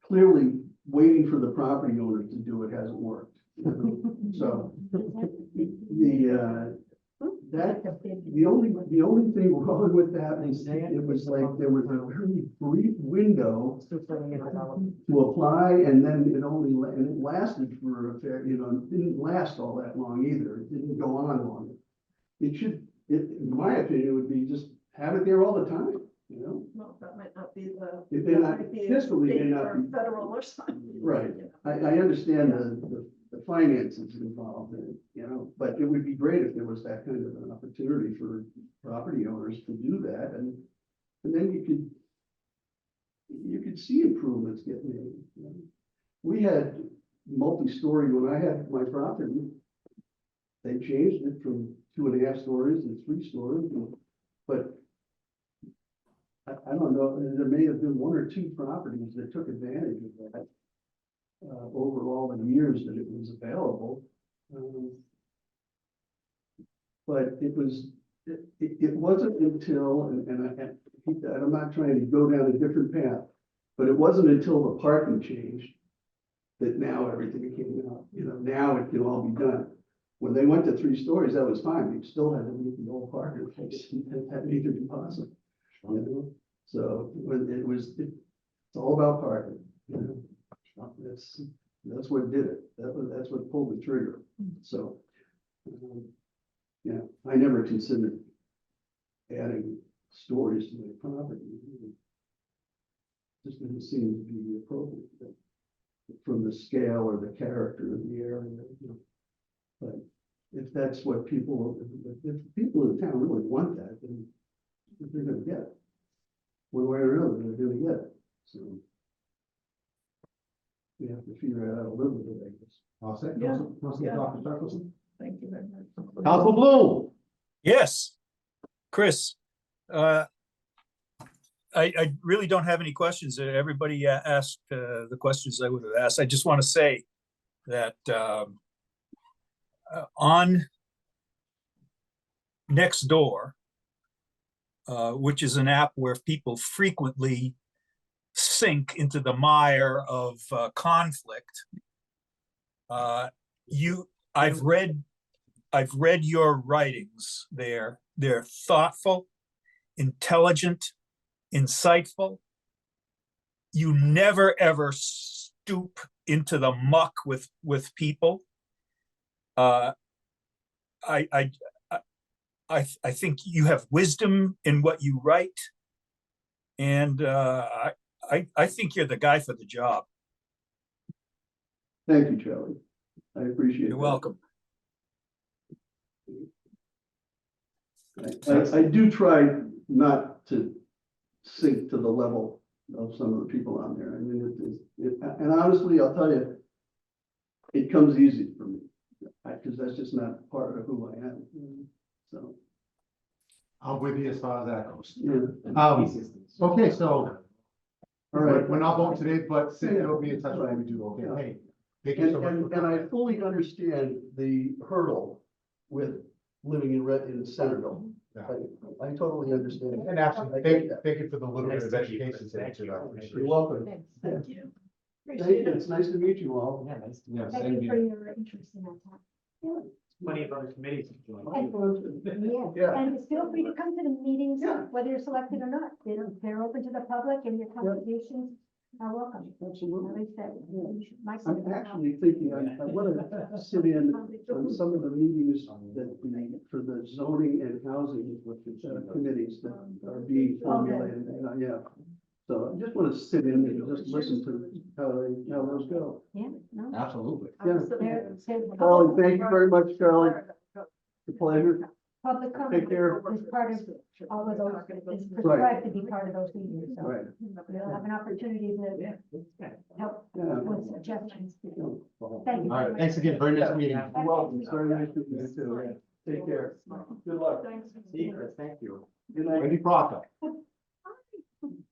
Clearly, waiting for the property owner to do it hasn't worked. So the only thing wrong with that is it was like there was a very brief window to apply, and then and it lasted for a fair, it didn't last all that long either. It didn't go on long. It should, in my opinion, would be just have it there all the time, Well, that might not be the. It may not, that might be fiscally may state not or be. Federal or something. Right, I understand the finances involved in it, but it would be great if there was that kind of an opportunity for property owners to do that, and then you could see improvements get made. We had multi-story, when I had my property, they changed it from 2.5 stories to 3 stories, but I don't know, there may have been 1 or 2 properties that took advantage of that. Over all the years that it was available. But it wasn't until, and I'm not trying to go down a different path, but it wasn't until the parking changed that now everything came out, now it can all be done. When they went to 3 stories, that was fine. You still had to meet the old parking place, that made it impossible. So it's all about parking, That's what did it. That's what pulled the trigger. So, I never considered adding stories to my property. Just didn't seem to be appropriate from the scale or the character of the area. But if that's what if people in town really want that, then they're going to get it. One way or another, they're going to get it. So. We have to figure out how to live with it, I guess. I'll say, Yeah. Dr. Stockelson. Thank you very much. Council Bloom. Yes, Chris, I really don't have any questions. Everybody asked the questions I would have asked. I just want to say that on Nextdoor, which is an app where people frequently sink into the mire of conflict. I've read your writings there. They're thoughtful, intelligent, insightful. You never ever stoop into the muck with people. I think you have wisdom in what you write, and I think you're the guy for the job. Thank you, Charlie. I appreciate it. You're welcome. I do try not to sink to the level of some of the people on there. I mean, and honestly, I'll tell you, it comes easy for me because that's just not part of who I am. So I'm with you as far as that goes. Yeah. Okay, so, All right. we're not voting today, but say it'll be in touch when we do, okay? Hey, thank you so much. And I fully understand the hurdle with living in Centerville. Yeah. I totally understand. And actually, thank you for the little bit of education. You're welcome. Thank you. Thank Appreciate you. it. It's nice to meet you all. Thank you for your interest in that topic. Plenty of other committees. Yeah. And just feel free to come to the meetings, whether you're selected or not. They're open to the public, and your contributions are welcome. Absolutely. At least that, I'm actually thinking I want to sit in on some of the meetings for the zoning and housing committees that are being formulated. Yeah. So I just want to sit in and just listen to how those go. Yeah, no. Absolutely. Yeah. Charlie, Thank you very much, Charlie. It's a pleasure. Public comment Take care. is part of all of those, is prescribed to be part of those meetings, so Right. we'll have an opportunity to help Yeah. with suggestions. Thank you. All right, thanks again. Very nice meeting. You're welcome. It's very nice to meet you too. Take care. Good luck. Thanks. See you, Chris, thank you. Good night. Wendy Proctor.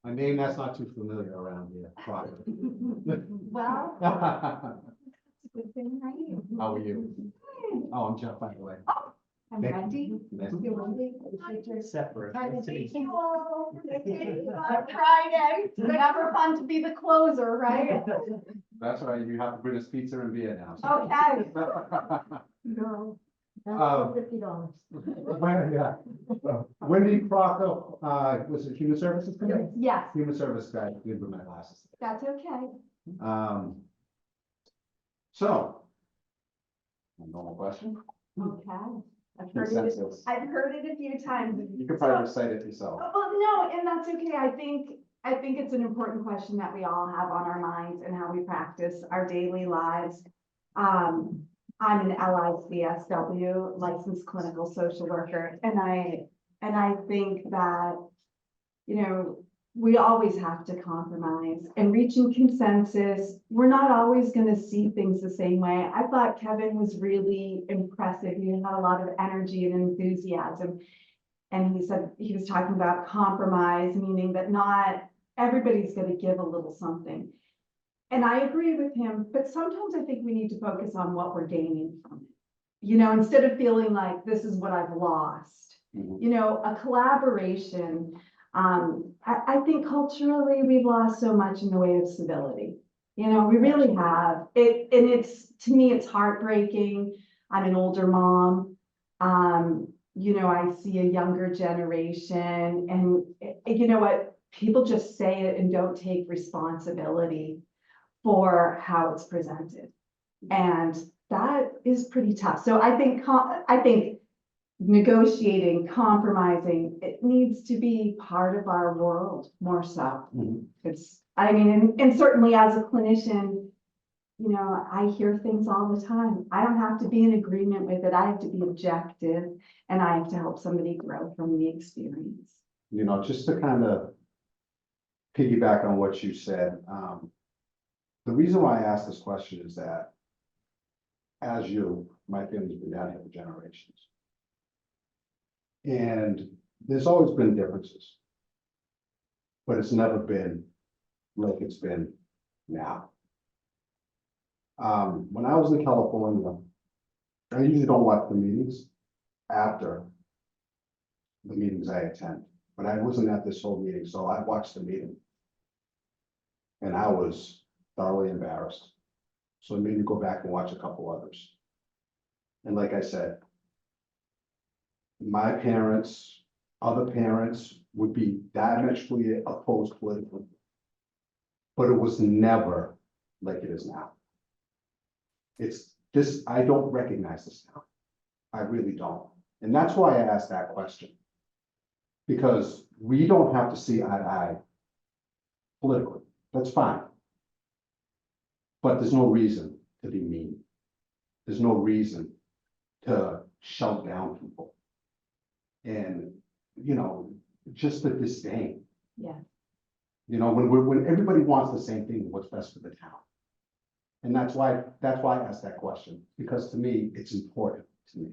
A name that's not too familiar around here, Proctor. Well, How it's a good thing, right? are you? Oh, I'm Jeff, by the way. I'm Wendy. Nice. You're Wendy. Separate. Hi, Nice to meet you. Friday, never fun to be the closer, right? That's right, you have to bring us pizza and beer now. Okay. No. $50. Yeah. Wendy Proctor, was it Human Services Committee? Yes, Human Service guy, did with my glasses. that's okay. So. A normal question? Okay. Consensus. I've heard it a few times. You can probably recite it yourself. Well, no, and that's okay. I think it's an important question that we all have on our minds and how we practice our daily lives. I'm an LICSW, licensed clinical social worker, and I think that, you know, we always have to compromise and reaching consensus. We're not always going to see things the same way. I thought Kevin was really impressive. He had a lot of energy and enthusiasm. And he said he was talking about compromise, meaning that not everybody's going to give a little something. And I agree with him, but sometimes I think we need to focus on what we're gaining from it. You know, instead of feeling like this is what I've lost, you know, a collaboration. I think culturally we've lost so much in the way of civility. You know, we really have it. And it's, to me, it's heartbreaking. I'm an older mom. You know, I see a younger generation and you know what, people just say it and don't take responsibility for how it's presented. And that is pretty tough. So I think negotiating, compromising, it needs to be part of our world more so. It's, I mean, and certainly as a clinician, you know, I hear things all the time. I don't have to be in agreement with it. I have to be objective and I have to help somebody grow from the experience. You know, just to kind of piggyback on what you said, the reason why I asked this question is that as my family's been down here for generations. And there's always been differences. But it's never been like it's been now. When I was in California, I usually don't watch the meetings after the meetings I attend, but I wasn't at this whole meeting, so I watched the meeting. And I was thoroughly embarrassed. So it made me go back and watch a couple others. And like I said, my parents, other parents would be diametrically opposed politically. But it was never like it is now. It's this, I don't recognize this now. I really don't. And that's why I asked that question. Because we don't have to see eye to eye politically. That's fine. But there's no reason to be mean. There's no reason to shout down people. And, you know, just the disdain. Yeah. You know, when everybody wants the same thing, what's best for the town. And that's why I asked that question, because to me, it's important to me.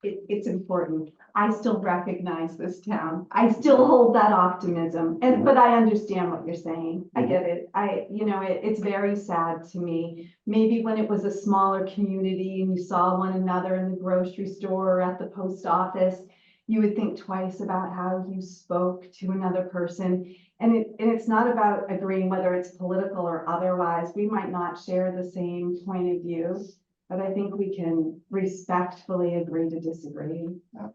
It's important. I still recognize this town. I still hold that optimism. And, but I understand what you're saying. I get it. You know, it's very sad to me. Maybe when it was a smaller community and you saw one another in the grocery store or at the post office, you would think twice about how you spoke to another person. And it's not about agreeing whether it's political or otherwise. We might not share the same point of view, but I think we can respectfully agree to disagree.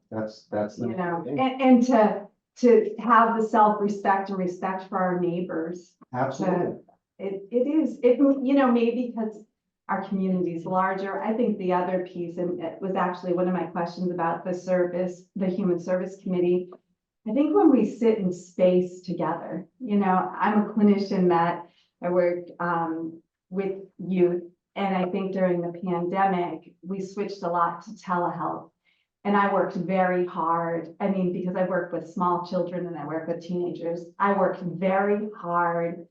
That's You know, and to have the self-respect and respect for our neighbors. Absolutely. You know, maybe because our community is larger. I think the other piece, and it was actually one of my questions about the Human Service Committee. I think when we sit in space together, you know, I'm a clinician that I work with youth. And I think during the pandemic, we switched a lot to telehealth. And I worked very hard. I mean, because I work with small children and I work with teenagers, I worked very hard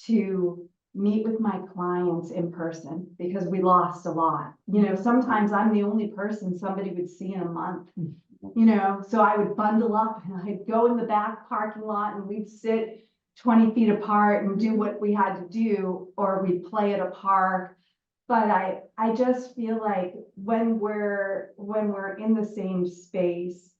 to meet with my clients in person because we lost a lot. You know, sometimes I'm the only person somebody would see in a month. You know, so I would bundle up and I'd go in the back parking lot and we'd sit 20 feet apart and do what we had to do, or we'd play at a park. But I just feel like when we're in the same space,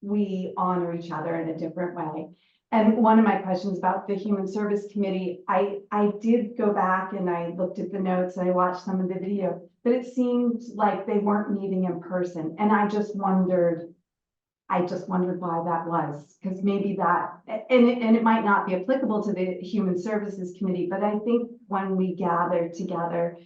we honor each other in a different way. And one of my questions about the Human Service Committee, I did go back and I looked at the notes, and I watched some of the video, but it seemed like they weren't meeting in person. And I just wondered why that was, because maybe that, and it might not be applicable to the Human Services Committee, but I think when we gather together,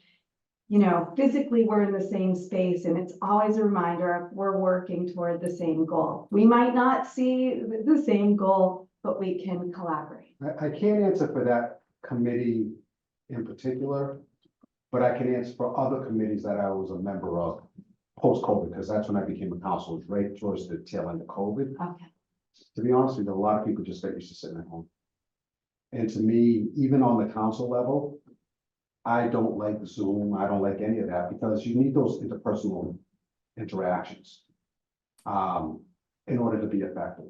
you know, physically we're in the same space, and it's always a reminder of we're working toward the same goal. We might not see the same goal, but we can collaborate. I can't answer for that committee in particular, but I can answer for other committees that I was a member of post-COVID, because that's when I became a council, it was right towards the tail end of COVID. Okay. To be honest with you, a lot of people just got used to sitting at home. And to me, even on the council level, I don't like Zoom, I don't like any of that, because you need those interpersonal interactions in order to be effective.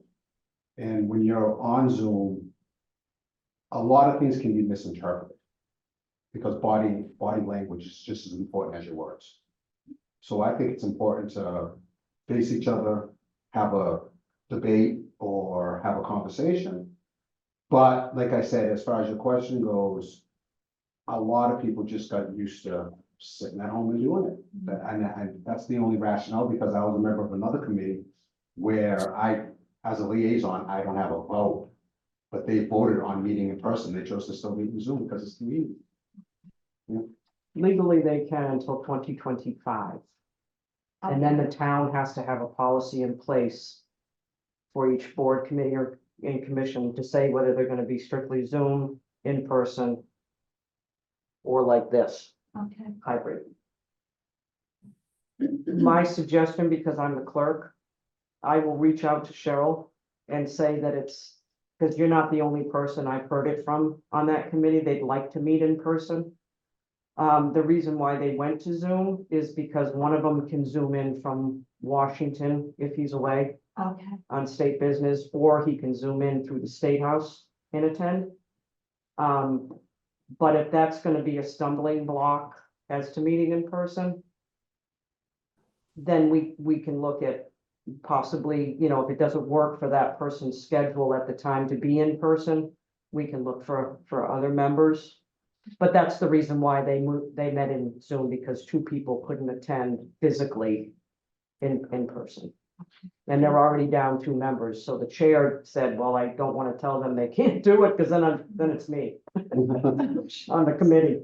And when you're on Zoom, a lot of things can be misinterpreted, because body language is just as important as your words. So I think it's important to face each other, have a debate or have a conversation. But like I said, as far as your question goes, a lot of people just got used to sitting at home and doing it. And that's the only rationale, because I was a member of another committee where as a liaison, I don't have a vote, but they voted on meeting in person. They chose to still meet in Zoom because it's convenient. Yeah. Legally, they can until 2025. And then the town has to have a policy in place for each board, committee, or and commission to say whether they're gonna be strictly Zoom, in person, or like this, Okay. hybrid. My suggestion, because I'm the clerk, I will reach out to Cheryl and say that it's, because you're not the only person I've heard it from on that committee, they'd like to meet in person. The reason why they went to Zoom is because one of them can Zoom in from Washington if he's away Okay. on state business, or he can Zoom in through the State House and attend. But if that's gonna be a stumbling block as to meeting in person, then we can look at possibly, you know, if it doesn't work for that person's schedule at the time to be in person, we can look for other members. But that's the reason why they met in Zoom, because two people couldn't attend physically in person. And they're already down 2 members, so the chair said, well, I don't want to tell them they can't do it, because then it's me on the committee.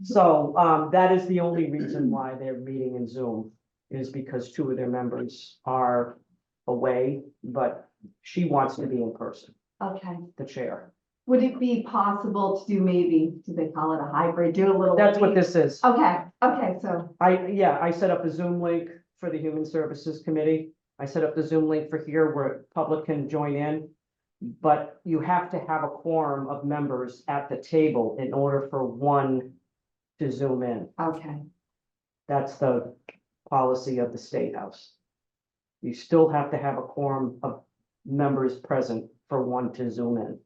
So that is the only reason why they're meeting in Zoom, is because 2 of their members are away, but she wants to be in person, Okay. the chair. Would it be possible to do maybe, do they call it a hybrid, do a little? That's what this is. Okay, so. I set up a Zoom link for the Human Services Committee. I set up the Zoom link for here where public can join in. But you have to have a quorum of members at the table in order for one to Zoom in. Okay. That's the policy of the State House. You still have to have a quorum of members present for one to Zoom in.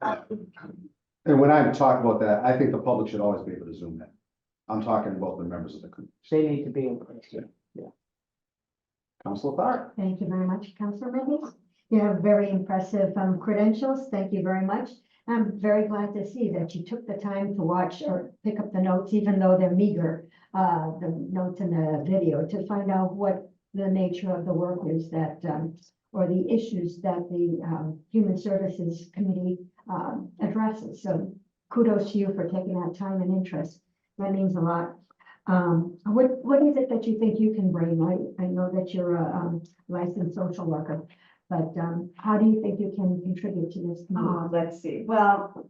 And when I talk about that, I think the public should always be able to Zoom in. I'm talking about the members of the committee. They need to be in person. Councilor Tharp. Thank you very much, Councilor Mendes. You have very impressive credentials. Thank you very much. I'm very glad to see that you took the time to watch or pick up the notes, even though they're meager, the notes in the video, to find out what the nature of the work is that, or the issues that the Human Services Committee addresses. So kudos to you for taking that time and interest. That means a lot. What is it that you think you can bring? I know that you're a licensed social worker, but how do you think you can contribute to this community? Let's see. Well,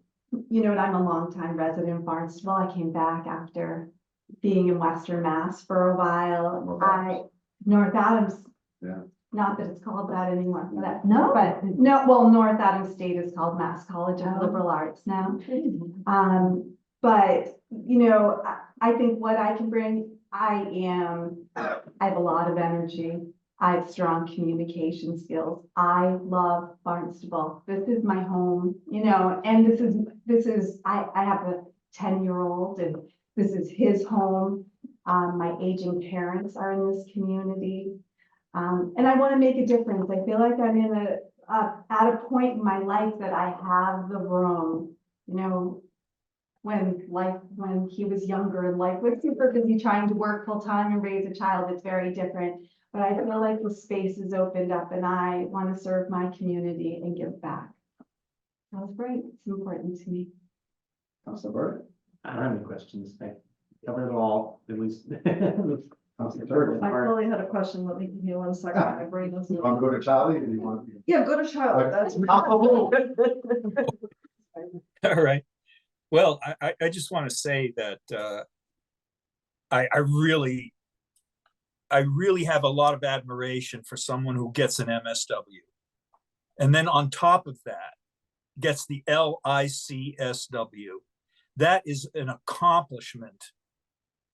you know, I'm a longtime resident of Barnstable. I came back after being in Western Mass for a while. North Adams. Yeah. Not that it's called that anymore. But No. well, North Adams State is called Mass College of Liberal Arts now. But you know, I think what I can bring, I have a lot of energy. I have strong communication skills. I love Barnstable. This is my home, you know, and I have a 10-year-old and this is his home. My aging parents are in this community. And I want to make a difference. I feel like I'm at a point in my life that I have the room, you know, when he was younger and life was super busy trying to work full time and raise a child, it's very different. But I feel like the space is opened up and I want to serve my community and give back. That's great. It's important to me. Councilor Burke? I don't have any questions. I covered it all, at least. Councilor Turner? I really had a question. Let me give you 1 second. My brain doesn't. You want to go to Charlie or do you want to? Yeah, go to Charlotte. That's. All right. Well, I just want to say that I really have a lot of admiration for someone who gets an MSW. And then on top of that, gets the LICSW. That is an accomplishment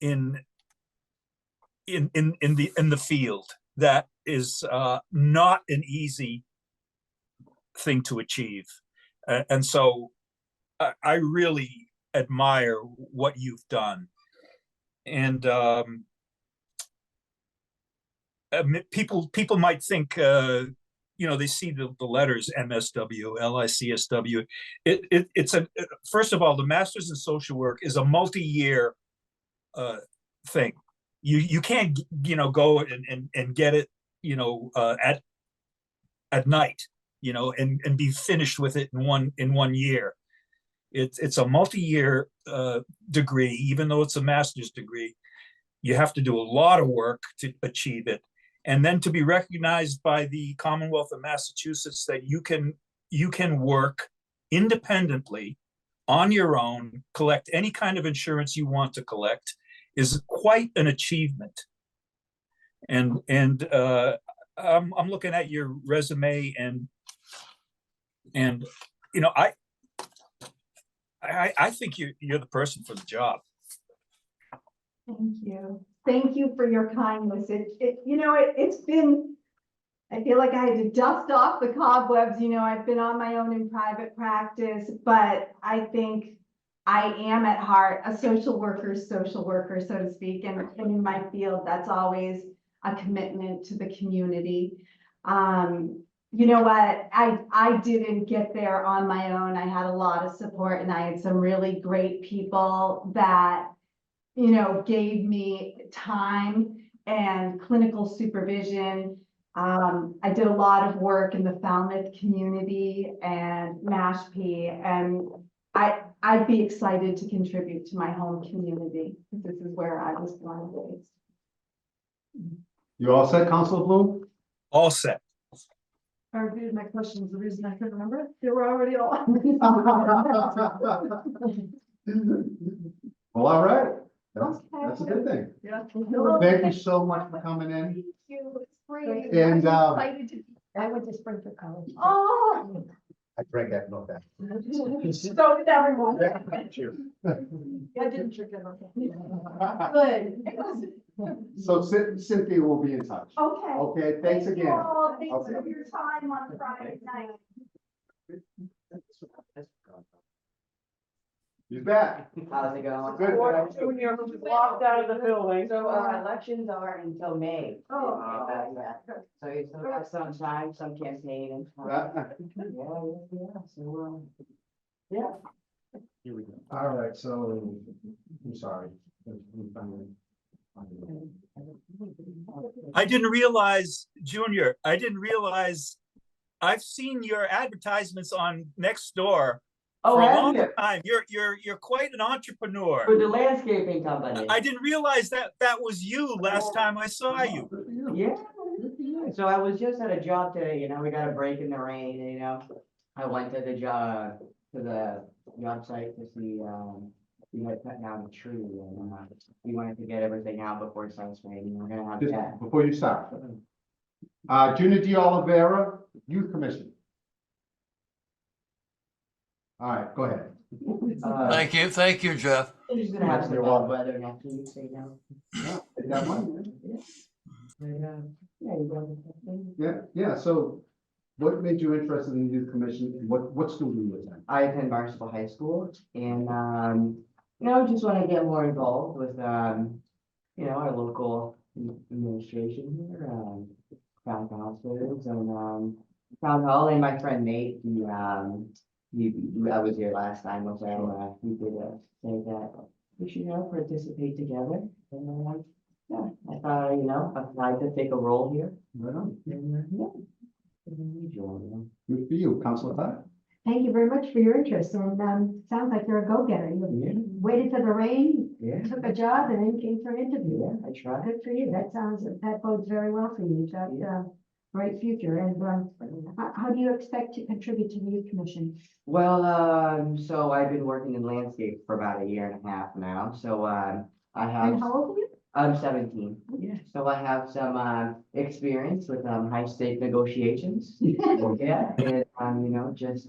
in the field. That is not an easy thing to achieve. And so I really admire what you've done. And people might think, they see the letters MSW, LICSW. It's first of all, the Masters in Social Work is a multi-year thing. You can't, go and get it, at night, and be finished with it in one year. It's a multi-year degree, even though it's a master's degree. You have to do a lot of work to achieve it. And then to be recognized by the Commonwealth of Massachusetts that you can work independently on your own, collect any kind of insurance you want to collect, is quite an achievement. And I'm looking at your resume and I think you're the person for the job. Thank you. Thank you for your kindness. It's been, I feel like I had to dust off the cobwebs. I've been on my own in private practice, but I think I am at heart a social worker, so to speak. And in my field, that's always a commitment to the community. You know what? I didn't get there on my own. I had a lot of support and I had some really great people that gave me time and clinical supervision. I did a lot of work in the Falmouth community and Mashpee, and I'd be excited to contribute to my home community. This is where I was born and raised. You all set, Councilor Bloom? All set. I repeated my questions. The reason I couldn't remember it, they were already all. Well, all right. That's a good thing. Yeah. Thank you so much for coming in. Thank you. It's great. And, I'm excited to. I went to Springfield College. Oh. I drank that, no that. So did everyone. Thank you. I didn't drink it. Good. So Cynthia will be in touch. Okay. Okay, thanks Thank you again. all. Thanks Okay. for your time on Friday night. He's back. How's it going? Good. Junior walked out of the building. So our elections are until May. Oh. Yeah. So you still got some time, some campaign and. Yeah. So, yeah. Here we go. All right, so, I'm sorry. I didn't realize, Junior, I've seen your advertisements on Nextdoor for a long time. You're quite an entrepreneur. For the landscaping company. I didn't realize that was you last time I saw you. Yeah. So I was just at a job today, we got a break in the rain, I went to the job site to see, we had cut down a tree and we wanted to get everything out before it starts raining. We're gonna have that. Before you start. Junior D. Oliveira, Youth Commission. All right, go ahead. Thank you, Jeff. We're just gonna have some You're bad welcome. weather next week, so Yeah, you got one. But, Yeah, so what made you interested in the youth commission? And what school do you attend? I attend Barnstable High School and, just want to get more involved with, our local administration here, town councilors and, town hall and my friend Nate, I was here last time, so, he did, say that we should, participate together. And, yeah, I thought, applied to take a role here. Right on. And, Good for you, Councilor Clark. Thank you very much for your interest, and sounds like you're a go-getter. You waited for the rain, Yeah. took a job, and then came for an interview. Yeah, I tried. Good for you. That bodes very well for you. You've got a bright future. And how do you expect to contribute to the youth commission? Well, so I've been working in landscape for about 1.5 years now, so, I have. And how old are you? I'm 17. Yeah. So I have some experience with high stake negotiations. Yeah, and just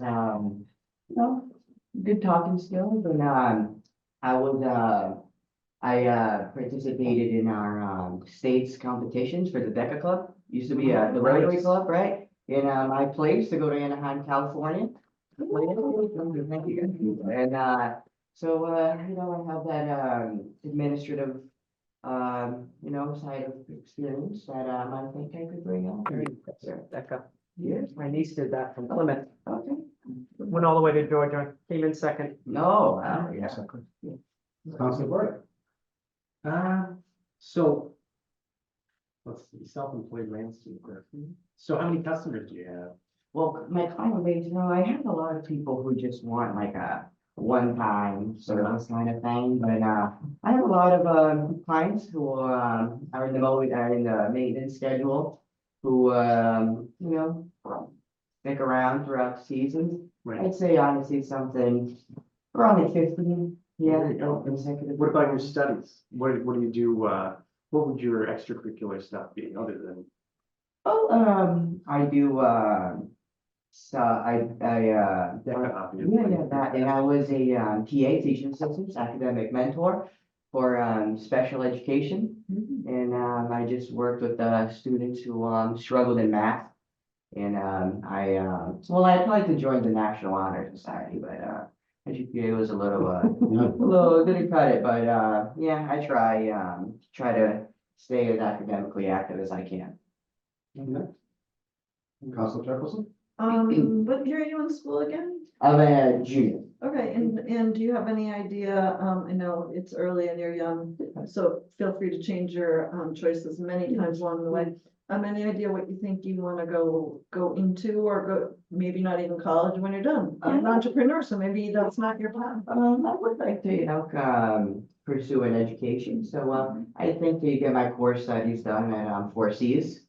good talking skills. And I participated in our state's competitions for the DECA Club. Used to be the Rotary Club, right? In my place to go to Anaheim, California. Thank you. And so I have that administrative side of experience that I think I could bring up. Very impressive, Becca. Yeah. My niece did that from Plymouth. Okay. Went all the way to Georgia, came in second. No, wow, yeah. Councilor Burke. So, let's see, self-employed landscaper. So how many customers do you have? Well, my client base, I have a lot of people who just want like a one-time service kind of thing, but I have a lot of clients who are in the maintenance schedule, who stick around throughout the season. Right. I'd say honestly something around like 15. Yeah, consecutive. What about your studies? What do you do? What would your extracurricular stuff be other than? Oh, I do so I that, and I was a TA, teaching assistant, academic mentor for special education. And I just worked with students who struggled in math. And I'd like to join the National Honor Society, but my GPA was a little didn't cut it, but yeah, I try to stay as academically active as I can. Councilor Jefferson? What year are you in school again? I'm a junior. Okay, and do you have any idea, I know it's early and you're young, so feel free to change your choices many times along the way. Any idea what you think you want to go into, or go, maybe not even college when you're done? You're an entrepreneur, so maybe that's not your plan. I would like to, pursue an education. So, I think to get my core studies done at 4 Cs,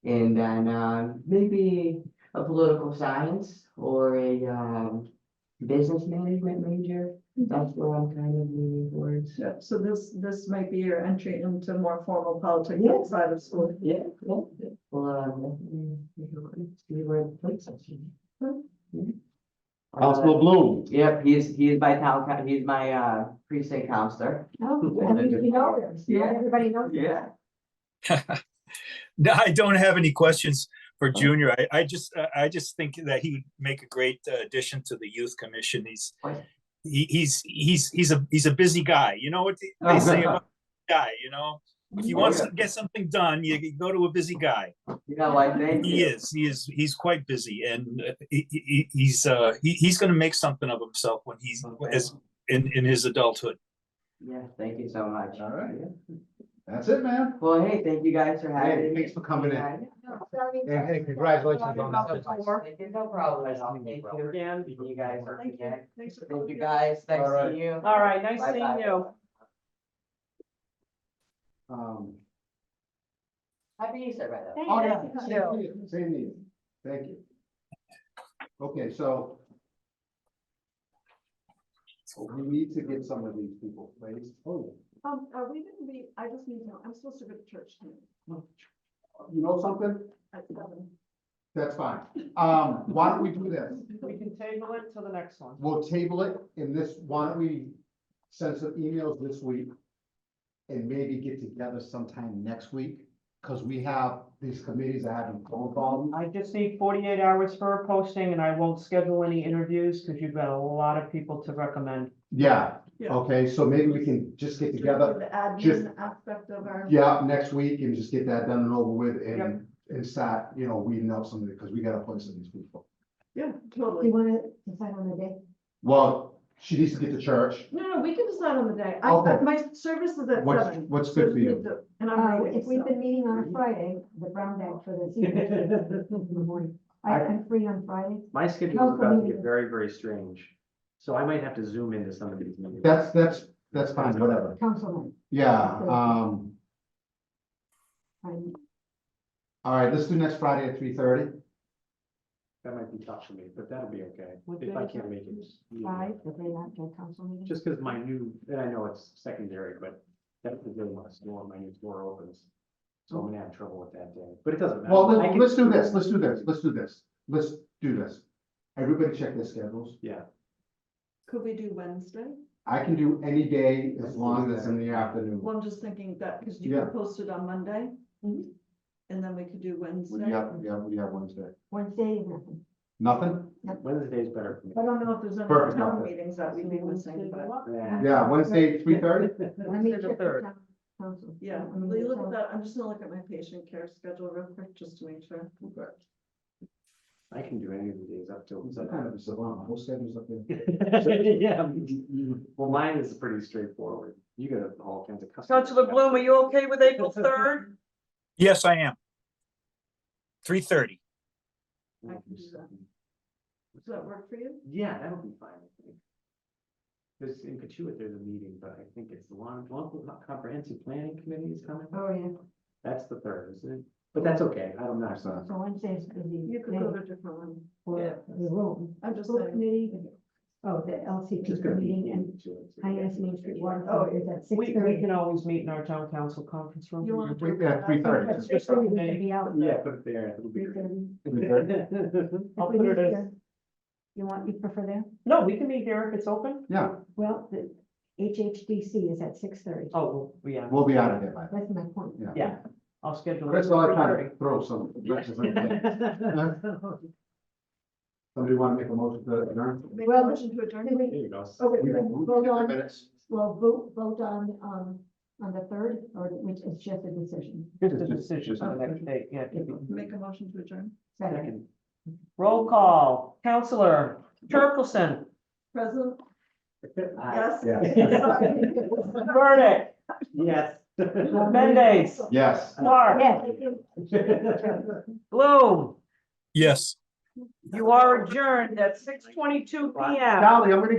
and then maybe a political science or a business management major. That's where I'm kind of leaning towards. Yeah, so this might be your entry into more formal politics Yeah. outside of school. Yeah. Well, definitely see where it takes us. Councilor Bloom. Yep, he's my precinct counselor. Oh, you know this. Not everybody knows this. Yeah. No, I don't have any questions for Junior. I just think that he would make a great addition to the youth commission. He's a busy guy. You know what they say about guy, if you want to get something done, you go to a busy guy. I think He's quite busy, and he's going to make something of himself when he's in his adulthood. Yeah, thank you so much. All right. That's it, man. Well, hey, thank you guys for having me. Thanks for coming in. And hey, congratulations on that. No problem at all. Thank you again. You guys are Thank you. again. Thanks for Thank coming. you guys. Nice All right. seeing you. All right, nice Bye-bye. seeing you. Happy Easter, by the way. Oh, yeah. Same to you. Thank you. Okay, so we need to get some of these people placed. Oh, Are we gonna be, I just need to know, I'm supposed to go to church tonight you know something? at 7. That's fine. Why don't we do this? We can table it till the next one. We'll table it in this, why don't we send some emails this week and maybe get together sometime next week? because we have these committees that have phone calls. I just need 48 hours for a posting and I won't schedule any interviews because you've got a lot of people to recommend. Yeah, Yeah. okay, so maybe we can just get Just together, for the just- admin aspect of our. yeah, next week and just get that done and over with and start, weeding out some of it, because we gotta place these people. Yeah, Do totally. you want to decide on the day? Well, she needs to get to church. No, we can decide on the day. Okay. My service is at What's- 7. what's so good we for you? need to- And I'm reading, If we've so. been meeting on a Friday, the brown bag for the senior in the morning. I'm free on Friday. My schedule is Council about to get meeting. very, very strange. So I might have to zoom into some of these meetings. That's fine, whatever. Councilman. Yeah, I'm- all right, let's do next Friday at 3:30. That might be tough for me, but that'll be okay. What If day I is can't that? make it. Five, the day after council meeting. Just because my new, and I know it's secondary, but that's the day when my new store opens. So I'm gonna have trouble with that day, but it doesn't matter. Well, I can- let's do this. Everybody check their schedules. Yeah, Could we do Wednesday? I can do any day as long as it's in the afternoon. Well, I'm just thinking that, because you Yeah. posted on Monday. And then we could do Wednesday. We have Wednesday. Wednesday, nothing. Nothing? Wednesday's better for me. I don't know if there's any Perfect. town meetings that we'd be missing, but Yeah, Wednesday, 3:30? Let me Wednesday the check the 3rd. town council. yeah, I mean, will you look so- at that? I'm just gonna look at my patient care schedule real quick, just to make sure. I can do any of the days up till. Sometimes it's a long, whole schedule's up there. Yeah, well, mine is pretty straightforward. You got all kinds of. custom Councilor stuff. Bloom, are you okay with April 3rd? Yes, I am. 3:30. I can do that. Does that work for you? Yeah, that'll be fine, I think. There's, in Katuitt, there's a meeting, but I think it's the long comprehensive planning committee is coming. Oh, yeah. That's the 3rd, isn't it? But that's okay, I don't know. So Wednesday is busy. You could go to a different one. For Yeah. the room. I'm just School saying. committee, the Just LCP gonna be meeting and Hyannis Main Street Water. Oh, is at We 6:30. can always meet in our town council conference room. You want to? Yeah, 3:30. At 6:30, we can be out. Yeah, put it there, it'll be great. 3:30. I'll If we put it meet as, there, you prefer there? no, we can meet here if it's open. Yeah, Well, the HHDC is at 6:30. Oh, well, yeah, we'll be out of here by then. That's my point. yeah. I'll schedule. it Chris, for I'll try 3:30. to throw some. Somebody want to make a motion to adjourn? Make a Well, motion to adjourn. Did we- There you go. Oh, wait, We wait, can vote get the on, minutes. well, vote on the 3rd, or which is just a decision. Just a decision for the next date, yeah. Make a motion to adjourn. Second. Roll call, Counselor Turkelson, Present? Yes. Burdick, Yes. Mendez, Yes. Clark, Yes. Bloom. Yes. You are adjourned at 6:22 PM. Charlie, I'm gonna